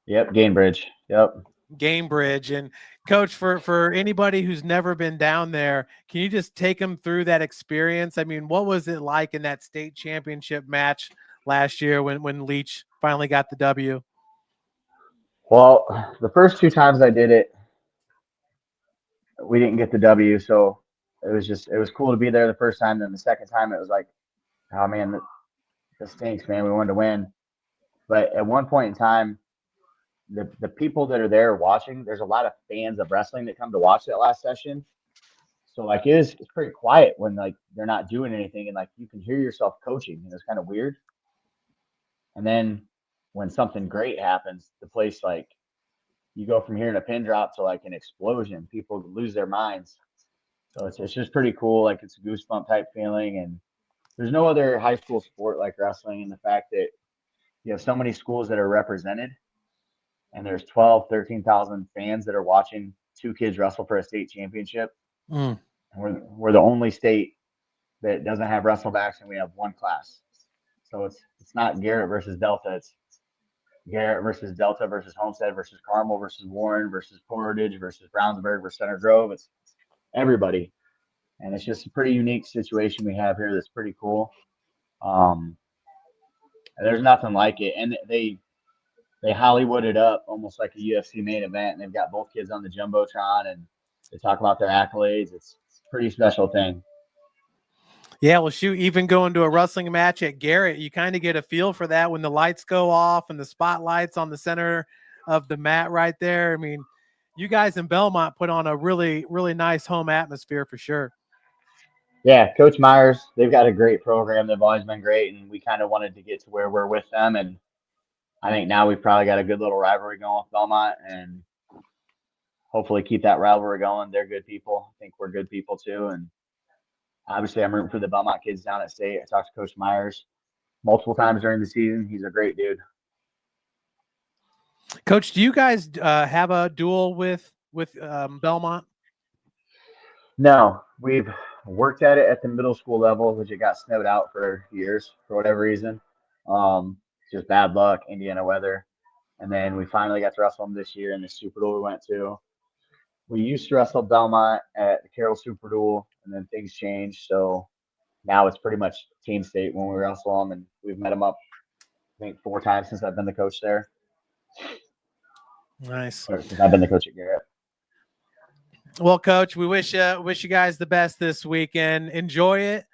Speaker 9: Yep, Gainbridge. Yep.
Speaker 2: Gamebridge. And Coach, for anybody who's never been down there, can you just take them through that experience? I mean, what was it like in that state championship match last year when Leach finally got the W?
Speaker 9: Well, the first 2 times I did it, we didn't get the W, so it was cool to be there the first time. Then the second time it was like, oh man, this stinks, man. We wanted to win. But at one point in time, the people that are there watching, there's a lot of fans of wrestling that come to watch that last session. So like it's pretty quiet when like they're not doing anything and like you can hear yourself coaching, and it's kind of weird. And then when something great happens, the place, like, you go from hearing a pin drop to like an explosion. People lose their minds. So it's just pretty cool. Like, it's a goosebump type feeling. And there's no other high school sport like wrestling, and the fact that you have so many schools that are represented, and there's 13,000 fans that are watching 2 kids wrestle for a state championship.
Speaker 2: Mm.
Speaker 9: And we're the only state that doesn't have wrestlebacks, and we have one class. So it's not Garrett versus Delta. It's Garrett versus Delta versus Homestead versus Carmel versus Warren versus Portage versus Brownsburg versus Center Grove. It's everybody. And it's just a pretty unique situation we have here that's pretty cool. There's nothing like it. And they Hollywood it up almost like a UFC main event. And they've got both kids on the Jumbotron, and they talk about their accolades. It's a pretty special thing.
Speaker 2: Yeah, well, shoot, even going to a wrestling match at Garrett, you kind of get a feel for that when the lights go off and the spotlights on the center of the mat right there. I mean, you guys in Belmont put on a really, really nice home atmosphere for sure.
Speaker 9: Yeah, Coach Myers, they've got a great program. They've always been great, and we kind of wanted to get to where we're with them. And I think now we've probably got a good little rivalry going with Belmont, and hopefully keep that rivalry going. They're good people. I think we're good people too. And obviously, I'm rooting for the Belmont kids down at state. I talked to Coach Myers multiple times during the season. He's a great dude.
Speaker 2: Coach, do you guys have a duel with Belmont?
Speaker 9: No, we've worked at it at the middle school level, which it got snowed out for years for whatever reason. Just bad luck, Indiana weather. And then we finally got to wrestle them this year in the Super Duel we went to. We used to wrestle Belmont at the Carroll Super Duel, and then things changed. So now it's pretty much team state when we wrestle them, and we've met them up, I think, 4 times since I've been the coach there.
Speaker 2: Nice.
Speaker 9: Or since I've been the coach at Garrett.
Speaker 2: Well, Coach, we wish you guys the best this weekend. Enjoy it,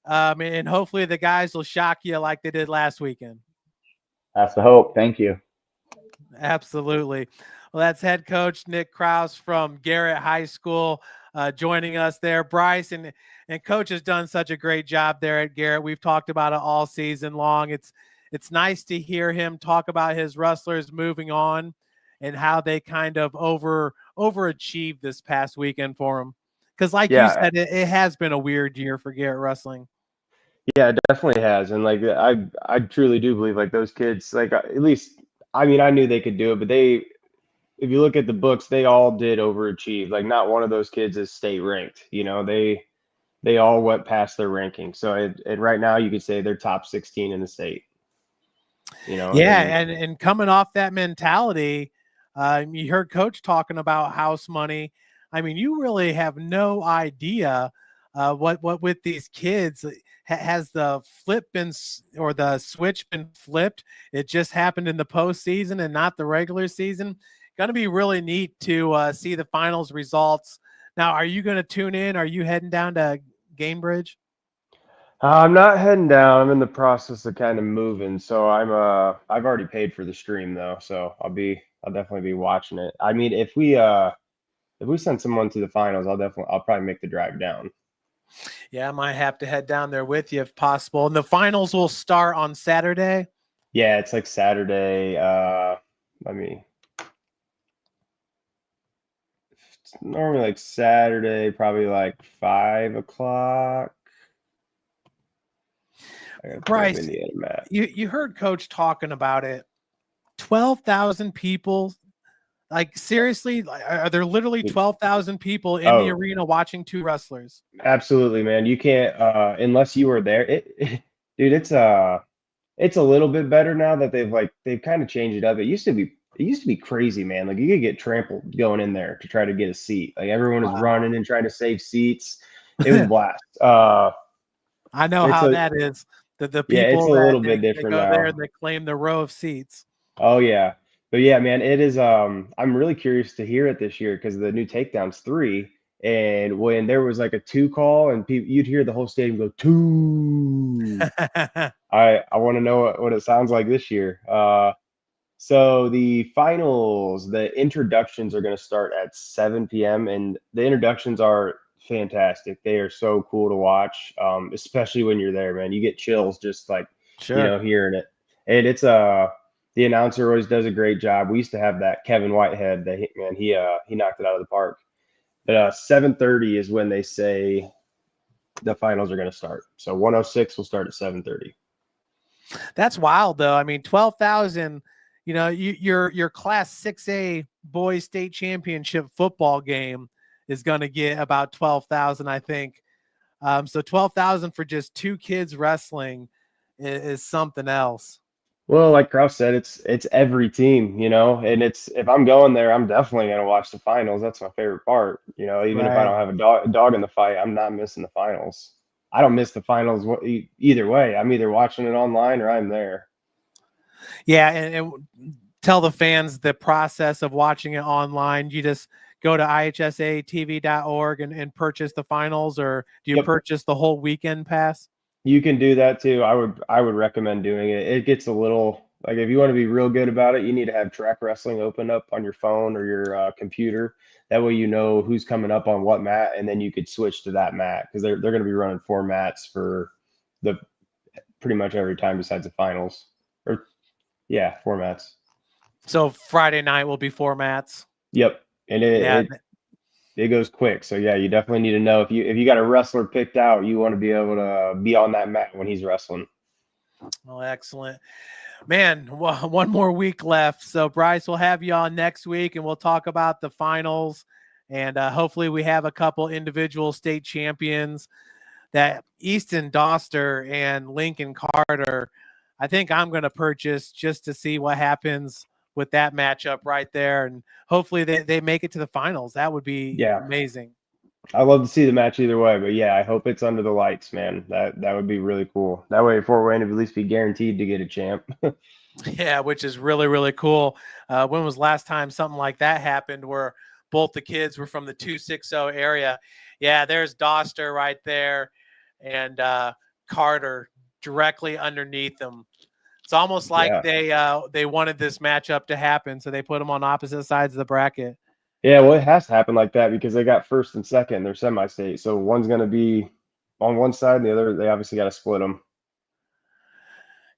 Speaker 2: and hopefully the guys will shock you like they did last weekend.
Speaker 9: That's the hope. Thank you.
Speaker 2: Absolutely. Well, that's head coach Nick Krause from Garrett High School joining us there. Bryce and Coach has done such a great job there at Garrett. We've talked about it all season long. It's nice to hear him talk about his wrestlers moving on and how they kind of overachieved this past weekend for him. Because like you said, it has been a weird year for Garrett wrestling.
Speaker 8: Yeah, it definitely has. And like I truly do believe like those kids, like at least I mean I knew they could do it, but if you look at the books, they all did overachieve. Like not one of those kids is state ranked. You know, they all went past their ranking. So right now you could say they're top 16 in the state. You know,
Speaker 2: yeah, and coming off that mentality, you heard Coach talking about house money. I mean, you really have no idea what with these kids. Has the flip been or the switch been flipped? It just happened in the postseason and not the regular season. Going to be really neat to see the finals results. Now, are you going to tune in? Are you heading down to Gamebridge?
Speaker 8: I'm not heading down. I'm in the process of kind of moving. So I've already paid for the stream though. So I'll definitely be watching it. I mean, if we send someone to the finals, I'll probably make the drive down.
Speaker 2: Yeah, I might have to head down there with you if possible. And the finals will start on Saturday.
Speaker 8: Yeah, it's like Saturday. It's normally like Saturday, probably like 5 o'clock.
Speaker 2: Bryce, you heard Coach talking about it. 12,000 people. Like seriously, are there literally 12,000 people in the arena watching 2 wrestlers?
Speaker 8: Absolutely, man. You can't unless you were there. Dude, it's a little bit better now that they've kind of changed it up. It used to be crazy, man. Like you could get trampled going in there to try to get a seat. Like everyone was running and trying to save seats. It was a blast.
Speaker 2: I know how that is. The people
Speaker 8: it's a little bit different
Speaker 2: they go
Speaker 8: now.
Speaker 2: there and they claim the row of seats.
Speaker 8: Oh yeah. But yeah, man, it is. I'm really curious to hear it this year because the new takedown's 3, and when there was like a 2 call, and you'd hear the whole stadium go 2. I want to know what it sounds like this year. So the finals, the introductions are going to start at 7 p.m. and the introductions are fantastic. They are so cool to watch, especially when you're there, man. You get chills just like hearing it, and it's the announcer always does a great job. We used to have that Kevin Whitehead. He knocked it out of the park. But 7:30 is when they say the finals are going to start. So 106 will start at 7:30.
Speaker 2: That's wild, though. I mean, 12,000. You know, your Class 6A boys state championship football game is going to get about 12,000, I think. So 12,000 for just 2 kids wrestling is something else.
Speaker 8: Well, like Kraus said, it's every team, and it's if I'm going there, I'm definitely gonna watch the finals. That's my favorite part, even if I
Speaker 2: Right.
Speaker 8: don't have a dog in the fight, I'm not missing the finals. I don't miss the finals either way. I'm either watching it online or I'm there.
Speaker 2: Yeah, and tell the fans the process of watching it online. You just go to ihsatv.org and purchase the finals, or do you
Speaker 8: Yep.
Speaker 2: purchase the whole weekend pass?
Speaker 8: You can do that too. I would recommend doing it. It gets a little like if you want to be real good about it, you need to have track wrestling open up on your phone or your computer. That way you know who's coming up on what mat, and then you could switch to that mat because they're going to be running 4 mats for the pretty much every time besides the finals. Or yeah, 4 mats.
Speaker 2: So Friday night will be 4 mats.
Speaker 8: Yep, and it goes quick. So yeah, you definitely need to know if you got a wrestler picked out, you want to be able to be on that mat when he's wrestling.
Speaker 2: Well, excellent. Man, one more week left. So Bryce, we'll have you on next week and we'll talk about the finals. And hopefully we have a couple individual state champions. That Easton Doster and Lincoln Carter, I think I'm going to purchase just to see what happens with that matchup right there. And hopefully they make it to the finals. That would be amazing.
Speaker 8: I love to see the match either way, but yeah, I hope it's under the lights, man. That would be really cool. That way Fort Wayne would at least be guaranteed to get a champ.
Speaker 2: Yeah, which is really, really cool. When was last time something like that happened where both the kids were from the 260 area? Yeah, there's Doster right there and Carter directly underneath them. It's almost like they wanted this matchup to happen, so they put them on opposite sides of the bracket.
Speaker 8: Yeah, well, it has to happen like that because they got first and second. They're semi-state, so one's going to be on one side, and the other they obviously got to split them.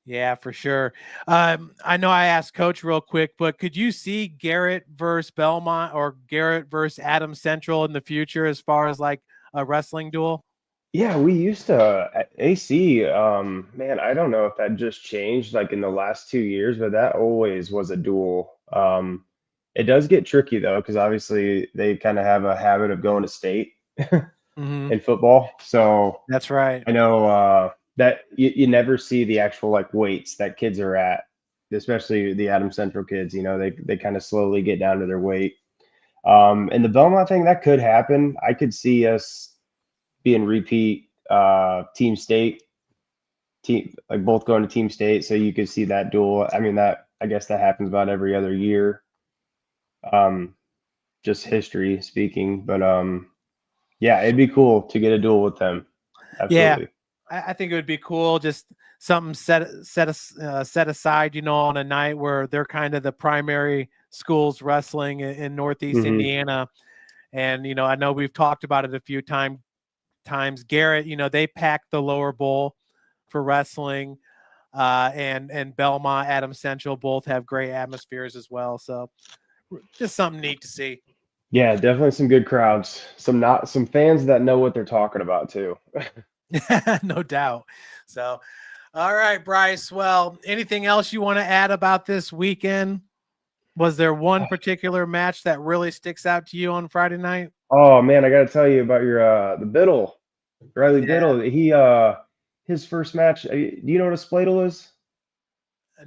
Speaker 2: Yeah, for sure. I know I asked Coach real quick, but could you see Garrett versus Belmont or Garrett versus Adams Central in the future as far as like a wrestling duel?
Speaker 8: Yeah, we used to at AC. Man, I don't know if that just changed like in the last 2 years, but that always was a duel. It does get tricky though, because obviously they kind of have a habit of going to state in football. So
Speaker 2: that's right.
Speaker 8: I know that you never see the actual like weights that kids are at, especially the Adams Central kids. They kind of slowly get down to their weight. And the Belmont thing that could happen. I could see us being repeat team state, like both going to team state, so you could see that duel. I mean, I guess that happens about every other year. Just history speaking, but yeah, it'd be cool to get a duel with them. Absolutely.
Speaker 2: Yeah, I think it would be cool. Just something set aside, on a night where they're kind of the primary schools wrestling in Northeast Indiana. And, I know we've talked about it a few times. Garrett, they packed the lower bowl for wrestling, and Belmont, Adams Central both have great atmospheres as well. So just something neat to see.
Speaker 8: Yeah, definitely some good crowds. Some fans that know what they're talking about too.
Speaker 2: No doubt. So, all right, Bryce. Well, anything else you want to add about this weekend? Was there one particular match that really sticks out to you on Friday night?
Speaker 8: Oh man, I got to tell you about your the Biddle, Riley Biddle. He his first match. Do you know what a spladle is?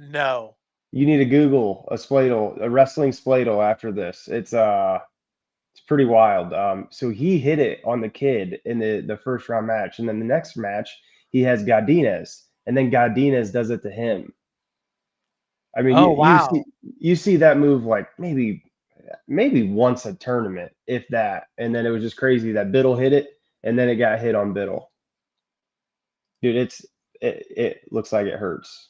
Speaker 2: No.
Speaker 8: You need to Google a wrestling spladle after this. It's pretty wild. So he hit it on the kid in the first round match, and then the next match he has Godinez, and then Godinez does it to him. I mean, you see that move like maybe once a tournament, if that, and then it was just crazy that Biddle hit it, and then it got hit on Biddle. Dude, it looks like it hurts.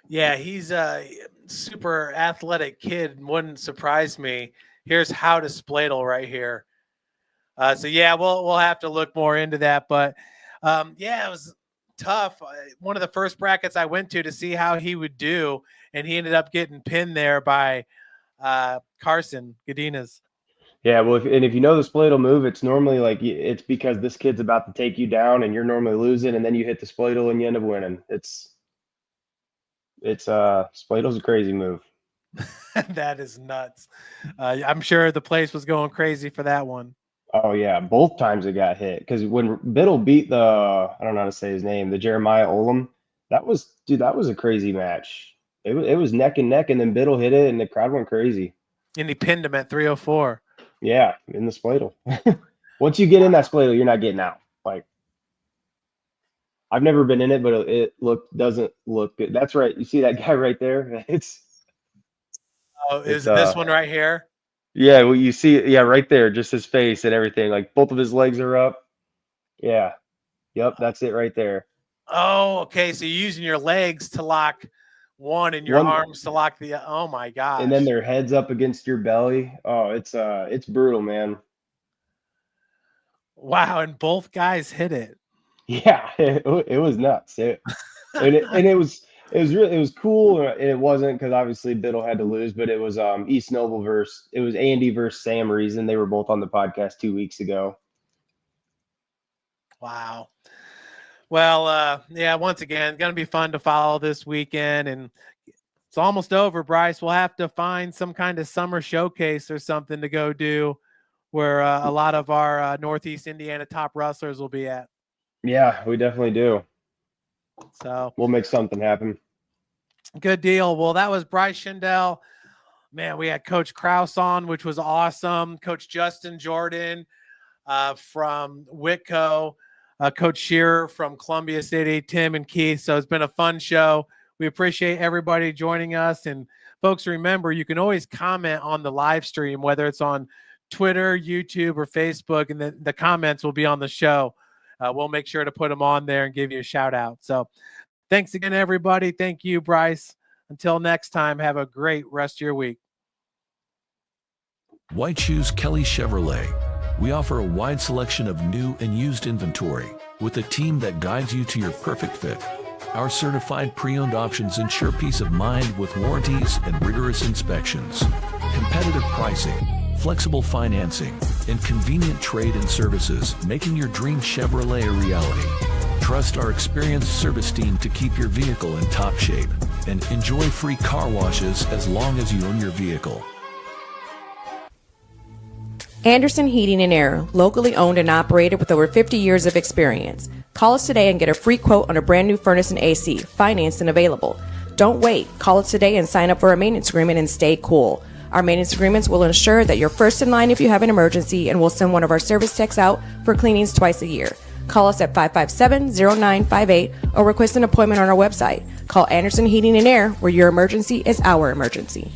Speaker 2: Yeah, he's a super athletic kid. Wouldn't surprise me. Here's how to spladle right here. So yeah, we'll have to look more into that. But yeah, it was tough. One of the first brackets I went to see how he would do, and he ended up getting pinned there by Carson Godinez.
Speaker 8: Yeah, well, if you know the spladle move, it's normally like it's because this kid's about to take you down, and you're normally losing, and then you hit the spladle and you end up winning. It's spladle's a crazy move.
Speaker 2: That is nuts. I'm sure the place was going crazy for that one.
Speaker 8: Oh yeah, both times it got hit because when Biddle beat I don't know how to say his name, the Jeremiah Olam, that was a crazy match. It was neck and neck, and then Biddle hit it, and the crowd went crazy.
Speaker 2: And he pinned him at 304.
Speaker 8: Yeah, in the Spladle. Once you get in that Spladle, you're not getting out. Like, I've never been in it, but it doesn't look good. That's right. You see that guy right there?
Speaker 2: Oh, is it this one right here?
Speaker 8: Yeah, well, you see, yeah, right there, just his face and everything. Like both of his legs are up. Yeah. Yep, that's it right there.
Speaker 2: Oh, okay. So you're using your legs to lock one and your arms to lock the. Oh my gosh.
Speaker 8: And then their heads up against your belly. Oh, it's brutal, man.
Speaker 2: Wow, and both guys hit it.
Speaker 8: Yeah, it was nuts. It was cool, and it wasn't because obviously Biddle had to lose, but it was East Noble versus Andy versus Sam Reason. They were both on the podcast 2 weeks ago.
Speaker 2: Wow. Well, yeah, once again, it's going to be fun to follow this weekend, and it's almost over, Bryce. We'll have to find some kind of summer showcase or something to go do where a lot of our Northeast Indiana top wrestlers will be at.
Speaker 8: Yeah, we definitely do.
Speaker 2: So
Speaker 8: we'll make something happen.
Speaker 2: Good deal. Well, that was Bryce Schindel. Man, we had Coach Kraus on, which was awesome. Coach Justin Jordan from Whitko, Coach Shearer from Columbia City, Tim and Keith. So it's been a fun show. We appreciate everybody joining us. And folks, remember, you can always comment on the live stream, whether it's on Twitter, YouTube, or Facebook, and then the comments will be on the show. We'll make sure to put them on there and give you a shout out. So thanks again, everybody. Thank you, Bryce. Until next time, have a great rest of your week.
Speaker 1: White Shoes Kelly Chevrolet. We offer a wide selection of new and used inventory with a team that guides you to your perfect fit. Our certified pre-owned options ensure peace of mind with warranties and rigorous inspections. Competitive pricing, flexible financing, and convenient trade and services, making your dream Chevrolet a reality. Trust our experienced service team to keep your vehicle in top shape, and enjoy free car washes as long as you own your vehicle.
Speaker 10: Anderson Heating and Air, locally owned and operated with over 50 years of experience. Call us today and get a free quote on a brand new furnace and AC, financed and available. Don't wait. Call us today and sign up for a maintenance agreement and stay cool. Our maintenance agreements will ensure that you're first in line if you have an emergency, and we'll send one of our service techs out for cleanings twice a year. Call us at 557-0958 or request an appointment on our website. Call Anderson Heating and Air, where your emergency is our emergency.